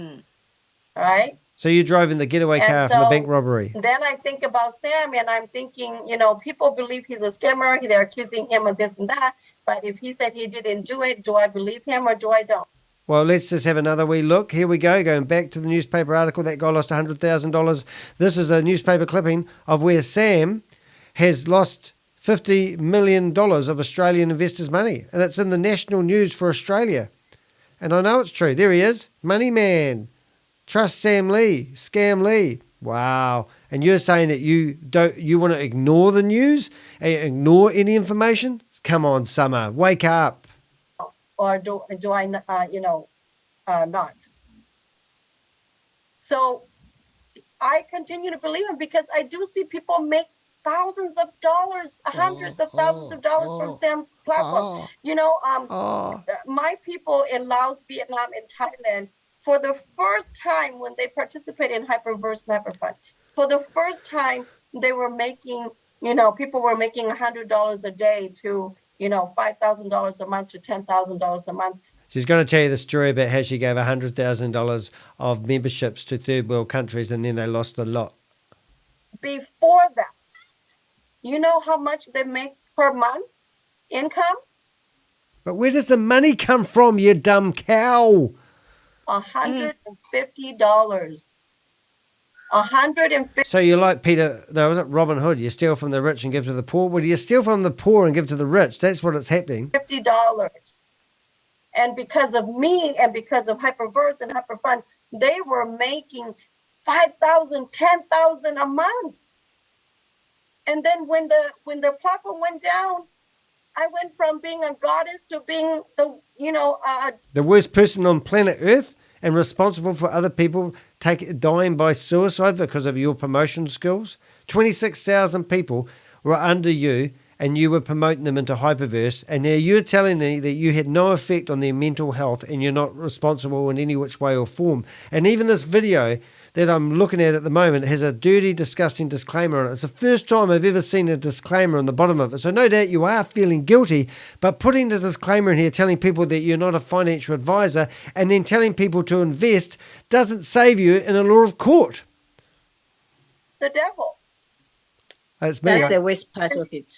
All right? So you drove in the getaway And car from the so bank robbery. Then I think about Sam, and I'm thinking, people believe he's a scammer. They're accusing him of this and that. But if he said he didn't do it, do I believe him or do I don't? Well, let's just have another wee look. Here we go, going back to the newspaper article. That guy lost $100,000. This is a newspaper clipping of where Sam has lost $50 million of Australian investors' money. And it's in the national news for Australia. And I know it's true. There he is. Money man. Trust Sam Lee. Scam Lee. Wow. And you're saying that you want to ignore the news and ignore any information? Come on, Summer. Wake up. Or do I, not? So I continue to believe him because I do see people make thousands of dollars, hundreds of thousands of dollars from Sam's platform. My people in Laos, Vietnam, and Thailand, for the first time when they participated in Hyperverse and Hyperfund, for the first time they were making, people were making $100 a day to, $5,000 a month to $10,000 a month. She's going to tell you the story about how she gave $100,000 of memberships to third world countries and then they lost a lot. Before that, you know how much they make per month income? But where does the money come from, you dumb cow? $150. $150. So you're like Peter, no, was it Robin Hood? You steal from the rich and give to the poor. Well, you steal from the poor and give to the rich. That's what it's happening. $50. And because of me and because of Hyperverse and Hyperfund, they were making $5,000, $10,000 a month. And then when the platform went down, I went from being a goddess to being The worst person on planet Earth and responsible for other people dying by suicide because of your promotion skills. 26,000 people were under you and you were promoting them into Hyperverse, and now you're telling me that you had no effect on their mental health and you're not responsible in any which way or form. And even this video that I'm looking at the moment has a dirty, disgusting disclaimer on it. It's the first time I've ever seen a disclaimer on the bottom of it. So no doubt you are feeling guilty, but putting the disclaimer in here telling people that you're not a financial advisor and then telling people to invest doesn't save you in a law of court. The devil. That's me. That's the worst part of it.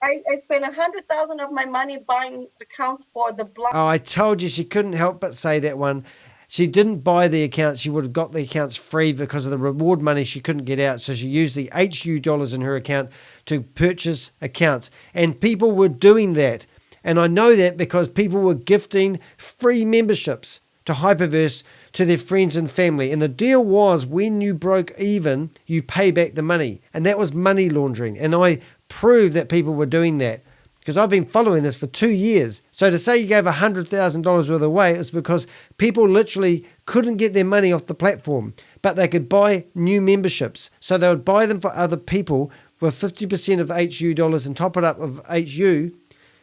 I spent $100,000 of my money buying accounts for the block. Oh, I told you she couldn't help but say that one. She didn't buy the accounts. She would have got the accounts free because of the reward money she couldn't get out. So she used the HU dollars in her account to purchase accounts. And people were doing that. And I know that because people were gifting free memberships to Hyperverse to their friends and family. And the deal was when you broke even, you pay back the money. And that was money laundering. And I proved that people were doing that because I've been following this for 2 years. So to say you gave $100,000 worth away, it was because people literally couldn't get their money off the platform, but they could buy new memberships. So they would buy them for other people with 50% of HU dollars and top it up of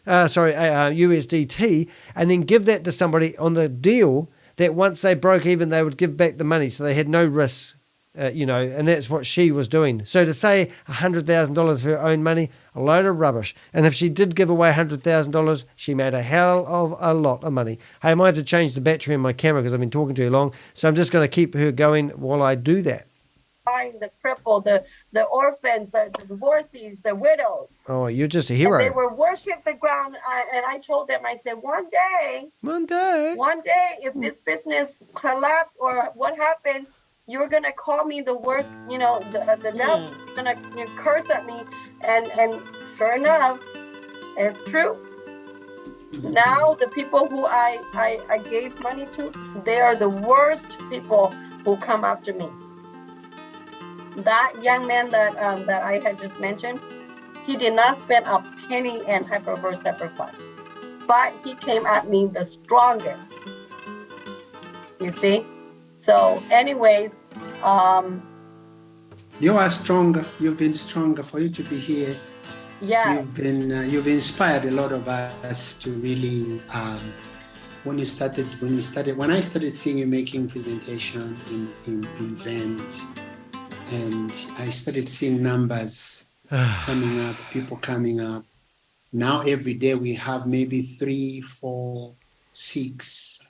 USDT, and then give that to somebody on the deal that once they broke even, they would give back the money. So they had no risk, and that's what she was doing. So to say $100,000 of her own money, a load of rubbish. And if she did give away $100,000, she made a hell of a lot of money. Hey, I might have to change the battery in my camera because I've been talking too long. So I'm just going to keep her going while I do that. find the crippled, the orphans, the divorcees, the widows. Oh, you're just a And hero. they were worship the ground. And I told them, I said, one day, if this business collapse or what happened, you're gonna call me the worst, the devil's gonna curse at me. And sure enough, it's true. Now the people who I gave money to, they are the worst people who come after me. That young man that I had just mentioned, he did not spend a penny in Hyperverse Separate Fund, but he came at me the strongest. You see? So anyways, you are stronger. You've been stronger for you to be here. Yeah. You've inspired a lot of us to really, when I started seeing you making presentation in event, and I started seeing numbers coming up, people coming up. Now every day we have maybe 3, 4, 6.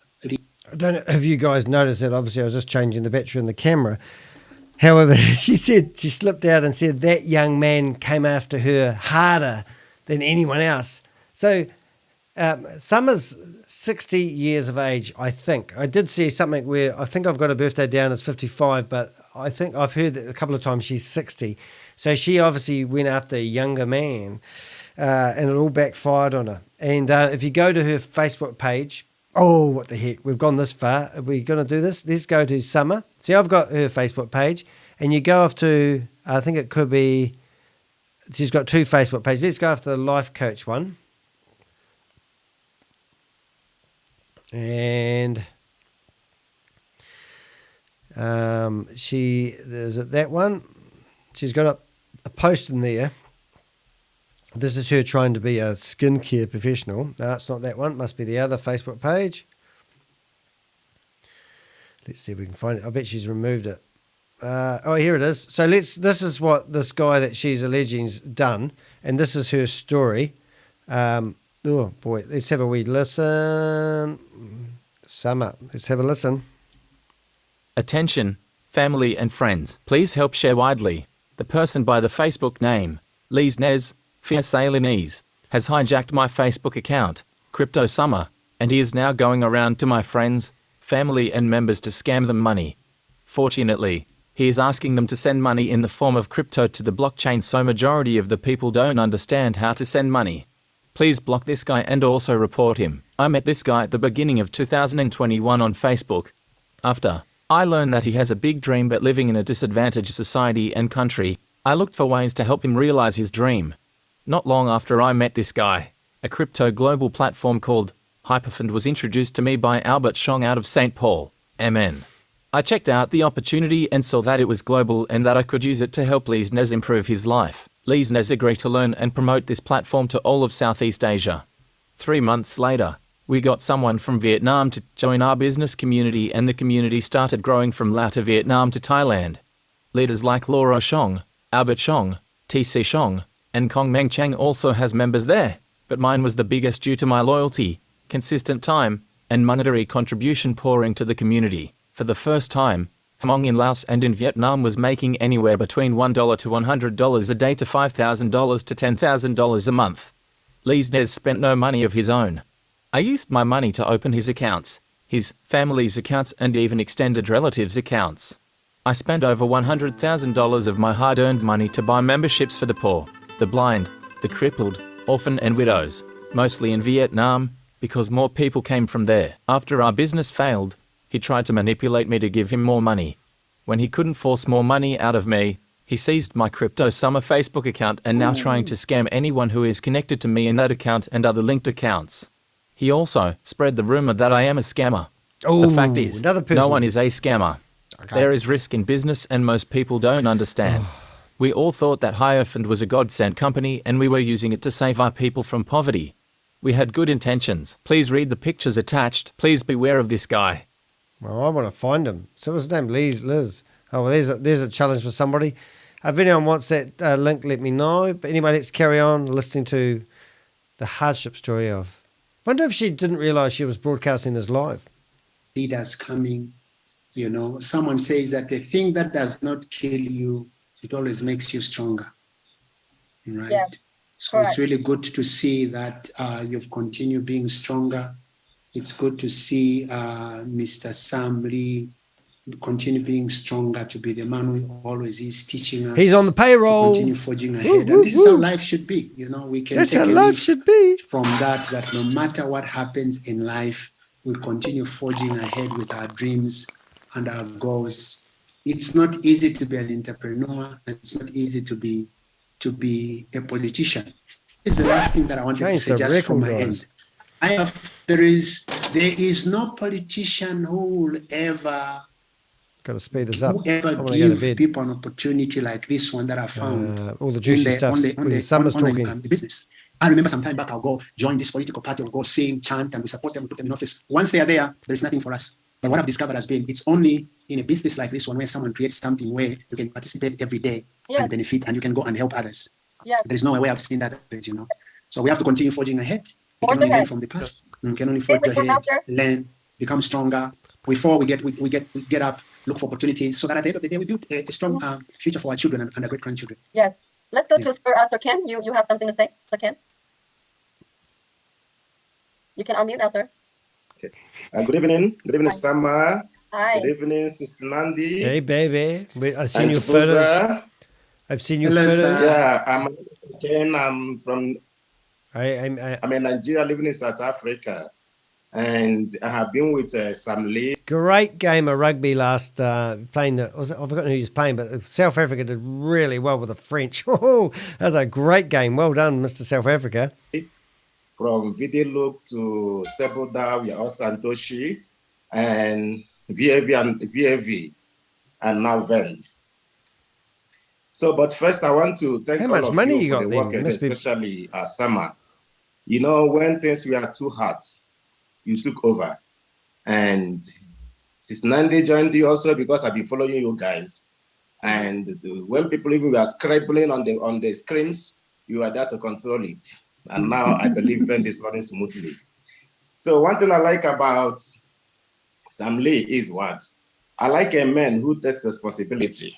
I don't know if you guys noticed that. Obviously, I was just changing the battery in the camera. However, she slipped out and said that young man came after her harder than anyone else. So Summer's 60 years of age, I think. I did see something where I think I've got her birthday down as 55, but I think I've heard that a couple of times she's 60. So she obviously went after a younger man, and it all backfired on her. And if you go to her Facebook page, oh, what the heck, we've gone this far. Are we going to do this? Let's go to Summer. See, I've got her Facebook page, and you go off to, I think it could be, she's got 2 Facebook pages. Let's go after the life coach one. And is it that one? She's got a post in there. This is her trying to be a skincare professional. No, it's not that one. It must be the other Facebook page. Let's see if we can find it. I bet she's removed it. Oh, here it is. So this is what this guy that she's alleging's done, and this is her story. Oh boy, let's have a wee listen. Summer, let's have a listen. Attention, family and friends. Please help share widely. The person by the Facebook name, Lise Nez, Fiasalinese, has hijacked my Facebook account, Crypto Summer, and he is now going around to my friends, family and members to scam them money. Fortunately, he is asking them to send money in the form of crypto to the blockchain, so majority of the people don't understand how to send money. Please block this guy and also report him. I met this guy at the beginning of 2021 on Facebook. After I learned that he has a big dream but living in a disadvantaged society and country, I looked for ways to help him realize his dream. Not long after I met this guy, a crypto global platform called Hyperfund was introduced to me by Albert Chong out of St. Paul, MN. I checked out the opportunity and saw that it was global and that I could use it to help Lise Nez improve his life. Lise Nez agreed to learn and promote this platform to all of Southeast Asia. 3 months later, we got someone from Vietnam to join our business community, and the community started growing from Laos to Vietnam to Thailand. Leaders like Laura Chong, Albert Chong, TC Chong, and Kong Meng Chang also has members there, but mine was the biggest due to my loyalty, consistent time, and monetary contribution pouring to the community. For the first time, Hmong in Laos and in Vietnam was making anywhere between $1 to $100 a day to $5,000 to $10,000 a month. Lise Nez spent no money of his own. I used my money to open his accounts, his family's accounts, and even extended relatives' accounts. I spent over $100,000 of my hard-earned money to buy memberships for the poor, the blind, the crippled, orphan and widows, mostly in Vietnam, because more people came from there. After our business failed, he tried to manipulate me to give him more money. When he couldn't force more money out of me, he seized my Crypto Summer Facebook account and now trying to scam anyone who is connected to me in that account and other linked accounts. He also spread the rumor that I am a scammer. The fact is, no one is a scammer. Okay. There is risk in business and most people don't understand. We all thought that Hyperfund was a godsend company and we were using it to save our people from poverty. We had good intentions. Please read the pictures attached. Please beware of this guy. Well, I want to find him. So what's his name? Liz. Oh, well, there's a challenge for somebody. If anyone wants that link, let me know. But anyway, let's carry on listening to the hardship story of... I wonder if she didn't realise she was broadcasting this live. Leaders coming, You know, someone says that the thing that does not kill you, it always makes you stronger, right? Yes, so it's correct. really good to see that you've continued being stronger. It's good to see Mr. Sam Lee continue being stronger, to be the man who always is teaching us. He's on the payroll. To continue forging ahead. And this is how life should be. You know, we can That's take how a life leaf should be. from that no matter what happens in life, we continue forging ahead with our dreams and our goals. It's not easy to be an entrepreneur, and it's not easy to be a politician. This is the last thing that I wanted to Change say the just from my record, end. There is no politician who will ever Got to speed this up. whoever give people an opportunity like this one that I found all the juicy stuff with Summer's talking. The business. I remember some time back, I'll go join this political party, we'll go sing, chant, and we support them, we put them in office. Once they are there, there's nothing for us. But what I've discovered has been, it's only in a business like this one where someone creates something where you can participate every day and benefit, and you can go and help others. Yes. There's no way I've seen that, you know. So we have to continue forging ahead. We can only learn from the past. We can only forge ahead, learn, become stronger. Before we get up, look for opportunities, so that at the end of the day, we build a strong future for our children and our great grandchildren. Yes. Let's go to Sir Ken. You have something to say, Sir Ken? You can unmute now, sir. Okay. Good evening. Good evening, Summer. Hi. Good evening, Sister Nandi. Hey, baby. I've seen And your Chiposa. photos. I've seen your photos. Yeah, I'm Ken. I'm from. I'm a Nigerian living in South Africa, and I have been with Sam Lee. Great game of rugby last playing I've forgotten who he was playing, but South Africa did really well with the French. Oh, that was a great game. Well done, Mr. South Africa. From Vidilook to Stable Down, we are all Santoshi and VAV and now Vend. So, but first I want to thank all of you for the work, especially Summer. You know, when things were too hard, you took over. And Sis Nandi joined you also because I've been following you guys. And when people even were scribbling on the screens, you were there to control it. And now I believe Vend is running smoothly. So one thing I like about Sam Lee is what? I like a man who takes responsibility.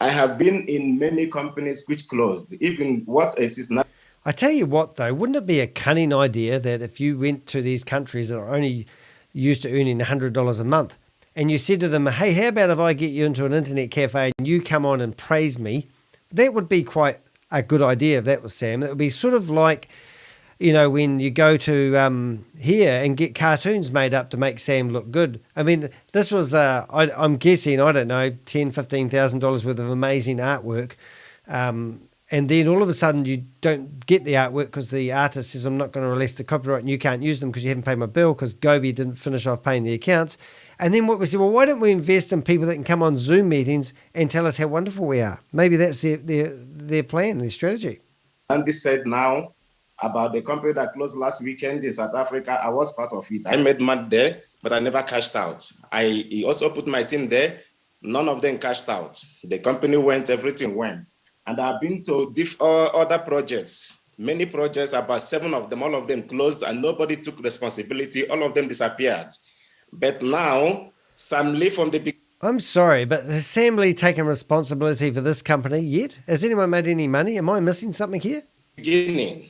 I have been in many companies which closed, even what a system. I tell you what, though, wouldn't it be a cunning idea that if you went to these countries that are only used to earning $100 a month, and you said to them, hey, how about if I get you into an internet cafe and you come on and praise me? That would be quite a good idea if that was Sam. That would be sort of like, you know, when you go to here and get cartoons made up to make Sam look good. I mean, this was, I'm guessing, I don't know, $10,000, $15,000 worth of amazing artwork. And then all of a sudden you don't get the artwork because the artist says, I'm not going to release the copyright and you can't use them because you haven't paid my bill because Gobi didn't finish off paying the accounts. And then what we said, well, why don't we invest in people that can come on Zoom meetings and tell us how wonderful we are? Maybe that's their plan, their strategy. And this said now about the company that closed last weekend in South Africa, I was part of it. I made money there, but I never cashed out. He also put my team there. None of them cashed out. The company went, everything went. And I've been to other projects, many projects, about 7 of them, all of them closed and nobody took responsibility. All of them disappeared. But now, Sam Lee from the beginning. I'm sorry, but has Sam Lee taken responsibility for this company yet? Has anyone made any money? Am I missing something here? Beginning,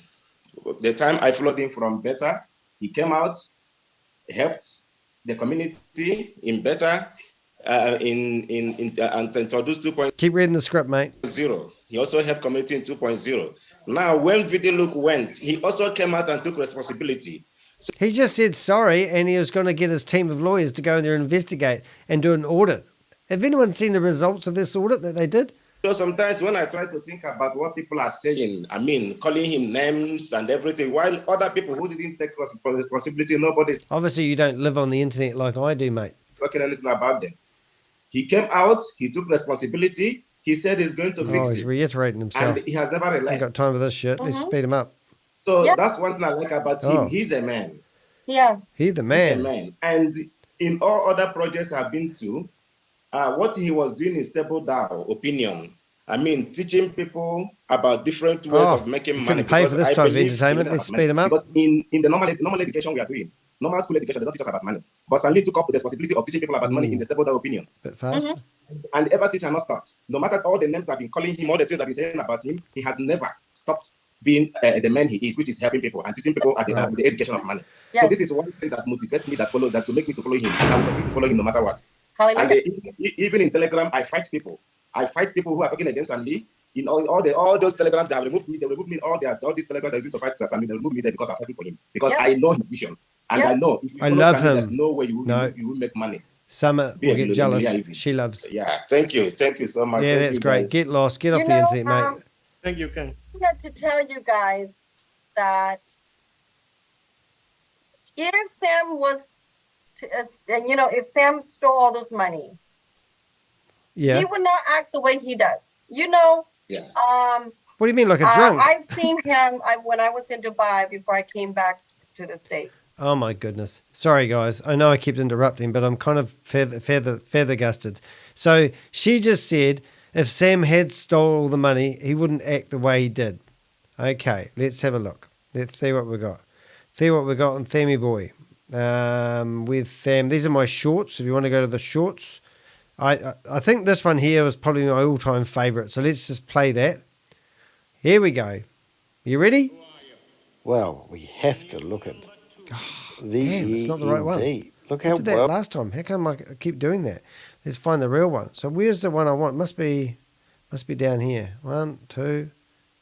the time I followed him from Beta, he came out, helped the community in Beta, and introduced 2.0. Keep reading the script, mate. He also helped community in 2.0. Now, when Vidilook went, he also came out and took responsibility. So he just said sorry, and he was going to get his team of lawyers to go in there and investigate and do an audit. Have anyone seen the results of this audit that they did? So sometimes when I try to think about what people are saying, I mean, calling him names and everything, while other people who didn't take responsibility, nobody's... Obviously, you don't live on the internet like I do, mate. Talking anything about them. He came out, he took responsibility, he said he's going to fix it. He's reiterating himself. And he has never relaxed. I ain't got time for this shit. Let's speed him up. So that's one thing I like about him. He's a man. Yeah. He's the man. He's a man. And in all other projects I've been to, what he was doing in Stable Down, opinion. I mean, teaching people about different ways of making money. Pay for this type of entertainment. Let's speed him up. Because in the normal education we are doing, normal school education, they don't teach us about money. But Sam Lee took up the responsibility of teaching people about money in the stable opinion. Bit faster. And ever since he has not stopped. No matter all the names that have been calling him, all the things that have been saying about him, he has never stopped being the man he is, which is helping people and teaching people at the education of money. Yes. So this is one thing that motivates me, that to make me to follow him. I will continue to follow him no matter what. Hallelujah. And even in Telegram, I fight people. I fight people who are talking against Sam Lee. In all those telegrams that have removed me, they removed me in all these telegrams that are using to fight Sam Lee. They removed me there because I'm fighting for him. Because I know his vision. And I know if you follow love Sam Lee, him. there's no way you will make money. Summer will get jealous. She loves. Yeah, thank you so much. Yeah, Thank that's you, great. guys. Get lost. Get off the internet, mate. Thank you, Ken. I wanted to tell you guys that if Sam was, if Sam stole all this money, he would not act the way he does. Yeah. What do you mean, like a drunk? I've seen him when I was in Dubai before I came back to the States. Oh my goodness. Sorry guys. I know I kept interrupting, but I'm kind of feather gusted. So she just said if Sam had stole all the money, he wouldn't act the way he did. Okay, let's have a look. Let's see what we got. See what we got on Thammy Boy. With Tham. These are my shorts. If you want to go to the shorts. I think this one here was probably my all-time favourite. So let's just play that. Here we go. You ready? Well, we have to look at Damn, it's not the right one. Look I how did that last time. How come I keep doing that? Let's find the real one. So where's the one I want? Must be down here. 1, 2.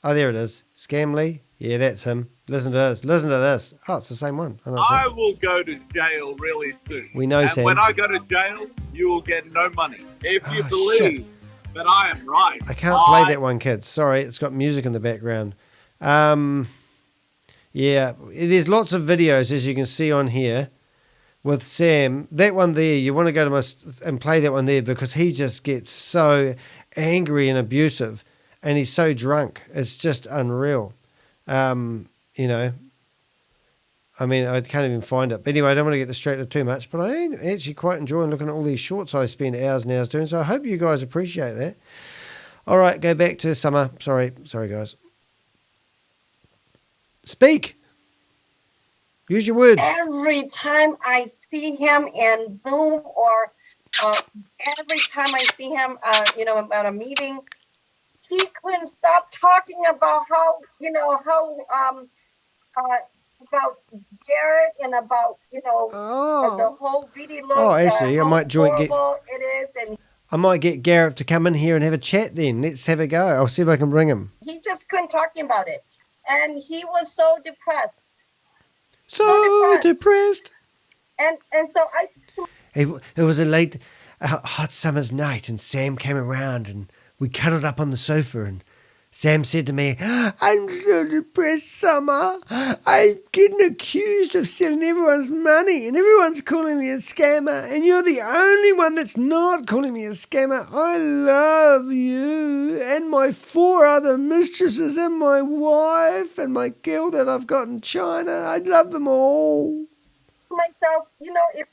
Oh, there it is. Scamly. Yeah, that's him. Listen to this. Listen to this. Oh, it's the same one. I will go to jail really soon. We know, and Sam. when I go to jail, you will get no money. If you believe that I am right. I can't play that one, kids. Sorry, it's got music in the background. Yeah, there's lots of videos, as you can see on here, with Sam. That one there, you want to go to and play that one there because he just gets so angry and abusive, and he's so drunk. It's just unreal. I mean, I can't even find it. But anyway, I don't want to get distracted too much, but I am actually quite enjoying looking at all these shorts I spend hours and hours doing, so I hope you guys appreciate that. All right, go back to Summer. Sorry, guys. Speak. Use your words. Every time I see him in Zoom or every time I see him, at a meeting, he couldn't stop talking about how about Garrett and about, the whole Vidilook. Oh, actually, I might join. It is, and I might get Garrett to come in here and have a chat. Then let's have a go. I'll see if I can bring him. he just couldn't talk about it, and he was so depressed. So depressed. And so It was a hot summer's night, and Sam came around, and we cuddled up on the sofa, and Sam said to me, "I'm so depressed, Summer. I'm getting accused of stealing everyone's money, and everyone's calling me a scammer, and you're the only one that's not calling me a scammer. I love you and my 4 other mistresses and my wife and my girl that I've got in China. I love them all." myself, if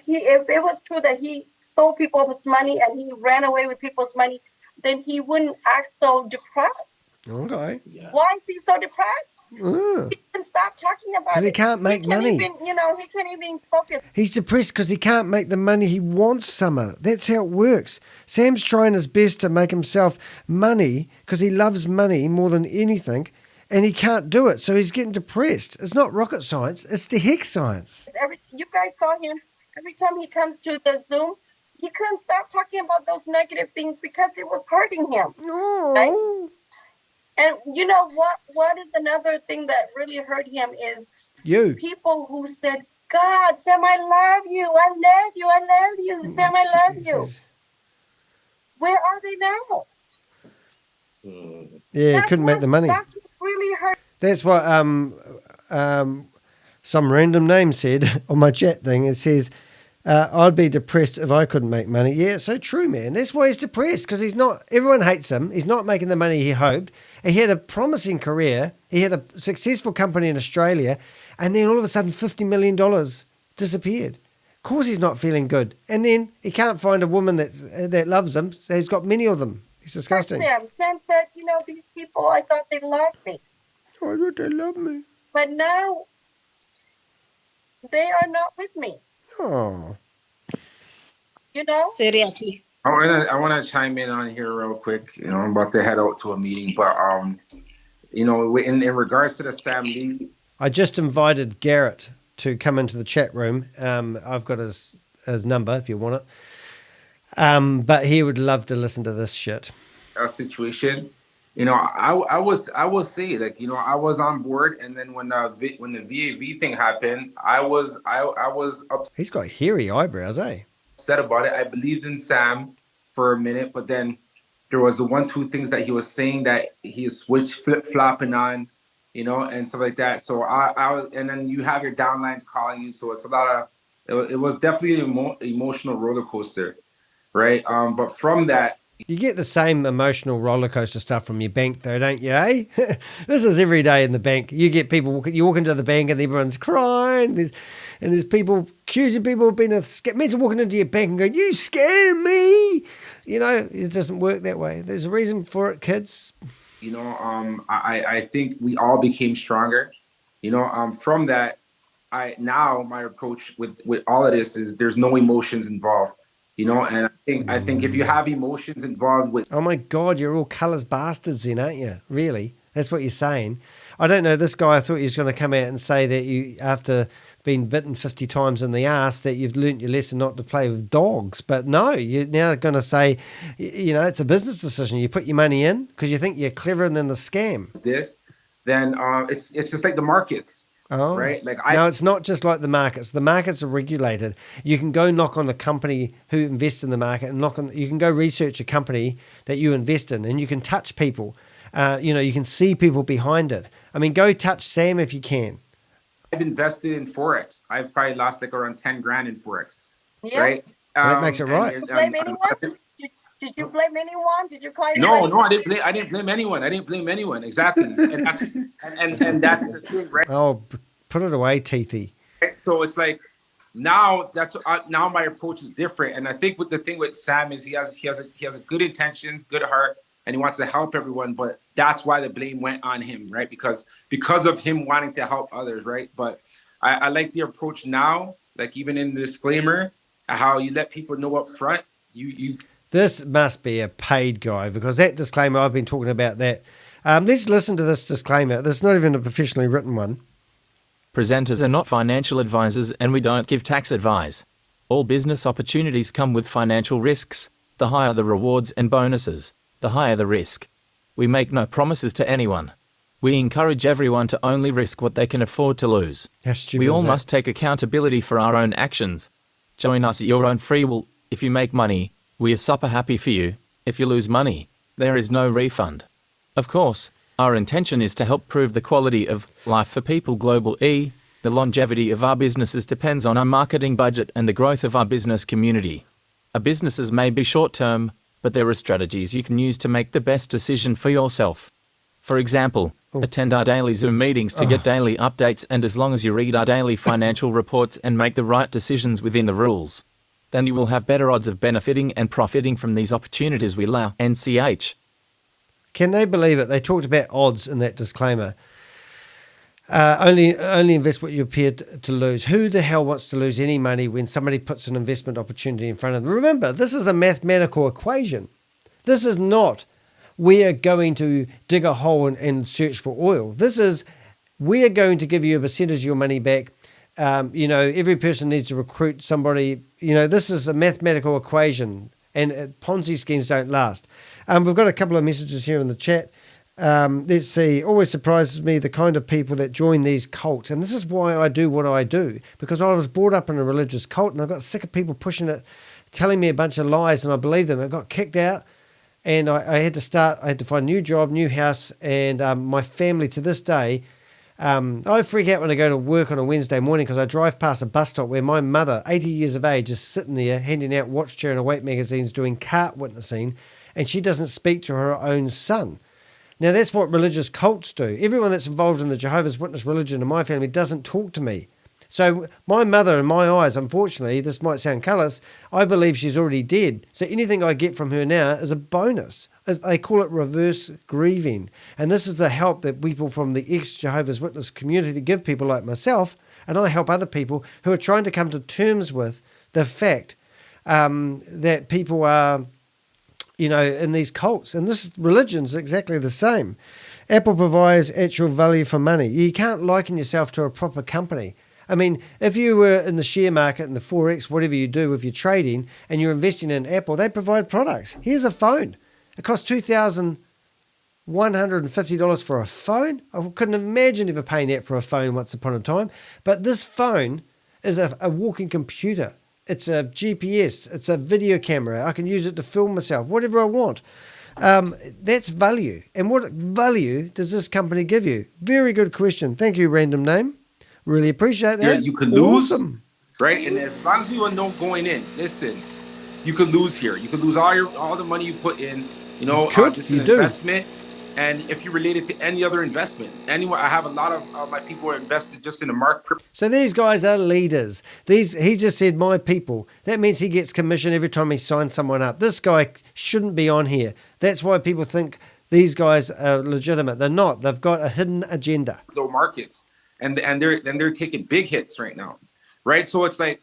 it was true that he stole people's money and he ran away with people's money, then he wouldn't act so depressed. Okay. Why is he so depressed? He can stop talking about it. Because he can't make money. He can't even focus. He's depressed because he can't make the money he wants, Summer. That's how it works. Sam's trying his best to make himself money because he loves money more than anything, and he can't do it, so he's getting depressed. It's not rocket science, it's the heck science. You guys saw him. Every time he comes to the Zoom, he couldn't stop talking about those negative things because it was hurting him. Right? And you know what is another thing that really hurt him is people who said, "God, Sam, I love you. I love you. I love you. Sam, I love you." Where are they now? Yeah, he couldn't make the money. That's what really hurt. That's what some random name said on my chat thing. It says, I'd be depressed if I couldn't make money. Yeah, it's so true, man. That's why he's depressed, because everyone hates him. He's not making the money he hoped. He had a promising career. He had a successful company in Australia, and then all of a sudden $50 million disappeared. Of course he's not feeling good. And then he can't find a woman that loves him, so he's got many of them. It's disgusting. Sam said, these people, I thought they loved me. I thought they loved me. But now they are not with me. Oh. You know? Seriously. I want to chime in on here real quick. You know, I'm about to head out to a meeting, but you know, in regards to the Sam Lee, I just invited Garrett to come into the chat room. I've got his number if you want it. But he would love to listen to this shit. Situation, you know, I will say, like, you know, I was on board, and then when the VAV thing happened, I was upset. He's got hairy eyebrows, eh? Upset about it. I believed in Sam for a minute, but then there was the 1-2 things that he was saying that he switched flip-flopping on, you know, and stuff like that. So I was, and then you have your downlines calling you, so it's a lot of. It was definitely an emotional roller coaster, right? But from that. You get the same emotional roller coaster stuff from your bank, though, don't you, eh? This is every day in the bank. You get people, you walk into the bank and everyone's crying. There's people accusing people of being a scam. Imagine walking into your bank and going, "You scam me!" You know, it doesn't work that way. There's a reason for it, kids. You know, I think we all became stronger. You know, from that, my approach with all of this is there's no emotions involved. You know, and I think if you have emotions involved with... Oh my God, you're all colours bastards then, aren't you? Really? That's what you're saying. I don't know, this guy, I thought he was going to come out and say that you, after being bitten 50 times in the arse, that you've learnt your lesson not to play with dogs. But no, you're now going to say, you know, it's a business decision. You put your money in because you think you're cleverer than the scam. Then it's just like the markets. Oh, right. Like no, it's not just like the markets. The markets are regulated. You can go knock on the company who invests in the market and you can go research a company that you invest in, and you can touch people. You know, you can see people behind it. I mean, go touch Sam if you can. I've invested in Forex. I've probably lost like around 10 grand in Forex. Yeah. Right. Well, that makes it right. Did you blame anyone? Did you blame anyone? Did you call anyone? No, I didn't blame anyone. I didn't blame anyone. Exactly. and that's the thing, right? Oh, put it away, Teethy. So it's like now now my approach is different, and I think the thing with Sam is he has a good intentions, good heart, and he wants to help everyone. But that's why the blame went on him, right? Because of him wanting to help others, right? But I like the approach now, like even in the disclaimer, how you let people know up front. You. This must be a paid guy, because that disclaimer, I've been talking about that. Let's listen to this disclaimer. There's not even a professionally written one. Presenters are not financial advisors, and we don't give tax advice. All business opportunities come with financial risks. The higher the rewards and bonuses, the higher the risk. We make no promises to anyone. We encourage everyone to only risk what they can afford to lose. We all must take accountability for our own actions. Join us at your own free will. If you make money, we are super happy for you. If you lose money, there is no refund. Of course, our intention is to help prove the quality of life for people global. The longevity of our businesses depends on our marketing budget and the growth of our business community. Our businesses may be short-term, but there are strategies you can use to make the best decision for yourself. For example, attend our daily Zoom meetings to get daily updates, and as long as you read our daily financial reports and make the right decisions within the rules, then you will have better odds of benefiting and profiting from these opportunities we allow. NCH. Can they believe it? They talked about odds in that disclaimer. Only invest what you appear to lose. Who the hell wants to lose any money when somebody puts an investment opportunity in front of them? Remember, this is a mathematical equation. This is not, we are going to dig a hole and search for oil. This is, we are going to give you a percentage of your money back. You know, every person needs to recruit somebody. You know, this is a mathematical equation, and Ponzi schemes don't last. We've got a couple of messages here in the chat. Let's see. Always surprises me the kind of people that join these cults. And this is why I do what I do, because I was brought up in a religious cult, and I got sick of people pushing it, telling me a bunch of lies, and I believed them. I got kicked out, and I had to find a new job, new house, and my family to this day, I freak out when I go to work on a Wednesday morning because I drive past a bus stop where my mother, 80 years of age, is sitting there handing out Watch, Chair and Awake magazines doing cart witnessing, and she doesn't speak to her own son. Now, that's what religious cults do. Everyone that's involved in the Jehovah's Witness religion in my family doesn't talk to me. So my mother, in my eyes, unfortunately, this might sound callous, I believe she's already dead. So anything I get from her now is a bonus. They call it reverse grieving. And this is the help that people from the ex-Jehovah's Witness community give people like myself and I help other people who are trying to come to terms with the fact that people are, in these cults. And this religion's exactly the same. Apple provides actual value for money. You can't liken yourself to a proper company. I mean, if you were in the share market and the Forex, whatever you do with your trading, and you're investing in Apple, they provide products. Here's a phone. It costs $2,150 for a phone. I couldn't imagine ever paying that for a phone once upon a time. But this phone is a walking computer. It's a GPS. It's a video camera. I can use it to film myself, whatever I want. That's value. And what value does this company give you? Very good question. Thank you, random name. Really appreciate that. Yeah, you could lose, awesome. Right? And as long as you know going in, listen, you could lose here. You could lose all the money you put in. Just an investment. And if you relate it to any other investment, anyway, I have a lot of my people are invested just in the market. So these guys are leaders. He just said my people. That means he gets commission every time he signs someone up. This guy shouldn't be on here. That's why people think these guys are legitimate. They're not. They've got a hidden agenda. Low markets, and they're taking big hits right now, right? So it's like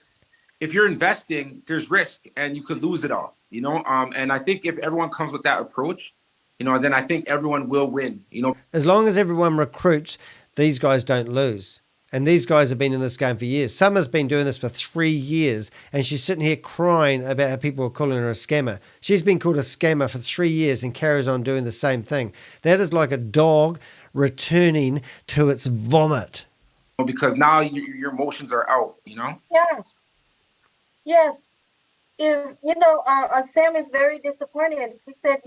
if you're investing, there's risk, and you could lose it all. And I think if everyone comes with that approach, then I think everyone will win. As long as everyone recruits, these guys don't lose. And these guys have been in this game for years. Summer's been doing this for 3 years, and she's sitting here crying about how people are calling her a scammer. She's been called a scammer for 3 years and carries on doing the same thing. That is like a dog returning to its vomit. Because now your emotions are out, Yes. If Sam is very disappointed. He said,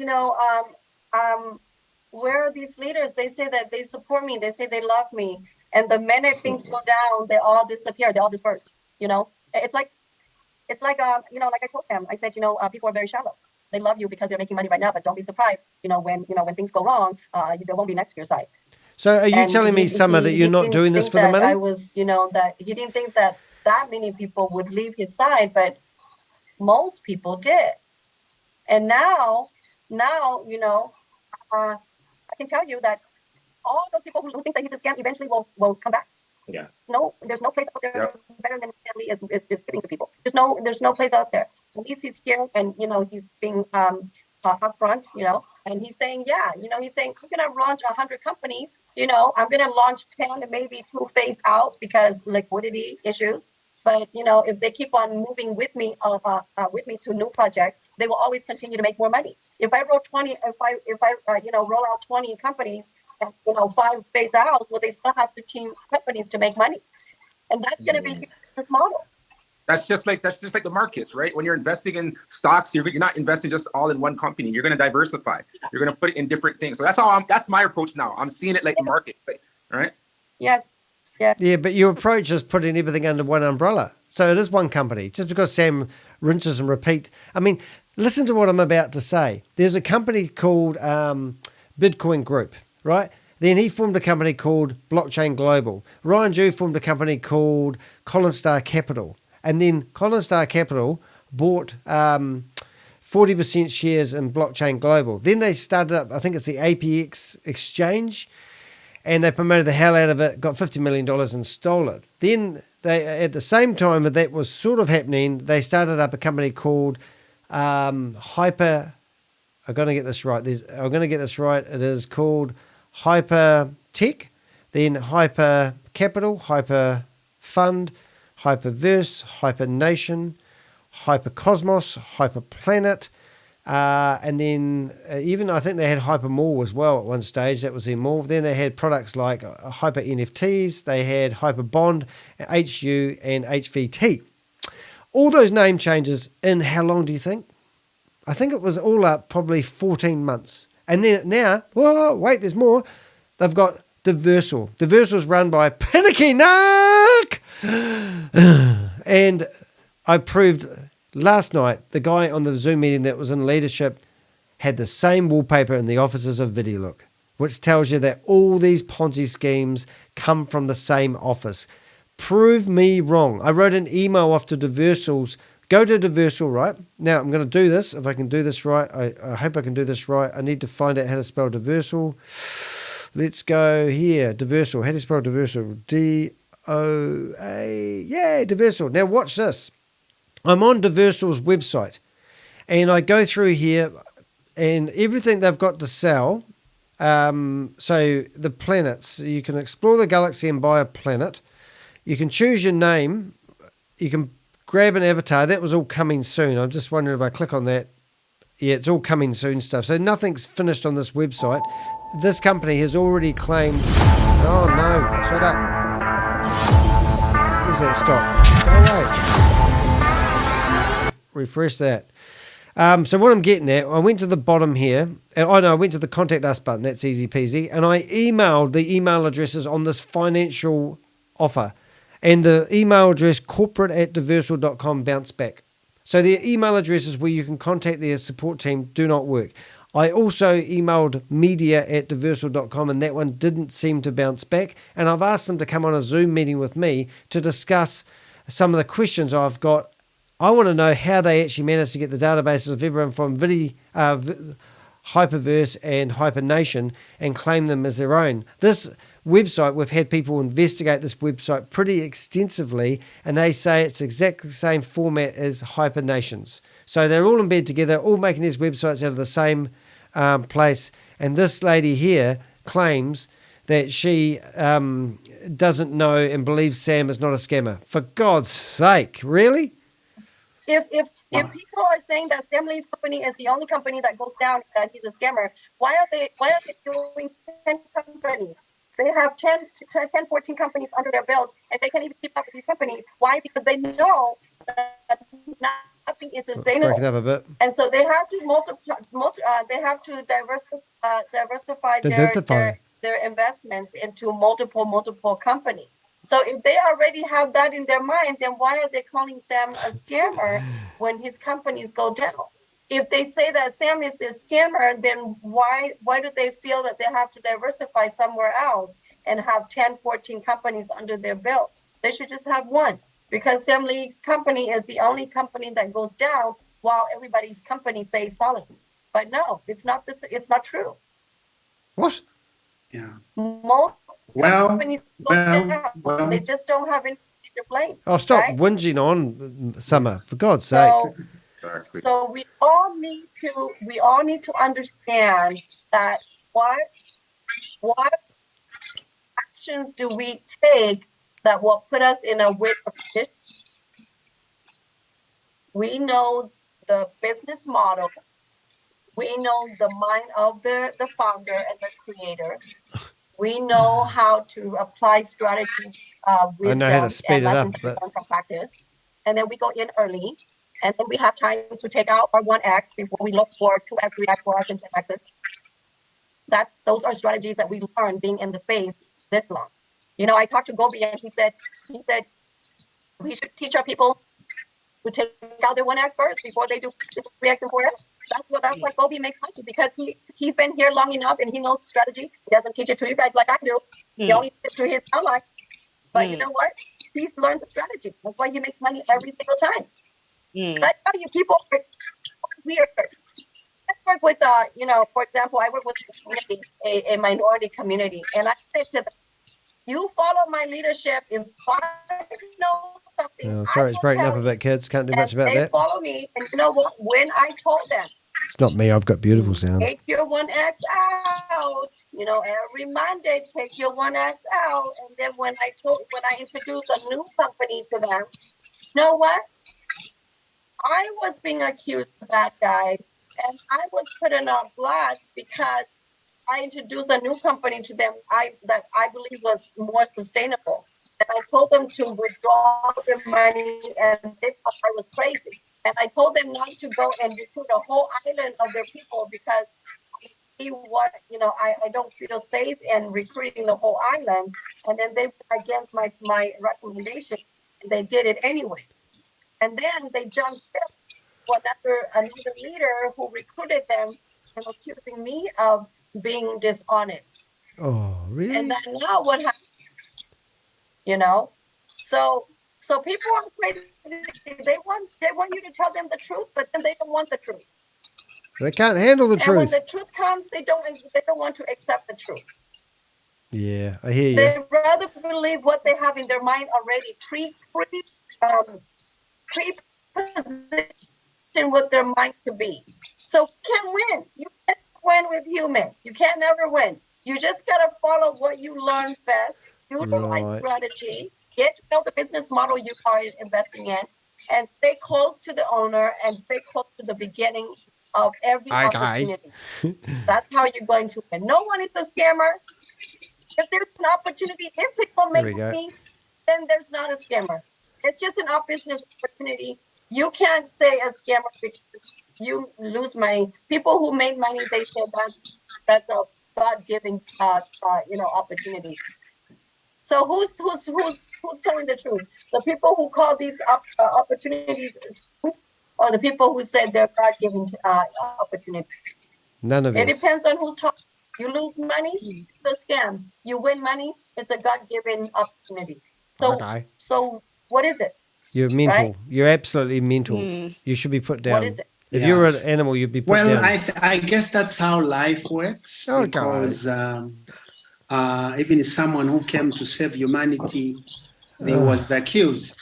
where are these leaders? They say that they support me. They say they love me. And the minute things go down, they all disappear. They all disperse. It's like like I told them. I said, people are very shallow. They love you because they're making money right now, but don't be surprised. When things go wrong, they won't be next to your side. So are you telling me, Summer, that you're not doing this for the money? I was, that he didn't think that many people would leave his side, but most people did. And now, I can tell you that all those people who think that he's a scam eventually will come back. Yeah. No, there's no place out there better than family is giving to people. There's no place out there. At least he's here, and he's being upfront, and he's saying, he's saying I'm gonna launch 100 companies. I'm gonna launch 10 and maybe 2 phase out because liquidity issues. But if they keep on moving with me to new projects, they will always continue to make more money. If I roll 20, if I roll out 20 companies, and 5 phase out, well, they still have 15 companies to make money, and that's going to be this model. That's just like the markets, right? When you're investing in stocks, you're not investing just all in one company. You're going to diversify. You're going to put it in different things. So that's my approach now. I'm seeing it like the market, right? Yes. Yeah, but your approach is putting everything under one umbrella. So it is one company. Just because Sam rinses and repeat. I mean, listen to what I'm about to say. There's a company called Bitcoin Group, right? Then he formed a company called Blockchain Global. Ryan Jew formed a company called Collinstar Capital. And then Collinstar Capital bought 40% shares in Blockchain Global. Then they started up, I think it's the APX exchange, and they promoted the hell out of it, got $50 million and stole it. Then they, at the same time that that was sort of happening, they started up a company called Hyper. I'm going to get this right. It is called Hyper Tech, then Hyper Capital, Hyper Fund, Hyperverse, Hyper Nation, Hyper Cosmos, Hyper Planet, and then even I think they had Hyper Mall as well at one stage. That was their mall. Then they had products like Hyper NFTs. They had Hyper Bond, HU, and HVT. All those name changes in how long do you think? I think it was all up probably 14 months. And then now, whoa, wait, there's more. They've got Diversal. Diversal's run by Panicky Nark. And I proved last night, the guy on the Zoom meeting that was in leadership had the same wallpaper in the offices of Vidilook, which tells you that all these Ponzi schemes come from the same office. Prove me wrong. I wrote an email off to Diversal's. Go to Diversal, right? Now, I'm going to do this. If I can do this right, I hope I can do this right. I need to find out how to spell Diversal. Let's go here. Diversal. How do you spell Diversal? Yeah, Diversal. Now watch this. I'm on Diversal's website, and I go through here, and everything they've got to sell. So the planets, you can explore the galaxy and buy a planet. You can choose your name. You can grab an avatar. That was all coming soon. I'm just wondering if I click on that. Yeah, it's all coming soon stuff. So nothing's finished on this website. This company has already claimed. Oh no! Shut up. Where's that stop? Go away. Refresh that. So what I'm getting at, I went to the bottom here, and I went to the contact us button. That's easy peasy, and I emailed the email addresses on this financial offer, and the email address corporate@diversal.com bounced back. So their email addresses where you can contact their support team do not work. I also emailed media@diversal.com, and that one didn't seem to bounce back. And I've asked them to come on a Zoom meeting with me to discuss some of the questions I've got. I want to know how they actually managed to get the databases of everyone from Hyperverse and Hypernation and claim them as their own. This website, we've had people investigate this website pretty extensively, and they say it's exactly the same format as Hypernations. So they're all in bed together, all making these websites out of the same place. And this lady here claims that she doesn't know and believes Sam is not a scammer. For God's sake, really? If people are saying that Sam Lee's company is the only company that goes down and he's a scammer, why are they doing 10 companies? They have 10, 14 companies under their belt, and they can't even keep up with these companies. Why? Because they know that nothing is sustainable. Breaking up a bit. And so they have to they have to diversify their investments into multiple companies. So if they already have that in their mind, then why are they calling Sam a scammer when his companies go down? If they say that Sam is a scammer, then why do they feel that they have to diversify somewhere else and have 10, 14 companies under their belt? They should just have one, because Sam Lee's company is the only company that goes down while everybody's company stays falling. But no, it's not this. It's not true. What? Yeah. Most companies go down. They just don't have anything to blame. Oh, stop whinging on, Summer, for God's sake. So we all need to understand that what actions do we take that will put us in a weak position. We know the business model. We know the mind of the founder and the creator. We know how to apply strategies, wisdom, and lessons to learn from practice. And then we go in early. And then we have time to take out our 1x before we look for 2x, 3x, 4x, and 10x's. Those are strategies that we learned being in the space this long. You know, I talked to Gobi, and he said we should teach our people to take out their 1x first before they do 3x and 4x. That's what Gobi makes money, because he's been here long enough and he knows strategy. He doesn't teach it to you guys like I do. He only teaches it to his downline. But you know what? He's learned the strategy. That's why he makes money every single time. I tell you, people are weird. I work with, for example, I work with a minority community, and I say to them, you follow my leadership. If I know something, oh, sorry, it's breaking up a bit, kids. Can't do much about they that. follow me, and you know what? When I told them, it's not me. I've got beautiful sound. take your 1x out. You know, every Monday, take your 1x out. And then when I introduce a new company to them, you know what? I was being accused of that guy, and I was put on blast because I introduced a new company to them that I believe was more sustainable. And I told them to withdraw their money, and they thought I was crazy. And I told them not to go and recruit a whole island of their people, because I see what, I don't feel safe in recruiting the whole island. And then they went against my recommendation, and they did it anyway. And then they jumped ship to another leader who recruited them and accusing me of being dishonest. Oh, really? And then now what happened? So people are crazy. They want you to tell them the truth, but then they don't want the truth. They can't handle the truth. And when the truth comes, they don't want to accept the truth. Yeah, I hear you. They rather believe what they have in their mind already, pre-position what their mind to be. So you can't win. You can't win with humans. You can't never win. You just gotta follow what you learn best, utilize Right. strategy, get to know the business model you are investing in, and stay close to the owner and stay close to the beginning of every opportunity. That's how you're going to win. No one is a scammer. If there's an opportunity, if people There make we go. money, then there's not a scammer. It's just an business opportunity. You can't say a scammer because you lose money. People who made money, they said that's a God-given opportunity. So who's telling the truth? The people who call these opportunities scams, or the people who said they're God-given opportunity? None of It us. depends on who's talking. You lose money, it's a scam. You win money, it's a God-given opportunity. So, Okay. so what is it? You're mental. Right? You're absolutely mental. Hmm. You should be put down. What is it? If you were an Yes. animal, you'd be put Well, down. I guess that's how life works, Okay. because even someone who came to save humanity, they was accused.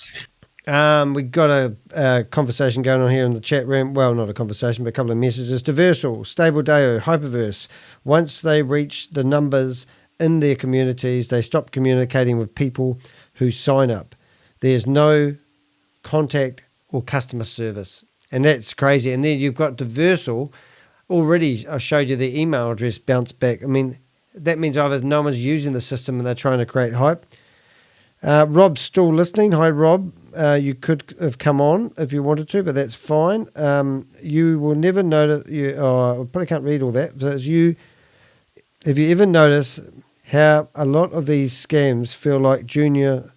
We got a conversation going on here in the chat room. Well, not a conversation, but a couple of messages. Diversal, Stable Deo, Hyperverse. Once they reach the numbers in their communities, they stop communicating with people who sign up. There's no contact or customer service. And that's crazy. And then you've got Diversal. Already, I showed you the email address bounce back. I mean, that means either no one's using the system and they're trying to create hype. Rob's still listening. Hi, Rob. You could have come on if you wanted to, but that's fine. You will never notice. I probably can't read all that. But have you ever noticed how a lot of these scams feel like junior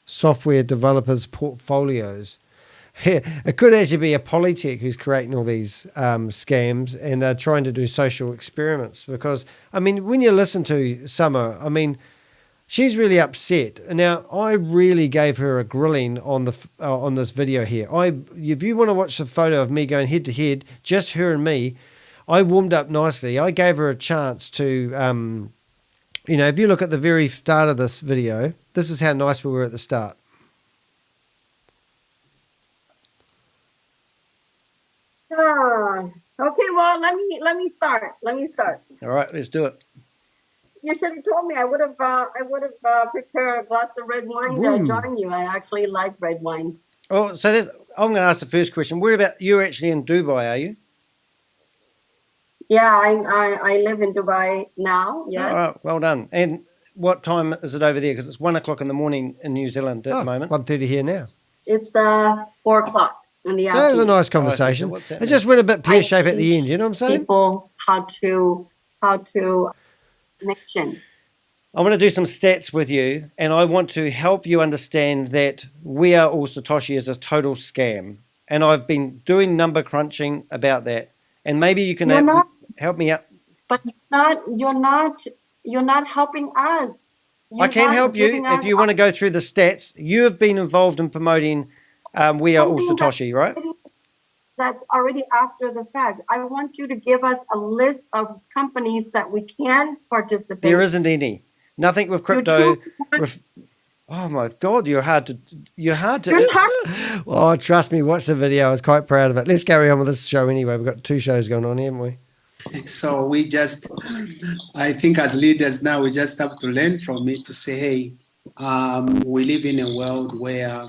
software developers' portfolios? It could actually be a Polytech who's creating all these scams, and they're trying to do social experiments. Because, I mean, when you listen to Summer, I mean, she's really upset. Now, I really gave her a grilling on this video here. If you want to watch the photo of me going head to head, just her and me, I warmed up nicely. I gave her a chance to, if you look at the very start of this video, this is how nice we were at the start. Okay, well, let me start. All right, let's do it. You should have told me. I would have prepared a glass of red wine to join you. I actually like red wine. Oh, so I'm going to ask the first question. Where about you're actually in Dubai? Are you? Yeah, I live in Dubai now. Yes. All right, well done. And what time is it over there? Because it's 1 o'clock in the morning in New Zealand at the moment. 1:30 here now. It's 4 o'clock in the So that was a afternoon. nice conversation. It just went a bit pear shape at the end. You know what I'm saying? People how to connection. I want to do some stats with you, and I want to help you understand that We Are All Satoshi is a total scam. And I've been doing number crunching about that. And maybe you can help me out. But you're not helping us. I can help you if you want to go through the stats. You have been involved in promoting We Are All Satoshi, right? That's already after the fact. I want you to give us a list of companies that we can participate. There isn't any. Nothing with crypto. Oh my God, you're hard to. Oh, trust me, watch the video. I was quite proud of it. Let's carry on with this show anyway. We've got 2 shows going on, haven't we? So I think as leaders now, we just have to learn from it to say, hey, we live in a world where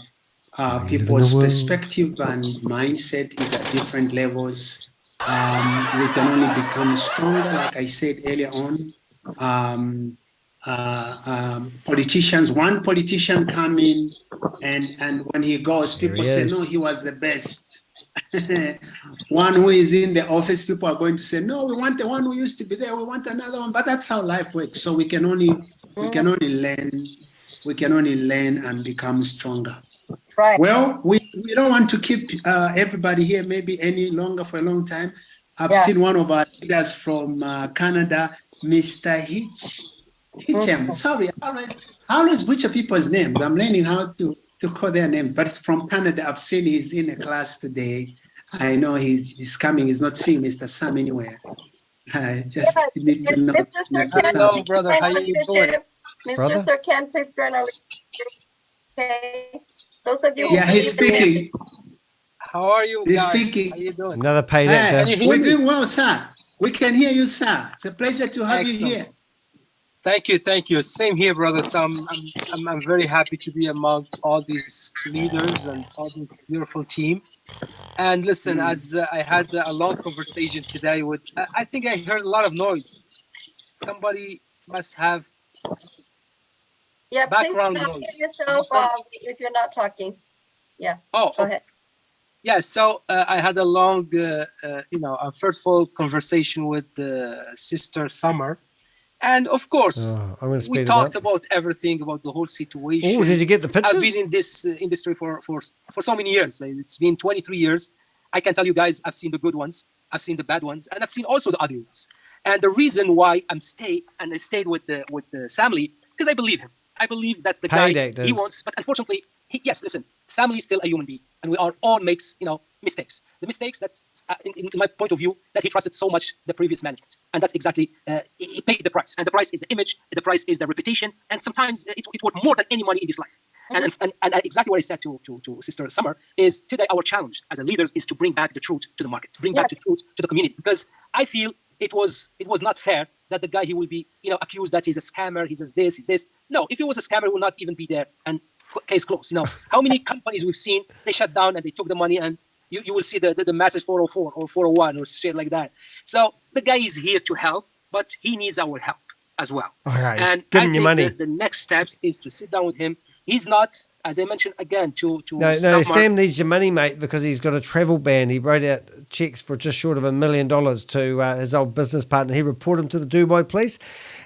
people's perspective and mindset is at different levels. We can only become stronger, like I said earlier on. Politicians, one politician come in and when he goes, people say, no, he was the best. One who is in the office, people are going to say, no, we want the one who used to be there, we want another one. But that's how life works. So we can only learn and become stronger. Right. Well, we don't want to keep everybody here maybe any longer for a long time. I've seen one of our leaders from Canada, Mr. Hitchem. Sorry, I always butcher people's names. I'm learning how to call their name, but it's from Canada. I've seen he's in a class today. I know he's coming. He's not seeing Mr. Sam anywhere. I just need to know. Mr. Sir, Mr. can Sam. please join our leadership? Mr. Brother? Sir, can please join our leadership? Okay. Those of you Yeah, who he's believe in speaking. How are you He's guys? speaking. How you doing? Another paid Hey, actor. we're doing well, sir. We can hear you, sir. It's a pleasure to have you Excellent. here. Thank you. Same here, brother. So I'm very happy to be among all these leaders and all this beautiful team. And listen, as I had a long conversation today with, I think I heard a lot of noise. Somebody must have Yeah, please background mute noise. yourself if you're not talking. Yeah. Oh, go ahead. Yeah, so I had a long, a fruitful conversation with Sister Summer. And of course, I'm gonna speed we it talked up. about everything, about the whole situation. Oh, did you get the pictures? I've been in this industry for so many years. It's been 23 years. I can tell you guys, I've seen the good ones, I've seen the bad ones, and I've seen also the ugly ones. And the reason why I stayed with the Sam Lee, because I believe him. I believe that's the Paid guy actors. he wants. But unfortunately, listen, Sam Lee is still a human being, and we all makes mistakes. The mistakes that, in my point of view, that he trusted so much the previous management, and that's exactly he paid the price. And the price is the image, the price is the reputation, and sometimes it worth more than any money in this life. And exactly what I said to Sister Summer is today our challenge as a leaders is to bring back the truth to the market, bring back the truth to the community, because I feel it was not fair that the guy he will be accused that he's a scammer, he's this. No, if he was a scammer, he will not even be there and case closed. How many companies we've seen they shut down and they took the money and you will see the message 404 or 401 or shit like that. So the guy is here to help, but he needs our help as well. Okay, And give I him your think money. the next steps is to sit down with him. He's not, as I mentioned again, to No, Summer. Sam needs your money, mate, because he's got a travel ban. He wrote out checks for just short of $1 million to his old business partner. He reported him to the Dubai police,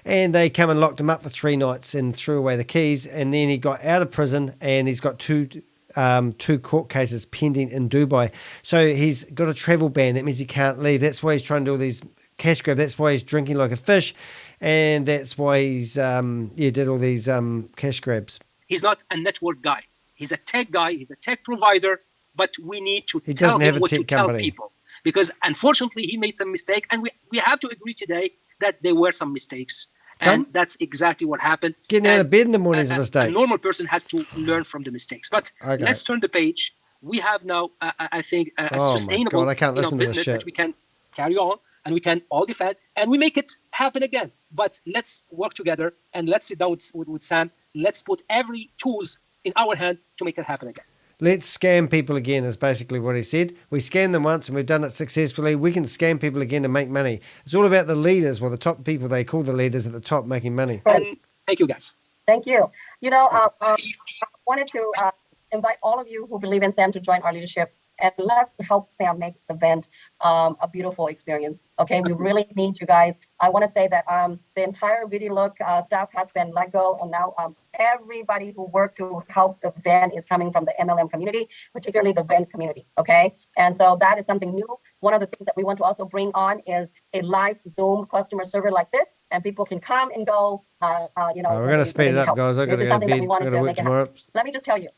and they come and locked him up for 3 nights and threw away the keys. And then he got out of prison, and he's got two court cases pending in Dubai. So he's got a travel ban. That means he can't leave. That's why he's trying to do all these cash grabs. That's why he's drinking like a fish, and that's why he's did all these cash grabs. He's not a network guy. He's a tech guy. He's a tech provider. But we need to He tell doesn't have him a what to tech tell company. people. Because unfortunately, he made some mistake. And we have to agree today that there were some mistakes. And that's exactly what happened. Getting out of bed in the morning is a A mistake. normal person has to learn from the mistakes. But Okay. let's turn the page. We have now, I think, a Oh my sustainable God, I can't listen to this business shit. that we can carry on and we can all defend and we make it happen again. But let's work together and let's sit down with Sam. Let's put every tools in our hand to make it happen again. Let's scam people again is basically what he said. We scammed them once and we've done it successfully. We can scam people again to make money. It's all about the leaders, well, the top people they call the leaders at the top making money. And thank you, guys. Thank you. I wanted to invite all of you who believe in Sam to join our leadership, and let's help Sam make the event a beautiful experience. Okay, we really need you guys. I want to say that the entire Vidilook staff has been let go, and now everybody who worked to help the event is coming from the MLM community, particularly the event community. Okay, and so that is something new. One of the things that we want to also bring on is a live Zoom customer server like this, and people can come and go. We're going to speed it up, guys. I've got This to is go to something that bed. we I've wanted got to to make work it tomorrow. happen. Let me just tell you,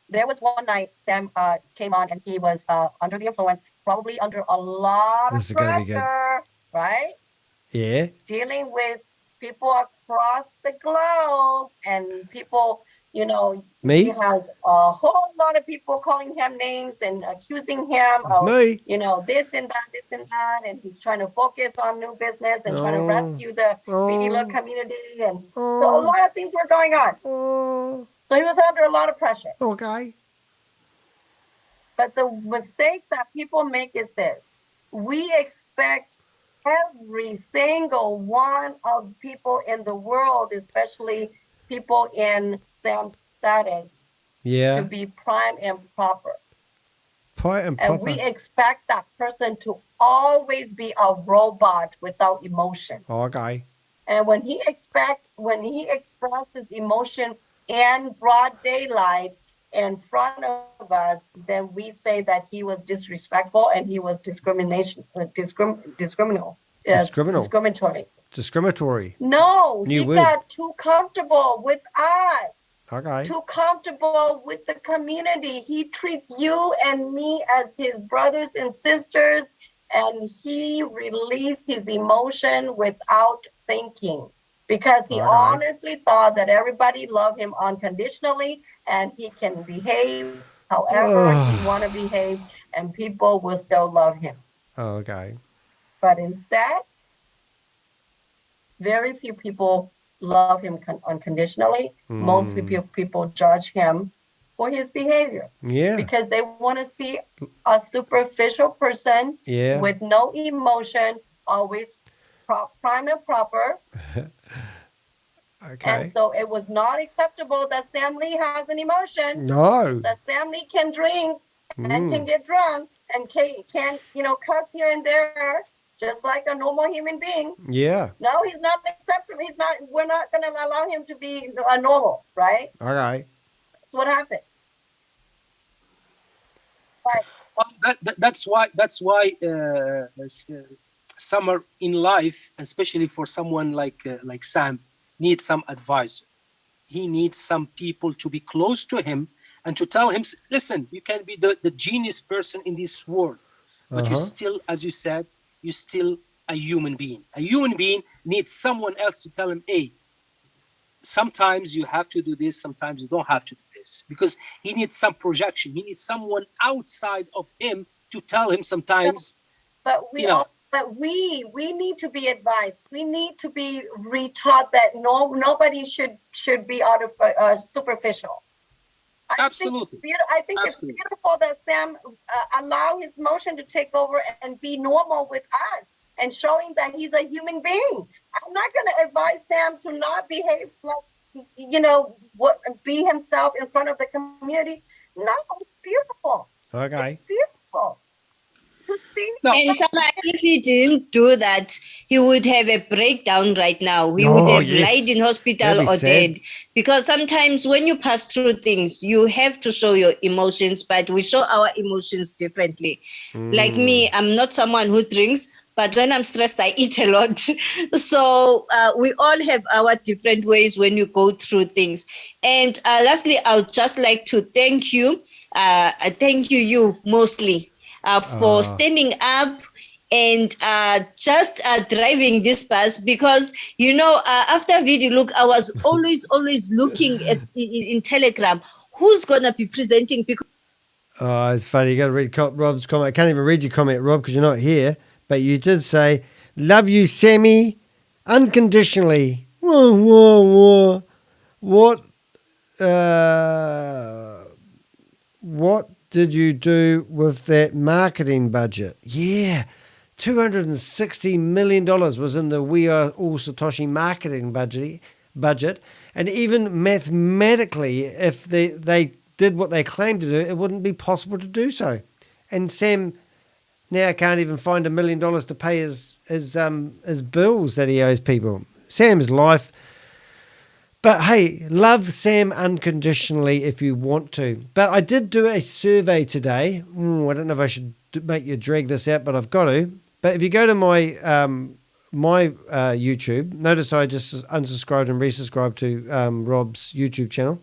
there was one night Sam came on and he was under the influence, probably under a lot This of is gonna be good. pressure, right? Yeah. Dealing with people across the globe and people, Me? he has a whole lot of people calling him names and accusing him It's of, me. this and that, and he's trying to focus on new business and trying to Oh. rescue the Oh. Vidilook community, and so a lot of things were going on. So he was under a lot of pressure. Okay. But the mistake that people make is this: we expect every single one of people in the world, especially people in Sam's status, Yeah. to be prime and proper. Pie and And proper. we expect that person to always be a robot without emotion. Okay. And when he expresses emotion in broad daylight in front of us, then we say that he was disrespectful and he was discriminatory. Discriminatory. No, New he word. got too comfortable with us. Okay. Too comfortable with the community. He treats you and me as his brothers and sisters, and he released his emotion without thinking because he honestly thought that everybody loved him unconditionally and he can behave however he want to behave and people will still love him. Oh, okay. But instead, very few people love him unconditionally. Most people judge him for his behavior. Yeah. Because they want to see a superficial person with no emotion, always prime and proper. Okay. And so it was not acceptable that Sam Lee has an emotion. No. That Sam Lee can drink and can get drunk and can cuss here and there, just like a normal human being. Yeah. No, he's not acceptable. We're not going to allow him to be a normal, right? Okay. That's what happened. Right. That's why Summer in life, especially for someone like Sam, needs some advisor. He needs some people to be close to him and to tell him, listen, you can be the genius person in this world, but you still, as you said, you're still a human being. A human being needs someone else to tell him, hey, sometimes you have to do this, sometimes you don't have to do this. Because he needs some projection. He needs someone outside of him to tell him sometimes, But we need to be advised. We need to be retaught that nobody should be superficial. Absolutely. I think it's beautiful that Sam allow his emotion to take over and be normal with us and showing that he's a human being. I'm not going to advise Sam to not behave like, be himself in front of the community. No, it's beautiful. Okay. It's beautiful. And Sama, if he didn't do that, he would have a breakdown right now. He would have lied in hospital or dead. Because sometimes when you pass through things, you have to show your emotions, but we show our emotions differently. Like me, I'm not someone who drinks, but when I'm stressed, I eat a lot. So we all have our different ways when you go through things. And lastly, I would just like to thank you. You mostly. For standing up and just driving this bus because, after Vidilook, I was always looking at in Telegram, who's going to be presenting? Because it's funny. You got to read Rob's comment. I can't even read your comment, Rob, because you're not here. But you did say, love you, Sammy, unconditionally. Whoa, whoa, whoa. What did you do with that marketing budget? Yeah, $260 million was in the We Are All Satoshi marketing budget. And even mathematically, if they did what they claimed to do, it wouldn't be possible to do so. And Sam now can't even find $1 million to pay his bills that he owes people. Sam's life. But hey, love Sam unconditionally if you want to. But I did do a survey today. I don't know if I should make you drag this out, but I've got to. But if you go to my YouTube, notice I just unsubscribed and resubscribed to Rob's YouTube channel.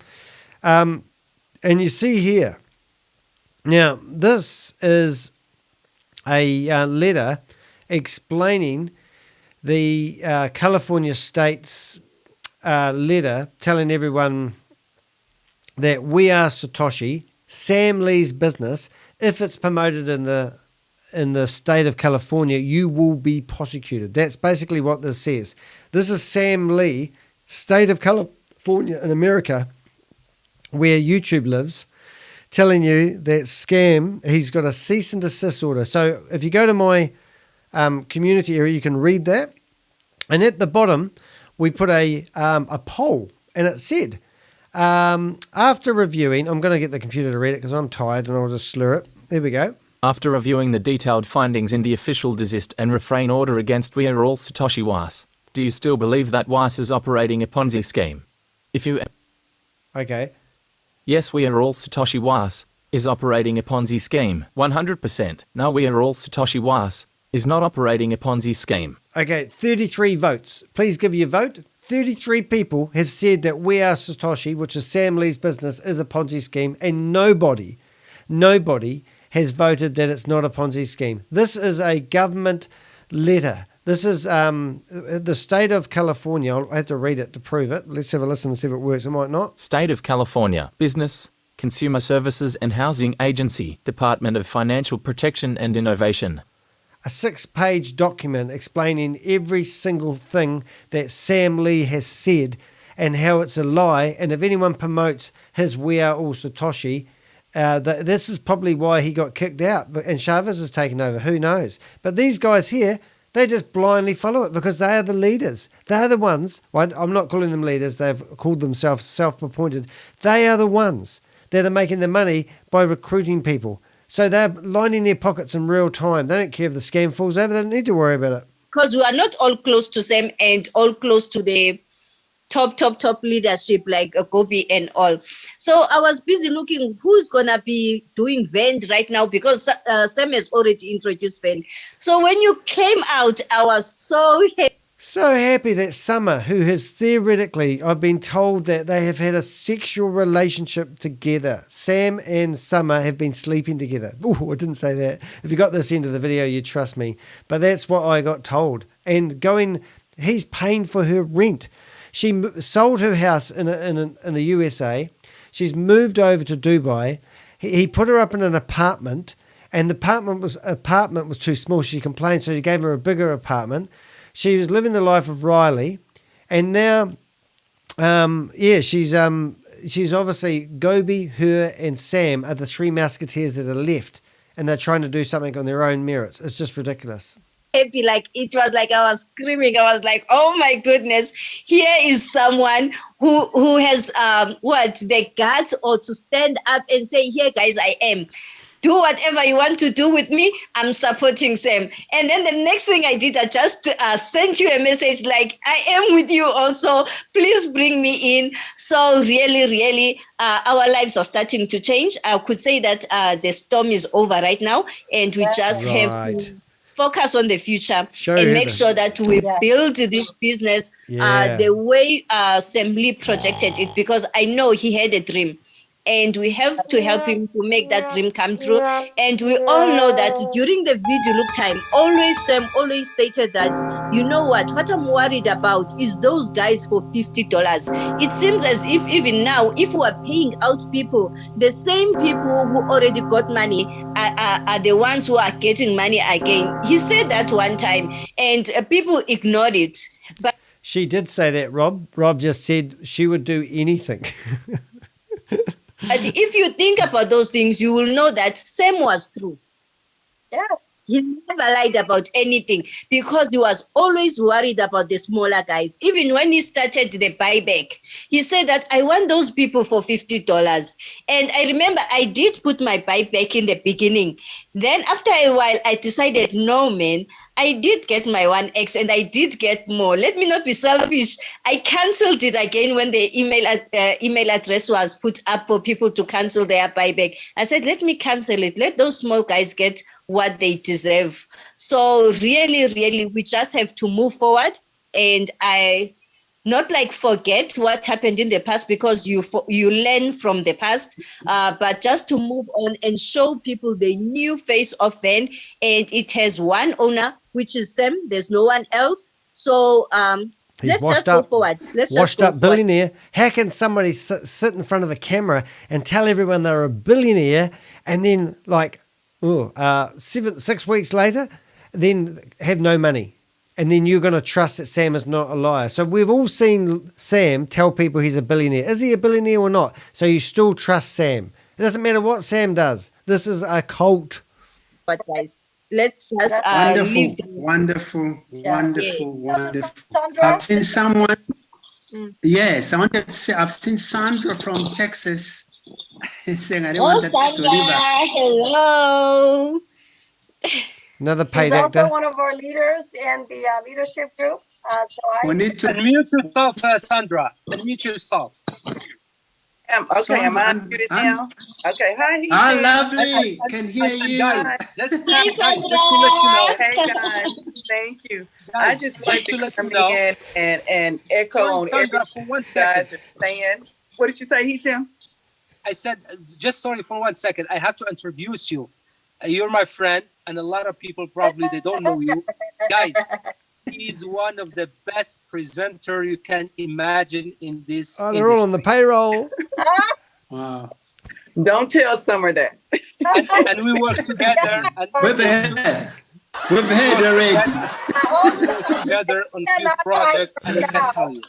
And you see here. Now, this is a letter explaining the California state's letter telling everyone that We Are Satoshi, Sam Lee's business, if it's promoted in the state of California, you will be prosecuted. That's basically what this says. This is Sam Lee, state of California in America, where YouTube lives, telling you that scam, he's got a cease and desist order. So if you go to my community area, you can read that. And at the bottom, we put a poll, and it said, after reviewing, I'm going to get the computer to read it because I'm tired and I'll just slur it. There we go. After reviewing the detailed findings in the official desist and refrain order against We Are All Satoshi WAS, do you still believe that WAS is operating a Ponzi scheme? If you... Okay. Yes, We Are All Satoshi WAS is operating a Ponzi scheme, 100%. No, We Are All Satoshi WAS is not operating a Ponzi scheme. Okay, 33 votes. Please give your vote. 33 people have said that We Are Satoshi, which is Sam Lee's business, is a Ponzi scheme, and nobody has voted that it's not a Ponzi scheme. This is a government letter. This is the state of California. I'll have to read it to prove it. Let's have a listen and see if it works. It might not. State of California, Business, Consumer Services and Housing Agency, Department of Financial Protection and Innovation. A 6-page document explaining every single thing that Sam Lee has said and how it's a lie. And if anyone promotes his "We Are All Satoshi," this is probably why he got kicked out. And Chavez has taken over. Who knows? But these guys here, they just blindly follow it because they are the leaders. They are the ones. Well, I'm not calling them leaders. They've called themselves self-appointed. They are the ones that are making the money by recruiting people. So they're lining their pockets in real time. They don't care if the scam falls over. They don't need to worry about it. Because we are not all close to Sam and all close to the top leadership like Gobi and all. So I was busy looking who's going to be doing Vend right now because Sam has already introduced Vend. So when you came out, I was so happy. So happy that Summer, who has theoretically, I've been told that they have had a sexual relationship together. Sam and Summer have been sleeping together. Oh, I didn't say that. If you got this end of the video, you trust me. But that's what I got told. And he's paying for her rent. She sold her house in the USA. She's moved over to Dubai. He put her up in an apartment, and the apartment was too small. She complained, so he gave her a bigger apartment. She was living the life of Riley, and now, she's obviously Gobi, her, and Sam are the 3 musketeers that are left, and they're trying to do something on their own merits. It's just ridiculous. Happy, like it was like I was screaming. I was like, oh my goodness, here is someone who has the guts or to stand up and say, here guys, I am. Do whatever you want to do with me. I'm supporting Sam. And then the next thing I did, I just sent you a message like, I am with you also. Please bring me in. So really, our lives are starting to change. I could say that the storm is over right now. And we just have to focus on the future and make sure that we build this business the way Sam Lee projected it, because I know he had a dream. And we have to help him to make that dream come true. And we all know that during the Vidilook time, Sam always stated that, you know what I'm worried about is those guys for $50. It seems as if even now, if we are paying out people, the same people who already got money are the ones who are getting money again. He said that one time, and people ignored it. But she did say that, Rob. Rob just said she would do anything. But if you think about those things, you will know that Sam was true. Yeah. He never lied about anything because he was always worried about the smaller guys. Even when he started the buyback, he said that I want those people for $50. And I remember I did put my buyback in the beginning. Then after a while, I decided, no, man, I did get my 1X and I did get more. Let me not be selfish. I canceled it again when the email address was put up for people to cancel their buyback. I said, let me cancel it. Let those small guys get what they deserve. So really, we just have to move forward. And I not like forget what happened in the past, because you learn from the past, but just to move on and show people the new face of Vend. And it has one owner, which is Sam. There's no one else. So let's just go forward. Washed up billionaire. How can somebody sit in front of a camera and tell everyone they're a billionaire, and then 6 weeks later, then have no money? And then you're going to trust that Sam is not a liar. So we've all seen Sam tell people he's a billionaire. Is he a billionaire or not? So you still trust Sam. It doesn't matter what Sam does. This is a cult. But guys, let's just wonderful. I've seen someone. Yes, I wanted to say I've seen Sandra from Texas saying I didn't want that to leave. Hello. Another paid He's actor. also one of our leaders in the leadership group. We need to unmute yourself, Sandra. Unmute yourself. Okay, am I unmuted now? Okay, hi. Ah, lovely. Can hear you. Guys, just to let you know. Hey, guys. Thank you. I just like to come in and echo on Sandra, everything for 1 you second. guys are saying. What did you say, Hisham? I said, just sorry for 1 second. I have to introduce you. You're my friend, and a lot of people probably they don't know you. Guys, he's one of the best presenter you can imagine in this Oh, they're all on the payroll. Wow. Don't tell Summer that. and we work together. And We've had already. together on few projects, and I can tell you.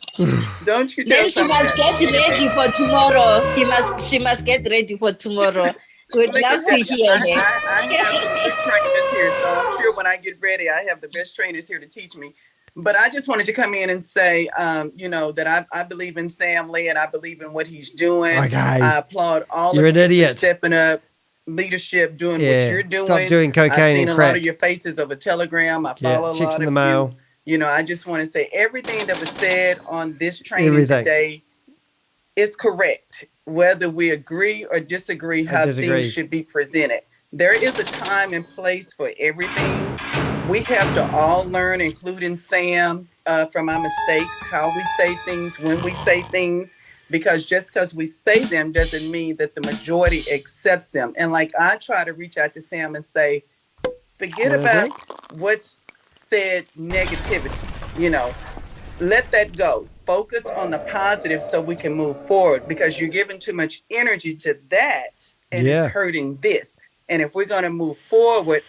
Don't you tell Then she Summer must that. get ready for tomorrow. She must get ready for tomorrow. We'd love to hear her. I have the good trainers here, so I'm sure when I get ready, I have the best trainers here to teach me. But I just wanted to come in and say, that I believe in Sam Lee and I believe in what he's doing. Okay. I applaud all You're of an you idiot. for stepping up, leadership, doing Yeah. what you're doing. Stop doing cocaine I've seen and a crack. lot of your faces over Telegram. I Yeah, follow a checks lot in the of mail. you. I just want to say everything that was said on this training Everything. today is correct, whether we agree or disagree how disagree. things should be presented. There is a time and place for everything. We have to all learn, including Sam, from our mistakes, how we say things, when we say things, because just because we say them doesn't mean that the majority accepts them. And like I try to reach out to Sam and say, forget about what's said negativity, let that go. Focus on the positive so we can move forward, because you're giving too much energy to that and it's hurting this. And if we're going to move forward,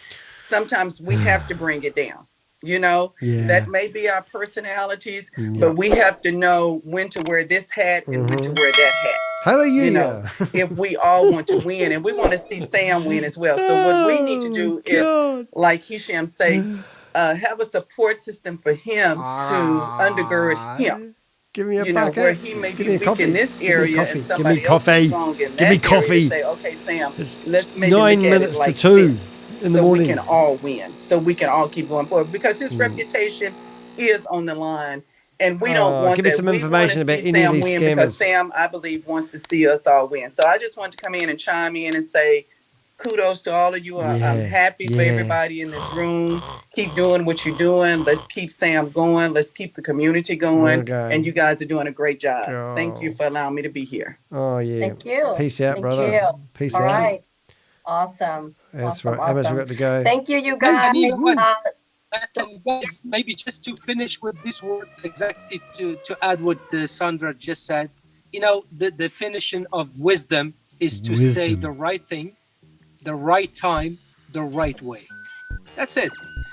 sometimes we have to bring it down. That may be our personalities, but we have to know when to wear this hat and when to wear that hat. Hallelujah. If we all want to win, and we want to see Sam win as well. So what we need to do is, like Hisham say, have a support system for him to undergird him. Give me a bucket. Where he may be weak in this area and somebody else is strong in that area. Say, okay, Sam, let's maybe 9 look at minutes it like to 2 this, in the so morning. we can all win, so we can all keep going forward, because his reputation is on the line, and we don't want give me that. some We information wanna about see any of Sam these win, because scammers. Sam, I believe, wants to see us all win. So I just wanted to come in and chime in and say kudos to all of you. I'm happy for everybody in this room. Keep doing what you're doing. Let's keep Sam going. Let's keep the community going. Okay. And you guys are doing a great job. Thank you for allowing me to be here. Oh, yeah. Thank you. Peace out, Thank brother. you. Peace All out. right. Awesome. That's awesome. right. How much we got to go? Thank you, you And guys. guys, maybe just to finish with this word exactly to add what Sandra just said, the definition of wisdom is to say the right thing, the right time, the right way. That's it.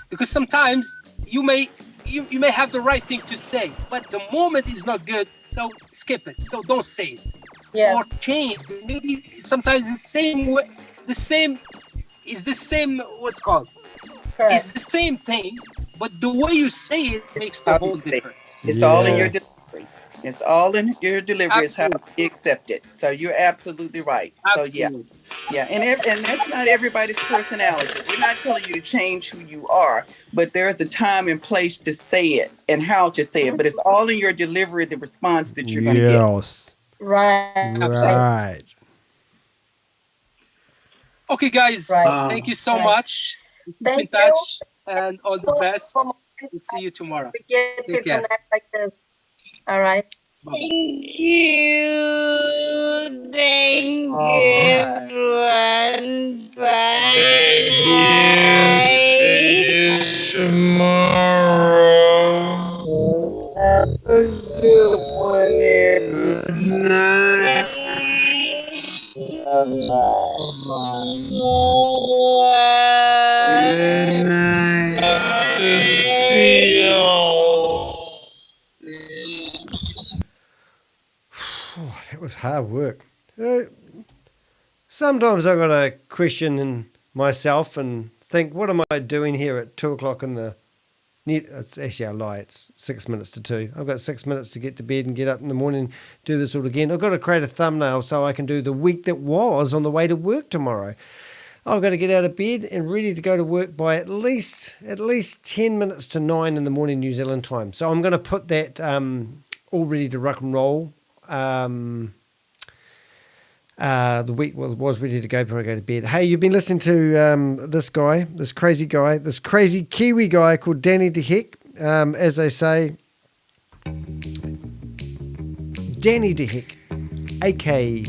Because sometimes you may have the right thing to say, but the moment is not good, so skip it. So don't say it. Or change. Maybe sometimes the same way, what's called? Correct. It's the same thing, but the way you say it makes the whole difference. It's all in your delivery. It's all in your delivery. It's how you accept it. So you're absolutely right. Absolutely. So yeah. And that's not everybody's personality. We're not telling you to change who you are, but there's a time and place to say it and how to say it. But it's all in your delivery, the response that you're going to get. Right. Okay, guys. Right. Thank you so much. Thank Keep in touch and all the best. We'll see you tomorrow. We get to Take care. connect like this. All right. Thank you. Thank you, everyone. That was hard work. Sometimes I've got to question myself and think, what am I doing here at 2 o'clock in the... It's actually a lie. It's 6 minutes to 2. I've got 6 minutes to get to bed and get up in the morning, do this all again. I've got to create a thumbnail so I can do the week that was on the way to work tomorrow. I've got to get out of bed and ready to go to work by at least 10 minutes to 9 in the morning New Zealand time. So I'm going to put that all ready to rock and roll. The week was ready to go before I go to bed. Hey, you've been listening to this crazy Kiwi guy called Danny De Heck. As they say, Danny De Heck, aka,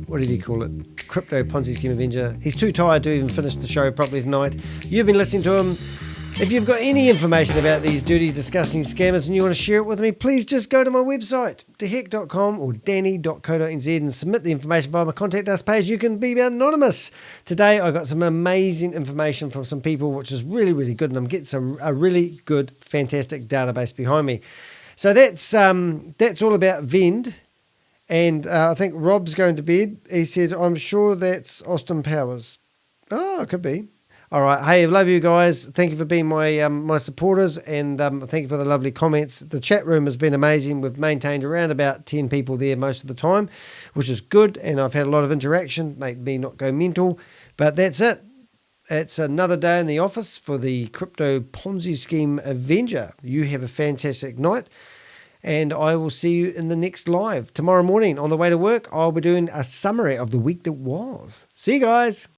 what did he call it? Crypto Ponzi Scheme Avenger. He's too tired to even finish the show properly tonight. You've been listening to him. If you've got any information about these dirty, disgusting scammers and you want to share it with me, please just go to my website, deheck.com or danny.co.nz, and submit the information via my Contact Us page. You can be anonymous. Today I got some amazing information from some people, which is really, really good, and I'm getting a really good, fantastic database behind me. So that's all about Vend. And I think Rob's going to bed. He said, I'm sure that's Austin Powers. Oh, it could be. All right. Hey, I love you guys. Thank you for being my supporters, and thank you for the lovely comments. The chat room has been amazing. We've maintained around about 10 people there most of the time, which is good, and I've had a lot of interaction, made me not go mental. But that's it. It's another day in the office for the Crypto Ponzi Scheme Avenger. You have a fantastic night, and I will see you in the next live. Tomorrow morning on the way to work, I'll be doing a summary of the week that was. See you guys.